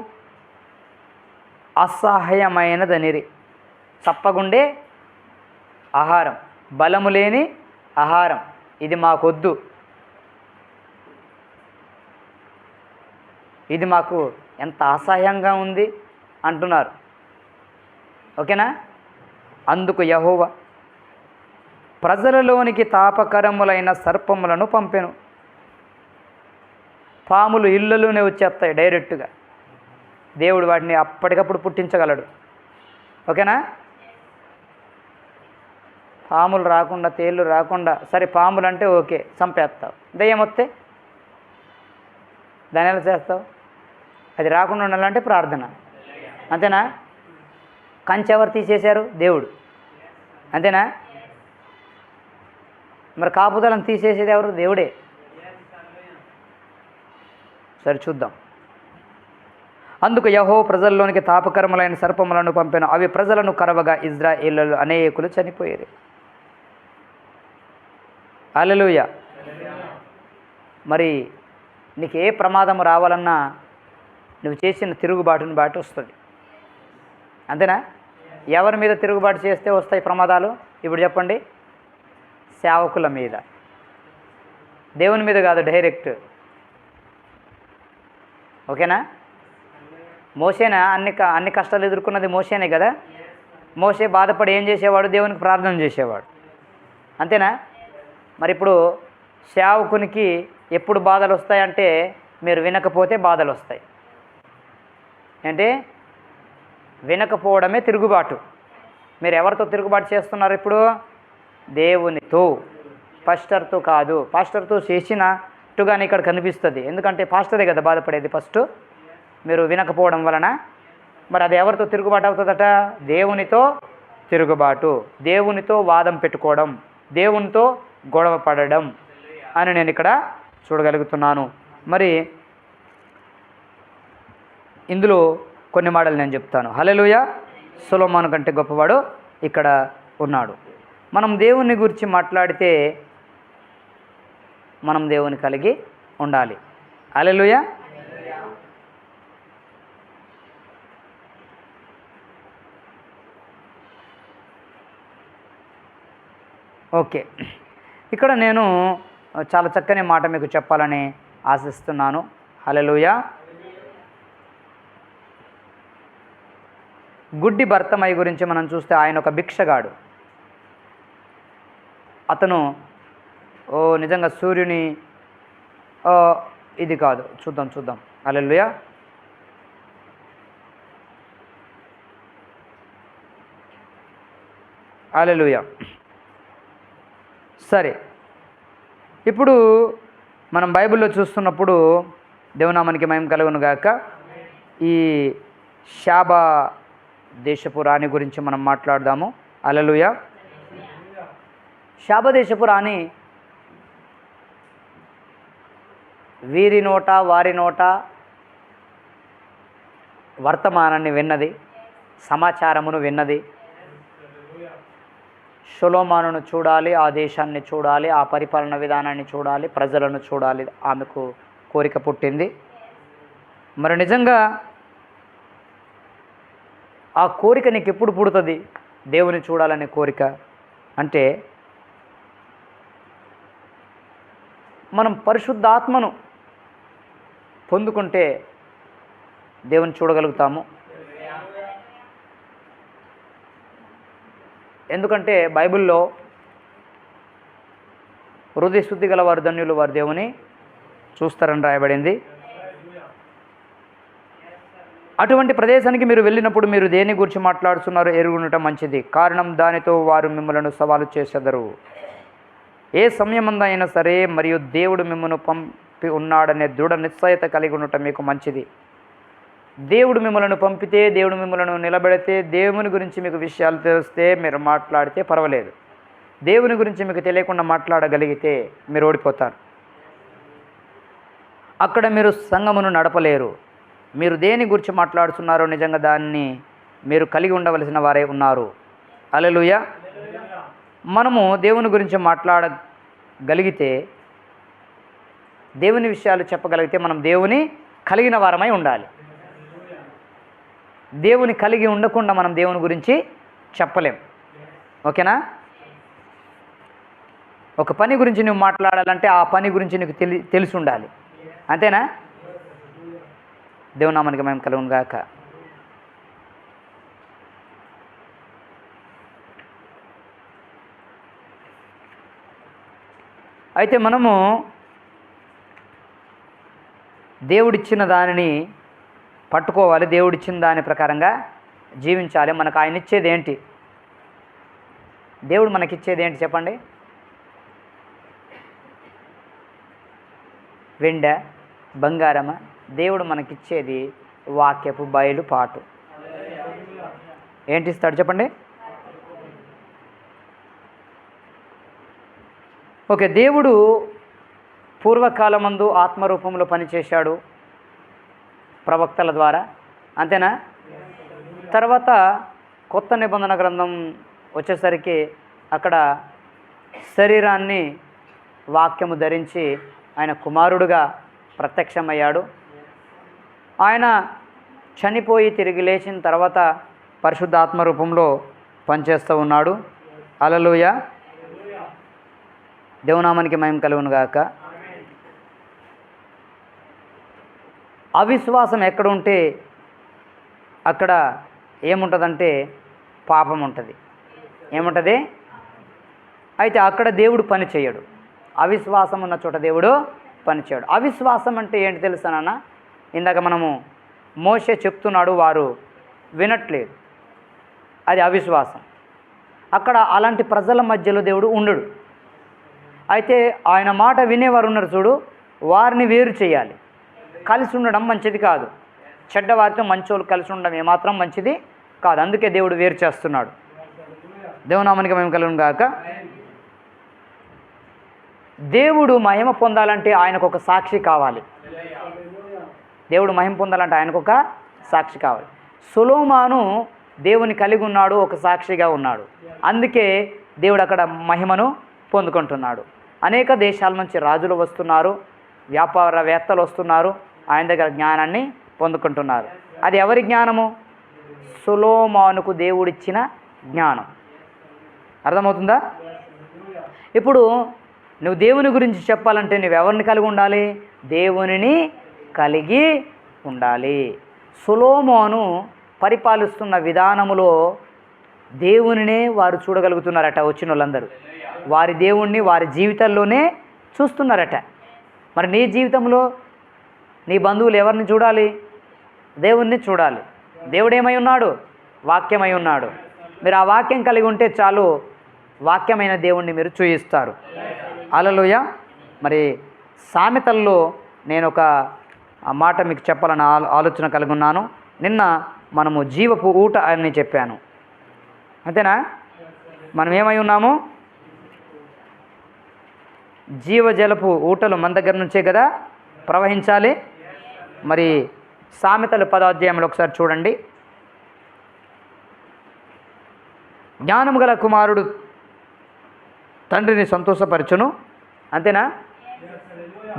అసహ్యమైనదనిరి. చప్పగుండే ఆహారం, బలము లేని ఆహారం, ఇది మాకొద్దు, ఇది మాకు ఎంత అసహ్యంగా ఉంది అంటున్నారు. ఓకేనా? అందుకు యెహోవా ప్రజలలోనికి తాపకరములైన సర్పములను పంపెను. పాములు ఇళ్ళలోనే వచ్చేస్తాయి డైరెక్ట్గా. దేవుడు వాటిని అప్పటికప్పుడు పుట్టించగలడు. ఓకేనా? పాములు రాకుండా, తేళ్ళు రాకుండా, సరే పాములు అంటే ఓకే, చంపేస్తావు. దయ్యం వస్తే దాని ఎలా చేస్తావు? అది రాకుండా ఉండాలంటే ప్రార్థన, అంతేనా? కంచె ఎవరు తీసేశారు? దేవుడు, అంతేనా? మరి కాపుదలను తీసేసేది ఎవరు? దేవుడే. సరే చూద్దాం. అందుకు యెహోవా ప్రజల్లోనికి తాపకరములైన సర్పములను పంపెను. అవి ప్రజలను కరవగా ఇశ్రాయేలీయులు అనేకులు చనిపోయారు. హల్లెలూయా. మరి నీకు ఏ ప్రమాదం రావాలన్నా నువ్వు చేసిన తిరుగుబాటుని బట్టి వస్తుంది, అంతేనా? ఎవరి మీద తిరుగుబాటు చేస్తే వస్తాయి ప్రమాదాలు? ఇప్పుడు చెప్పండి. సేవకుల మీద, దేవుని మీద కాదు, డైరెక్ట్. ఓకేనా? మోషేనా అన్ని కష్టాలు ఎదుర్కొన్నది మోషేనే కదా. మోషే బాధపడి ఏం చేసేవాడు? దేవునికి ప్రార్థన చేసేవాడు, అంతేనా? మరి ఇప్పుడు సేవకునికి ఎప్పుడు బాధలు వస్తాయంటే మీరు వినకపోతే బాధలు వస్తాయి. అంటే వినకపోవడమే తిరుగుబాటు. మీరు ఎవరితో తిరుగుబాటు చేస్తున్నారు ఇప్పుడు? దేవునితో, పాస్టర్తో కాదు. పాస్టర్తో చేసినట్టుగానే ఇక్కడ కనిపిస్తుంది, ఎందుకంటే పాస్టరే కదా బాధపడేది ఫస్ట్. మీరు వినకపోవడం వలన మరి అది ఎవరితో తిరుగుబాటు అవుతుందట? దేవునితో తిరుగుబాటు, దేవునితో వాదం పెట్టుకోవడం, దేవునితో గొడవ పడడం అని నేను ఇక్కడ చూడగలుగుతున్నాను. మరి ఇందులో కొన్ని మాటలు నేను చెప్తాను. హల్లెలూయా. సొలొమోను కంటే గొప్పవాడు ఇక్కడ ఉన్నాడు. మనం దేవుని గురించి మాట్లాడితే మనం దేవుని కలిగి ఉండాలి. హల్లెలూయా. ఓకే, ఇక్కడ నేను చాలా చక్కని మాట మీకు చెప్పాలని ఆశిస్తున్నాను. హల్లెలూయా. గుడ్డి భర్తమై గురించి మనం చూస్తే ఆయన ఒక భిక్షగాడు. అతను నిజంగా సూర్యుని ఇది కాదు, చూద్దాం. హల్లెలూయా. హల్లెలూయా. సరే, ఇప్పుడు మనం బైబిల్లో చూస్తున్నప్పుడు దేవునామానికి మహిమ కలుగును గాక. ఈ షాబా దేశపు రాణి గురించి మనం మాట్లాడదాము. హల్లెలూయా. షాబా దేశపు రాణి వీరి నోట వారి నోట వర్తమానాన్ని విన్నది, సమాచారమును విన్నది. సొలొమోనును చూడాలి, ఆ దేశాన్ని చూడాలి, ఆ పరిపాలన విధానాన్ని చూడాలి, ప్రజలను చూడాలి, ఆమెకు కోరిక పుట్టింది. మరి నిజంగా ఆ కోరిక నీకు ఎప్పుడు పుడుతుంది? దేవుని చూడాలనే కోరిక అంటే మనం పరిశుద్ధాత్మను పొందుకుంటే దేవుని చూడగలుగుతాము. ఎందుకంటే బైబిల్లో హృదయ శుద్ధి గల వారు ధన్యులు, వారు దేవుని చూస్తారని రాయబడింది. అటువంటి ప్రదేశానికి మీరు వెళ్ళినప్పుడు మీరు దేని గురించి మాట్లాడుతున్నారో ఎరుగునటం మంచిది. కారణం దానితో వారు మిమ్మల్ని సవాలు చేసెదరు. ఏ సమయమందైనా సరే మరియు దేవుడు మిమ్మల్ని పంపి ఉన్నాడనే దృఢ నిశ్చయత కలిగి ఉండటం మీకు మంచిది. దేవుడు మిమ్మల్ని పంపితే, దేవుడు మిమ్మల్ని నిలబెడితే, దేవుని గురించి మీకు విషయాలు తెలిస్తే మీరు మాట్లాడితే పర్వాలేదు. దేవుని గురించి మీకు తెలియకుండా మాట్లాడగలిగితే మీరు ఓడిపోతారు. అక్కడ మీరు సంఘమును నడపలేరు. మీరు దేని గురించి మాట్లాడుతున్నారో నిజంగా దాన్ని మీరు కలిగి ఉండవలసిన వారే ఉన్నారు. హల్లెలూయా. మనము దేవుని గురించి మాట్లాడగలిగితే, దేవుని విషయాలు చెప్పగలిగితే మనం దేవుని కలిగిన వారమై ఉండాలి. దేవుని కలిగి ఉండకుండా మనం దేవుని గురించి చెప్పలేం. ఓకేనా? ఒక పని గురించి నువ్వు మాట్లాడాలంటే ఆ పని గురించి నీకు తెలిసి ఉండాలి. అంతేనా? దేవుని నామానికి మహిమ కలుగును గాక. అయితే మనము దేవుడిచ్చిన దానిని పట్టుకోవాలి, దేవుడిచ్చిన దాని ప్రకారంగా జీవించాలి. మనకు ఆయన ఇచ్చేది ఏంటి? దేవుడు మనకిచ్చేది ఏంటి చెప్పండి? వెండ, బంగారమా? దేవుడు మనకిచ్చేది వాక్యపు బయలు పాటు. ఏంటి ఇస్తాడు చెప్పండి? ఓకే, దేవుడు పూర్వకాలమందు ఆత్మరూపంలో పనిచేశాడు ప్రవక్తల ద్వారా, అంతేనా? తర్వాత కొత్త నిబంధన గ్రంథం వచ్చేసరికి అక్కడ శరీరాన్ని వాక్యము ధరించి ఆయన కుమారుడుగా ప్రత్యక్షమయ్యాడు. ఆయన చనిపోయి తిరిగి లేచిన తర్వాత పరిశుద్ధ ఆత్మరూపంలో పనిచేస్తూ ఉన్నాడు. హల్లెలూయా. దేవునామానికి మహిమ కలుగును గాక. అవిశ్వాసం ఎక్కడ ఉంటే అక్కడ ఏముంటుందంటే పాపం ఉంటుంది. ఏముంటుంది? అయితే అక్కడ దేవుడు పని చేయడు. అవిశ్వాసం ఉన్న చోట దేవుడు పని చేయడు. అవిశ్వాసం అంటే ఏంటి తెలుసానన్నా? ఇందాక మనము మోషే చెప్తున్నాడు, వారు వినట్లేదు, అది అవిశ్వాసం. అక్కడ అలాంటి ప్రజల మధ్యలో దేవుడు ఉండడు. అయితే ఆయన మాట వినేవారు ఉన్నారు చూడు, వారిని వేరు చేయాలి. కలిసి ఉండడం మంచిది కాదు. చెడ్డవారితో మంచోళ్ళు కలిసి ఉండడం ఏమాత్రం మంచిది కాదు. అందుకే దేవుడు వేరు చేస్తున్నాడు. దేవునామానికి మహిమ కలుగును గాక. దేవుడు మహిమ పొందాలంటే ఆయనకు ఒక సాక్షి కావాలి. దేవుడు మహిమ పొందాలంటే ఆయనకు ఒక సాక్షి కావాలి. సొలొమోను దేవుని కలిగి ఉన్నాడు, ఒక సాక్షిగా ఉన్నాడు. అందుకే దేవుడు అక్కడ మహిమను పొందుకుంటున్నాడు. అనేక దేశాల నుంచి రాజులు వస్తున్నారు, వ్యాపారవేత్తలు వస్తున్నారు, ఆయన దగ్గర జ్ఞానాన్ని పొందుకుంటున్నారు. అది ఎవరి జ్ఞానము? సొలొమోనుకు దేవుడిచ్చిన జ్ఞానం. అర్థమవుతుందా? ఇప్పుడు నువ్వు దేవుని గురించి చెప్పాలంటే నువ్వు ఎవరిని కలిగి ఉండాలి? దేవునిని కలిగి ఉండాలి. సొలొమోను పరిపాలిస్తున్న విధానములో దేవునినే వారు చూడగలుగుతున్నారట. వచ్చిన వాళ్ళందరూ వారి దేవుణ్ణి వారి జీవితాల్లోనే చూస్తున్నారట. మరి నీ జీవితంలో నీ బంధువులు ఎవరిని చూడాలి? దేవుణ్ణి చూడాలి. దేవుడేమై ఉన్నాడు? వాక్యమై ఉన్నాడు. మీరు ఆ వాక్యం కలిగి ఉంటే చాలు, వాక్యమైన దేవుణ్ణి మీరు చూయిస్తారు. హల్లెలూయా. మరి సామెతల్లో నేను ఒక మాట మీకు చెప్పాలని ఆలోచన కలిగి ఉన్నాను. నిన్న మనము జీవపు ఊట అని చెప్పాను, అంతేనా? మనం ఏమై ఉన్నాము? జీవజలపు ఊటలు మన దగ్గర నుంచే కదా ప్రవహించాలి. మరి సామెతలు 10వ అధ్యాయంలో ఒకసారి చూడండి. జ్ఞానము గల కుమారుడు తండ్రిని సంతోషపరచును, అంతేనా?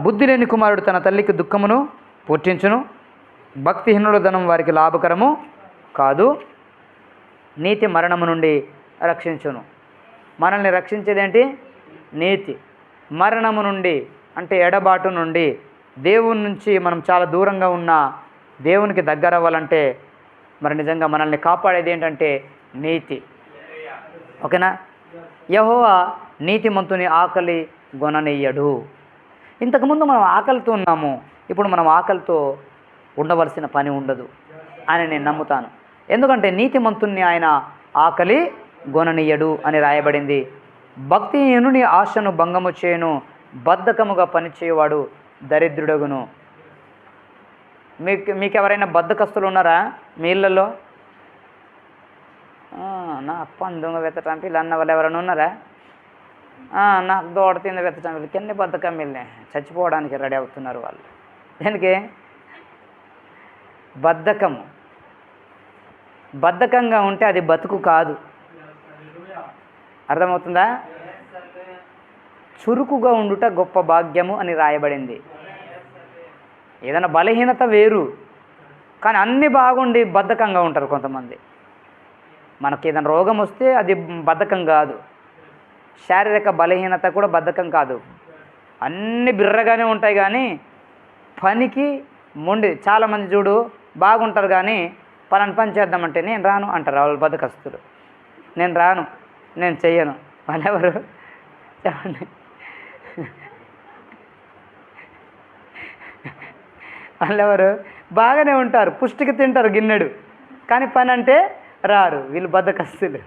బుద్ధి లేని కుమారుడు తన తల్లికి దుఃఖమును పుట్టించును. భక్తిహీనుల ధనం వారికి లాభకరము కాదు. నీతి మరణము నుండి రక్షించును. మనల్ని రక్షించేదేంటి? నీతి. మరణము నుండి అంటే ఎడబాటు నుండి, దేవుని నుంచి మనం చాలా దూరంగా ఉన్న దేవునికి దగ్గర అవ్వాలంటే మరి నిజంగా మనల్ని కాపాడేది ఏంటంటే నీతి. ఓకేనా? యెహోవా నీతిమంతుని ఆకలి గొననెయ్యడు. ఇంతకుముందు మనం ఆకలితో ఉన్నాము, ఇప్పుడు మనం ఆకలితో ఉండవలసిన పని ఉండదు అని నేను నమ్ముతాను. ఎందుకంటే నీతిమంతుని ఆయన ఆకలి గొననీయడు అని రాయబడింది. భక్తిహీనుని ఆశను భంగము చేయును, బద్ధకముగా పనిచేయవాడు దరిద్రుడగును. మీకు ఎవరైనా బద్ధకస్తులు ఉన్నారా మీ ఇళ్ళల్లో? నా అప్పని దొంగ వెతటం పిల్ల అన్న వాళ్ళు ఎవరైనా ఉన్నారా? నాకు దోడ తింద వెతటం వీళ్ళకి ఎన్ని బద్ధకం వెళ్ళినాయి, చచ్చిపోవడానికి రెడీ అవుతున్నారు వాళ్ళు. దేనికి? బద్ధకము. బద్ధకంగా ఉంటే అది బతుకు కాదు. అర్థమవుతుందా? చురుకుగా ఉండుట గొప్ప భాగ్యము అని రాయబడింది. ఏదైనా బలహీనత వేరు, కానీ అన్నీ బాగుండి బద్ధకంగా ఉంటారు కొంతమంది. మనకి ఏదైనా రోగం వస్తే అది బద్ధకం కాదు, శారీరక బలహీనత కూడా బద్ధకం కాదు. అన్నీ బిర్రగానే ఉంటాయి కానీ పనికి మొండి. చాలామంది చూడు బాగుంటారు కానీ పలానా పని చేద్దామంటే నేను రాను అంటారు వాళ్ళు బద్ధకస్తులు. నేను రాను, నేను చెయ్యను. వాళ్ళెవరు చెప్పండి? వాళ్ళెవరు? బాగానే ఉంటారు, పుష్టికి తింటారు గిన్నెడు, కానీ పని అంటే రారు. వీళ్ళు బద్ధకస్తులు.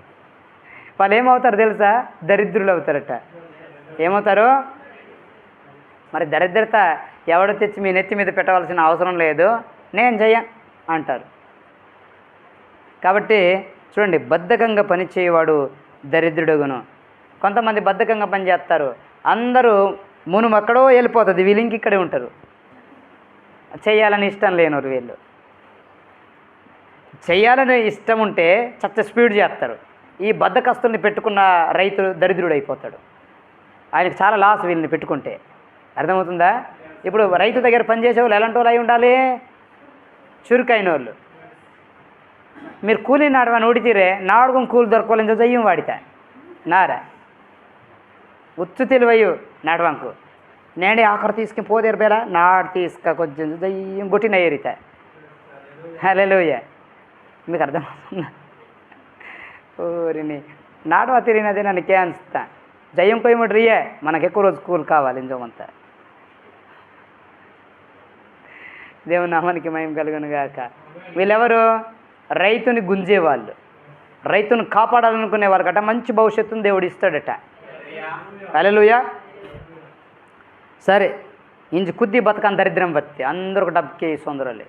వాళ్ళు ఏమవుతారు తెలుసా? దరిద్రులు అవుతారట. ఏమవుతారు? మరి దరిద్రత ఎవడో తెచ్చి మీ నెత్తి మీద పెట్టవలసిన అవసరం లేదు, నేను చెయ్యను అంటారు. కాబట్టి చూడండి, బద్ధకంగా పని చేయవాడు దరిద్రుడుగును. కొంతమంది బద్ధకంగా పని చేస్తారు, అందరూ మునుము ఎక్కడో వెళ్ళిపోతుంది, వీళ్ళు ఇక్కడే ఉంటారు. చెయ్యాలని ఇష్టం లేనివారు వీళ్ళు. చెయ్యాలని ఇష్టం ఉంటే చచ్చ స్పీడ్ చేస్తారు. ఈ బద్ధకస్తుల్ని పెట్టుకున్న రైతు దరిద్రుడు అయిపోతాడు. ఆయనకు చాలా లాస్ వీళ్ళని పెట్టుకుంటే. అర్థమవుతుందా? ఇప్పుడు రైతు దగ్గర పనిచేసే వాళ్ళు ఎలాంటి వాళ్ళు అయి ఉండాలి? చురుకైన వాళ్ళు. మీరు కూలీ నాడవని ఉడిచిరే నాడుగు కూలి దొరకోలేని దయ్యం వాడితే నారా ఉచ్చు తెలివయ్యు నడవంకు నేనే ఆఖరి తీసుకుని పోదేరు బేలా నాడు తీసుక కొంచెం దయ్యం గుట్టిన ఏరితే. హల్లెలూయా. మీకు అర్థమవుతుందా? ఓరిని నాడవ తిరిగినదే నన్ను క్యాన్స్తా దయ్యం కొయ్యమంటారియే, మనకు ఎక్కువ రోజు కూలి కావాలి ఇంజమంతా. దేవుని నామానికి మహిమ కలుగును గాక. వీళ్ళెవరు? రైతుని గుంజేవాళ్ళు, రైతును కాపాడాలనుకునే వాళ్ళకట మంచి భవిష్యత్తును దేవుడు ఇస్తాడట. హల్లెలూయా. సరే, ఇంజు కుద్ది బతకని దరిద్రం బతి అందరూ డబ్బుకి సొందరలే.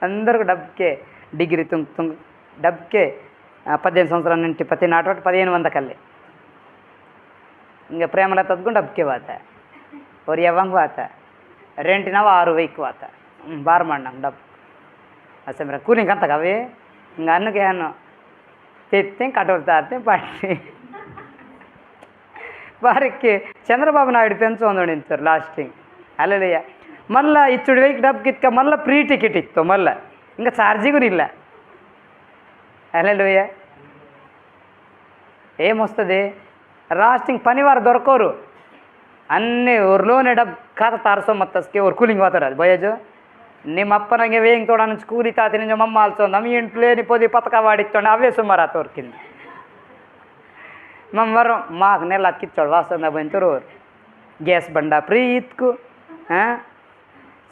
అందరికీ డబ్కే డిగ్రీ తుంగ్ డబ్కే 18 సంవత్సరాల నుండి ప్రతి నాటోటి 1500 కల్ले ఇంకా ప్రేమలో తద్దుకు డబ్కే పోతా और यवंग आता रेंट ना 6 को आता 12 मंडम डब अच्छा मेरा कूलिंग अंत कवे इंगा अन्न के अन्न तेत्ते कटोलताते पाटी వారికి చంద్రబాబు నాయుడు పెంచు నించారు లాస్టింగ్ అల్లెలయ్య మళ్ళీ ఇచ్చుడు వెయ్యి డబ్బుకి ఇక్క మళ్ళీ ఫ్రీ టికెట్ ఇస్తాం మళ్ళీ ఇంకా ఛార్జీ కూడా ಇಲ್ಲ అల్లెలయ్య ఏమొస్తుంది లాస్టింగ్ పనివారు దొరకరు అన్నీ ఊర్లోనే డబ్బు ఖాతా తారసో మొత్తస్కి ఊరు కూలింగ్ పోతారు అది బోయజు ನಿಮ್ಮ ಅಪ್ಪನಿಗೆ ವೇಂಗ್ ತೋಡ నుంచి ಕೂಲಿ ತಾತಿ ನಿಂಜ ಮಮ್ಮ ಆಲ್ಸೋ ನಮ್ಮ ಇಂಟ್ಲೇನಿ ಪೊದಿ ಪತಕ ವಾಡಿತ್ತೋಂಡು ಅವೇ ಸುಮಾರು ತೋರ್ಕಿಂದು ನಮ್ಮ ವರ ಮಾకు నెల కిచ్చాడు వాసన ಬಂತರು గ్యాస్ బండ ఫ్రీ ఇత్కు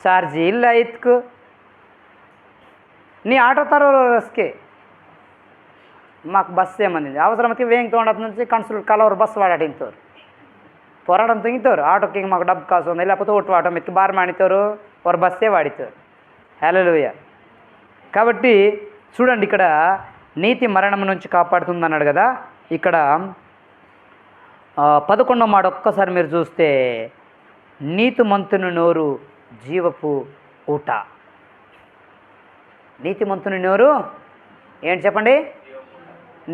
ఛార్జీ ಇಲ್ಲ ఇత్కు నీ ఆటో తరోస్కి మాకు బస్సు ఏమంది అవసరమైతే వేంగ్ తోండత నుంచి కన్సుల్ కలవరు బస్సు వాడాడింతారు పోరాటం తెంగుతారు ఆటోకి మాకు డబ్బు కాసు ఉంది లేకపోతే ఓటు ఆటో మెత్తి బార్ మాడితారు వారు బస్సే వాడితారు హల్లెలూయా కాబట్టి చూడండి ఇక్కడ నీతి మరణం నుంచి కాపాడుతుంది అన్నాడు కదా ఇక్కడ 11వ మాట ఒక్కసారి మీరు చూస్తే నీతిమంతుని నోరు జీవపు ఊట నీతిమంతుని నోరు ఏంటి చెప్పండి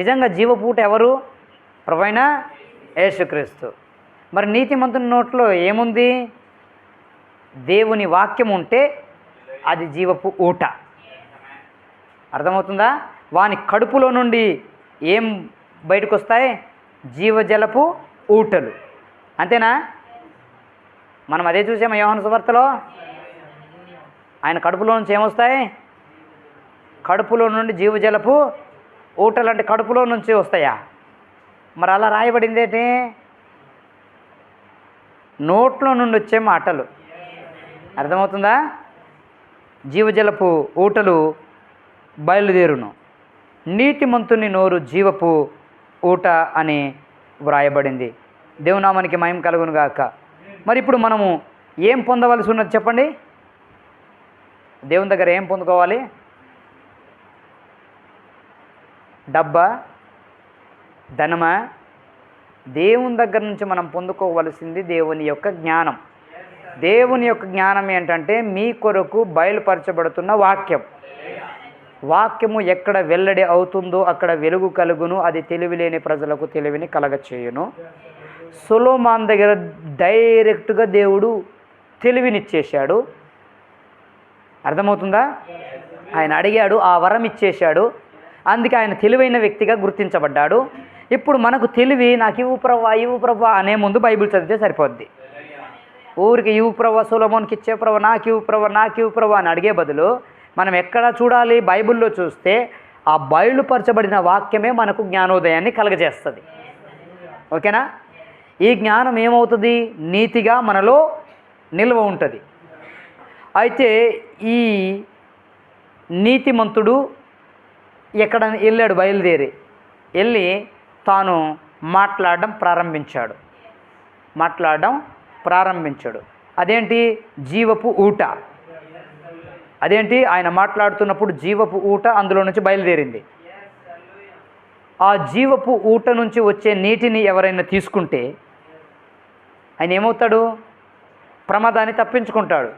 నిజంగా జీవపు ఊట ఎవరు ప్రభువైన యేసుక్రీస్తు మరి నీతిమంతుని నోట్లో ఏముంది దేవుని వాక్యం ఉంటే అది జీవపు ఊట అర్థమవుతుందా వాని కడుపులో నుండి ఏం బయటకు వస్తాయి జీవజలపు ఊటలు అంతేనా మనం అదే చూసాము యోహాను సువార్తలో ఆయన కడుపులో నుంచి ఏమొస్తాయి కడుపులో నుండి జీవజలపు ఊటలు అంటే కడుపులో నుంచి వస్తాయా మరి అలా రాయబడింది ఏంటి నోట్లో నుండి వచ్చే మాటలు అర్థమవుతుందా జీవజలపు ఊటలు బయలుదేరును నీతిమంతుని నోరు జీవపు ఊట అని వ్రాయబడింది దేవునామానికి మహిమ కలుగును గాక మరి ఇప్పుడు మనము ఏం పొందవలసి ఉన్నది చెప్పండి దేవుని దగ్గర ఏం పొందుకోవాలి డబ్బా ధనమా దేవుని దగ్గర నుంచి మనం పొందుకోవలసింది దేవుని యొక్క జ్ఞానం దేవుని యొక్క జ్ఞానం ఏంటంటే మీ కొరకు బయలుపరచబడుతున్న వాక్యము ఎక్కడ వెల్లడి అవుతుందో అక్కడ వెలుగు కలుగును అది తెలివిలేని ప్రజలకు తెలివిని కలగచేయును సొలొమోను దగ్గర డైరెక్ట్గా దేవుడు తెలివినిచ్చేశాడు అర్థమవుతుందా ఆయన అడిగాడు ఆ వరం ఇచ్చేశాడు అందుకే ఆయన తెలివైన వ్యక్తిగా గుర్తించబడ్డాడు ఇప్పుడు మనకు తెలివి నాకు ఇవ్వు ప్రభా అనే ముందు బైబిల్ చదివితే సరిపోద్ది ఊరికి ఇవ్వు ప్రభా సొలొమోనుకి ఇచ్చే ప్రభా నాకు ఇవ్వు ప్రభా అని అడిగే బదులు మనం ఎక్కడ చూడాలి బైబిల్లో చూస్తే ఆ బయలుపరచబడిన వాక్యమే మనకు జ్ఞానోదయాన్ని కలగజేస్తుంది ఓకేనా ఈ జ్ఞానం ఏమవుతుంది నీతిగా మనలో నిల్వ ఉంటుంది అయితే ఈ నీతిమంతుడు ఎక్కడ వెళ్ళాడు బయలుదేరి వెళ్ళి తాను మాట్లాడడం ప్రారంభించాడు అదేంటి జీవపు ఊట అదేంటి ఆయన మాట్లాడుతున్నప్పుడు జీవపు ఊట అందులో నుంచి బయలుదేరింది ఆ జీవపు ఊట నుంచి వచ్చే నీటిని ఎవరైనా తీసుకుంటే ఆయన ఏమవుతాడు ప్రమాదాన్ని తప్పించుకుంటాడు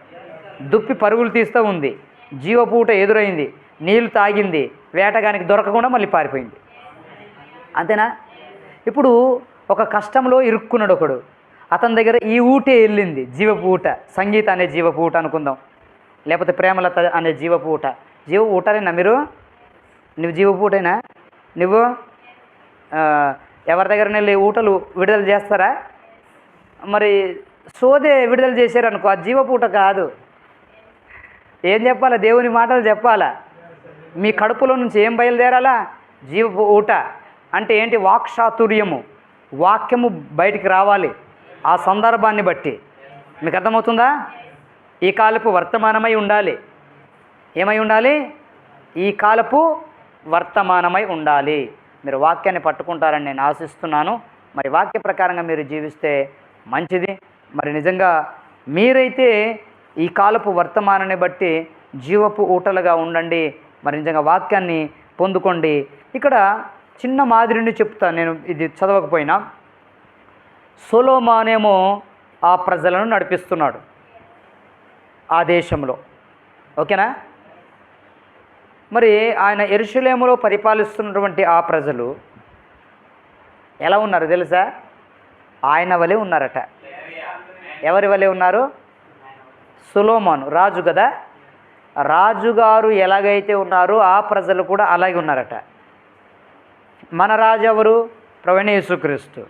దుప్పి పరుగులు తీస్తూ ఉంది జీవపు ఊట ఎదురైంది నీళ్ళు తాగింది వేటగానికి దొరకకుండా మళ్ళీ పారిపోయింది అంతేనా ఇప్పుడు ఒక కష్టంలో ఇరుక్కున్నాడు ఒకడు అతని దగ్గర ఈ ఊటే వెళ్ళింది జీవపు ఊట సంగీత అనే జీవపు ఊట అనుకుందాం లేకపోతే ప్రేమలత అనే జీవపు ఊటనేనా నువ్వు జీవపు ఊటేనా నువ్వు ఎవరి దగ్గర వెళ్ళి ఊటలు విడుదల చేస్తారా మరి సోదే విడుదల చేశారనుకో ఆ జీవపు ఊట కాదు ఏం చెప్పాలా దేవుని మాటలు చెప్పాలా మీ కడుపులో నుంచి ఏం బయలుదేరాలా జీవపు ఊట అంటే ఏంటి వాక్చాతుర్యము వాక్యము బయటికి రావాలి ఆ సందర్భాన్ని బట్టి మీకు అర్థమవుతుందా ఈ కాలపు వర్తమానమై ఉండాలి ఏమై ఉండాలి ఈ కాలపు వర్తమానమై ఉండాలి మీరు వాక్యాన్ని పట్టుకుంటారని నేను ఆశిస్తున్నాను మరి వాక్య ప్రకారంగా మీరు జీవిస్తే మంచిది మరి నిజంగా మీరైతే ఈ కాలపు వర్తమానాన్ని బట్టి జీవపు ఊటలుగా ఉండండి. మరి నిజంగా వాక్యాన్ని పొందుకోండి. ఇక్కడ చిన్న మాదిరిని చెప్తాను నేను, ఇది చదవకపోయినా. సొలొమోనేమో ఆ ప్రజలను నడిపిస్తున్నాడు ఆ దేశంలో, ఓకేనా. మరి ఆయన యెరూషలేములో పరిపాలిస్తున్నటువంటి ఆ ప్రజలు ఎలా ఉన్నారు తెలుసా? ఆయన వలె ఉన్నారట. ఎవరి వలె ఉన్నారు? సొలొమోను రాజు కదా, రాజుగారు ఎలాగైతే ఉన్నారో ఆ ప్రజలు కూడా అలాగే ఉన్నారట. మన రాజు ఎవరు? ప్రభువైన యేసుక్రీస్తు.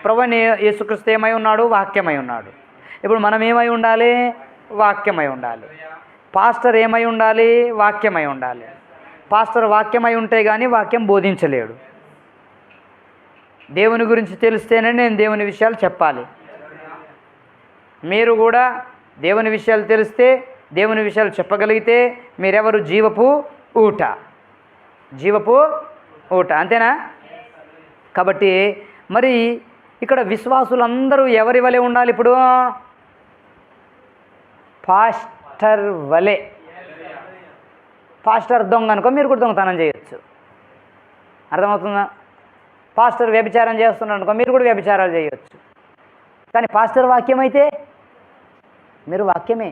ప్రభువైన యేసుక్రీస్తు ఏమై ఉన్నాడు? వాక్యమై ఉన్నాడు. ఇప్పుడు మనం ఏమై ఉండాలి? వాక్యమై ఉండాలి. పాస్టర్ ఏమై ఉండాలి? వాక్యమై ఉండాలి. పాస్టర్ వాక్యమై ఉంటే కానీ వాక్యం బోధించలేడు. దేవుని గురించి తెలిస్తేనే నేను దేవుని విషయాలు చెప్పాలి. మీరు కూడా దేవుని విషయాలు తెలిస్తే, దేవుని విషయాలు చెప్పగలిగితే మీరెవరు? జీవపు ఊట, జీవపు ఊట, అంతేనా? కాబట్టి మరి ఇక్కడ విశ్వాసులందరూ ఎవరి వలె ఉండాలి? ఇప్పుడు పాస్టర్ వలె. పాస్టర్ దొంగ అనుకో, మీరు కూడా దొంగతనం చేయొచ్చు. అర్థమవుతుందా? పాస్టర్ వ్యభిచారం చేస్తున్నాడు అనుకో, మీరు కూడా వ్యభిచారాలు చేయొచ్చు. కానీ పాస్టర్ వాక్యం అయితే మీరు వాక్యమే.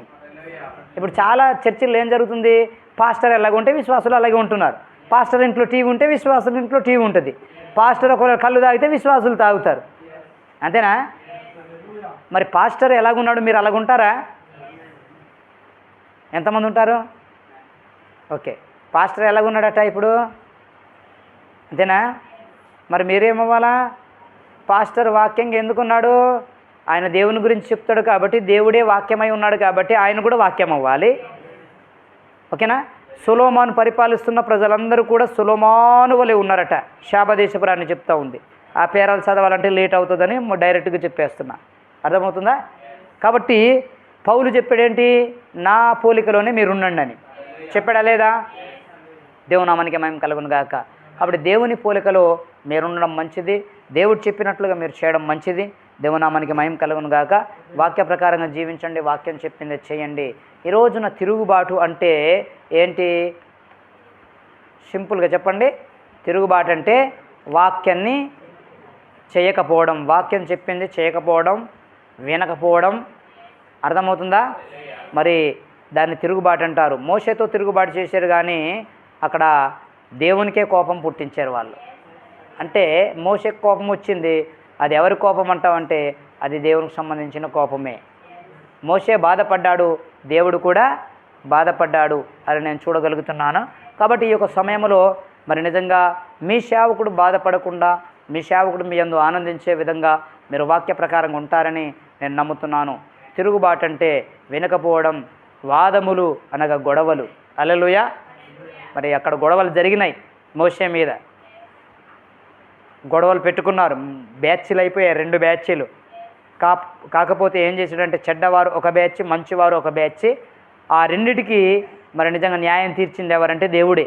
ఇప్పుడు చాలా చర్చిల్లో ఏం జరుగుతుంది? పాస్టర్ ఎలాగుంటే విశ్వాసులు అలాగే ఉంటున్నారు. పాస్టర్ ఇంట్లో టీవీ ఉంటే విశ్వాసుల ఇంట్లో టీవీ ఉంటుంది. పాస్టర్ ఒకవేళ కళ్ళు తాగితే విశ్వాసులు తాగుతారు, అంతేనా? మరి పాస్టర్ ఎలాగున్నాడు? మీరు అలాగుంటారా? ఎంతమంది ఉంటారు? ఓకే, పాస్టర్ ఎలాగున్నాడట ఇప్పుడు, అంతేనా? మరి మీరేమవ్వాలా? పాస్టర్ వాక్యంగా ఎందుకున్నాడు? ఆయన దేవుని గురించి చెప్తాడు కాబట్టి, దేవుడే వాక్యమై ఉన్నాడు కాబట్టి ఆయన కూడా వాక్యం అవ్వాలి, ఓకేనా. సొలొమోను పరిపాలిస్తున్న ప్రజలందరూ కూడా సొలొమోను వలె ఉన్నారట. శాపదేశపురాన్ని చెప్తా ఉంది. ఆ పేరాలు చదవాలంటే లేట్ అవుతుందని డైరెక్ట్గా చెప్పేస్తున్నా. అర్థమవుతుందా? కాబట్టి పౌలు చెప్పాడేంటి? నా పోలికలోనే మీరు ఉండండి అని చెప్పాడా లేదా? దేవునామానికి మహిమ కలుగును గాక. కాబట్టి దేవుని పోలికలో మీరుండడం మంచిది. దేవుడు చెప్పినట్లుగా మీరు చేయడం మంచిది. దేవునామానికి మహిమ కలుగును గాక. వాక్య ప్రకారంగా జీవించండి, వాక్యం చెప్పింది చేయండి. ఈ రోజున తిరుగుబాటు అంటే ఏంటి? సింపుల్గా చెప్పండి. తిరుగుబాటు అంటే వాక్యాన్ని చేయకపోవడం, వాక్యం చెప్పింది చేయకపోవడం, వినకపోవడం. అర్థమవుతుందా? మరి దాన్ని తిరుగుబాటు అంటారు. మోషేతో తిరుగుబాటు చేశారు కానీ అక్కడ దేవునికే కోపం పుట్టించారు వాళ్ళు. అంటే మోషేకి కోపం వచ్చింది, అది ఎవరి కోపం అంటావంటే అది దేవునికి సంబంధించిన కోపమే. మోషే బాధపడ్డాడు, దేవుడు కూడా బాధపడ్డాడు అని నేను చూడగలుగుతున్నాను. కాబట్టి ఈ యొక్క సమయంలో మరి నిజంగా మీ సేవకుడు బాధపడకుండా, మీ సేవకుడు మీ యందు ఆనందించే విధంగా మీరు వాక్య ప్రకారంగా ఉంటారని నేను నమ్ముతున్నాను. తిరుగుబాటు అంటే వినకపోవడం, వాదములు అనగా గొడవలు. హల్లెలూయా. మరి అక్కడ గొడవలు జరిగినాయి మోషే మీద, గొడవలు పెట్టుకున్నారు. బ్యాచ్లు అయిపోయాయి, 2 బ్యాచ్లు. కాకపోతే ఏం చేశాడంటే చెడ్డవారు ఒక బ్యాచ్, మంచివారు ఒక బ్యాచ్. ఆ రెండిటికి మరి నిజంగా న్యాయం తీర్చింది ఎవరంటే దేవుడే.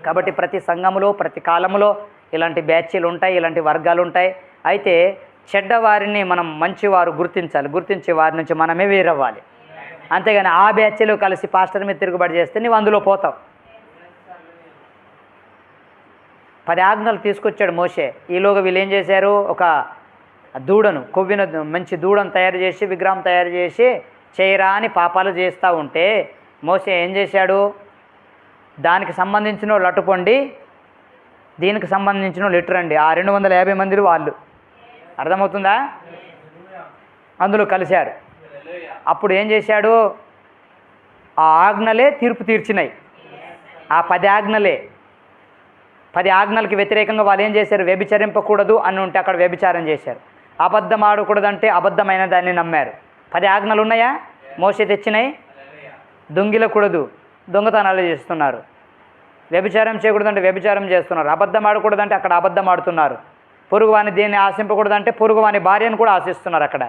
కాబట్టి ప్రతి సంఘములో, ప్రతి కాలంలో ఇలాంటి బ్యాచ్లు ఉంటాయి, ఇలాంటి వర్గాలు ఉంటాయి. అయితే చెడ్డవారిని మనం మంచివారు గుర్తించాలి, గుర్తించి వారి నుంచి మనమే వేరవ్వాలి. అంతేగాని ఆ బ్యాచ్లో కలిసి పాస్టర్ మీద తిరుగుబాటు చేస్తే నువ్వు అందులో పోతావు. 10 ఆజ్ఞలు తీసుకొచ్చాడు మోషే. ఈలోగా వీళ్ళు ఏం చేశారు? ఒక దూడను, కొవ్విన మంచి దూడను తయారు చేసి, విగ్రహం తయారు చేసి చేయరా అని పాపాలు చేస్తూ ఉంటే మోషే ఏం చేశాడు? దానికి సంబంధించిన వాళ్ళు అటుపండి, దీనికి సంబంధించిన వాళ్ళు ఇటురండి. ఆ 250 మంది వాళ్ళు, అర్థమవుతుందా? అందులో కలిశారు. అప్పుడు ఏం చేశాడు? ఆ ఆజ్ఞలే తీర్పు తీర్చినాయి. ఆ 10 ఆజ్ఞలే, 10 ఆజ్ఞలకి వ్యతిరేకంగా వాళ్ళు ఏం చేశారు? వ్యభిచరింపకూడదు అని ఉంటే అక్కడ వ్యభిచారం చేశారు. అబద్ధం ఆడకూడదంటే అబద్ధమైన దాన్ని నమ్మారు. 10 ఆజ్ఞలు ఉన్నాయా? మోషే తెచ్చినాయి. దొంగిలకూడదు, దొంగతనాలు చేస్తున్నారు. వ్యభిచారం చేయకూడదంటే వ్యభిచారం చేస్తున్నారు. అబద్ధం ఆడకూడదంటే అక్కడ అబద్ధం ఆడుతున్నారు. పొరుగువాని దేన్ని ఆశింపకూడదంటే పొరుగువాని భార్యను కూడా ఆశిస్తున్నారు అక్కడ.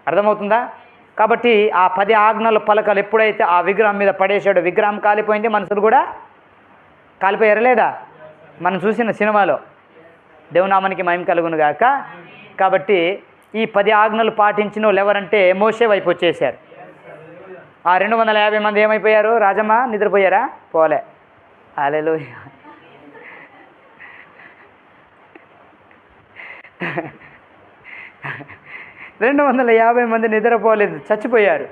అర్థమవుతుందా? కాబట్టి ఆ 10 ఆజ్ఞల పలకలు ఎప్పుడైతే ఆ విగ్రహం మీద పడేశాడో విగ్రహం కాలిపోయింది, మనుషులు కూడా కాలిపోయారు లేదా? మనం చూసిన సినిమాలో. దేవునామానికి మహిమ కలుగును గాక. కాబట్టి ఈ 10 ఆజ్ఞలు పాటించిన వాళ్ళు ఎవరంటే మోషే వైపు వచ్చేసారు. ఆ 250 మంది ఏమైపోయారు? రాజమ్మ నిద్రపోయారా? పోలే. హల్లెలూయా. 250 మంది నిద్రపోలేదు, చచ్చిపోయారు.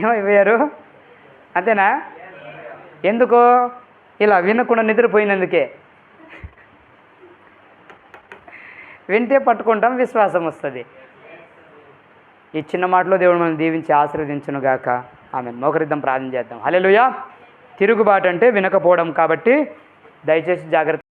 ఏమైపోయారు? అంతేనా? ఎందుకు? ఇలా వినకుండా నిద్రపోయినందుకే. వింటే పట్టుకుంటాం, విశ్వాసం వస్తుంది. ఈ చిన్న మాటలో దేవుడు మనం దీవించి ఆశీర్వదించునుగాక. ఆమేన్. మోకరిద్దాం, ప్రార్థన చేద్దాం. హల్లెలూయా. తిరుగుబాటు అంటే వినకపోవడం కాబట్టి దయచేసి జాగ్రత్త.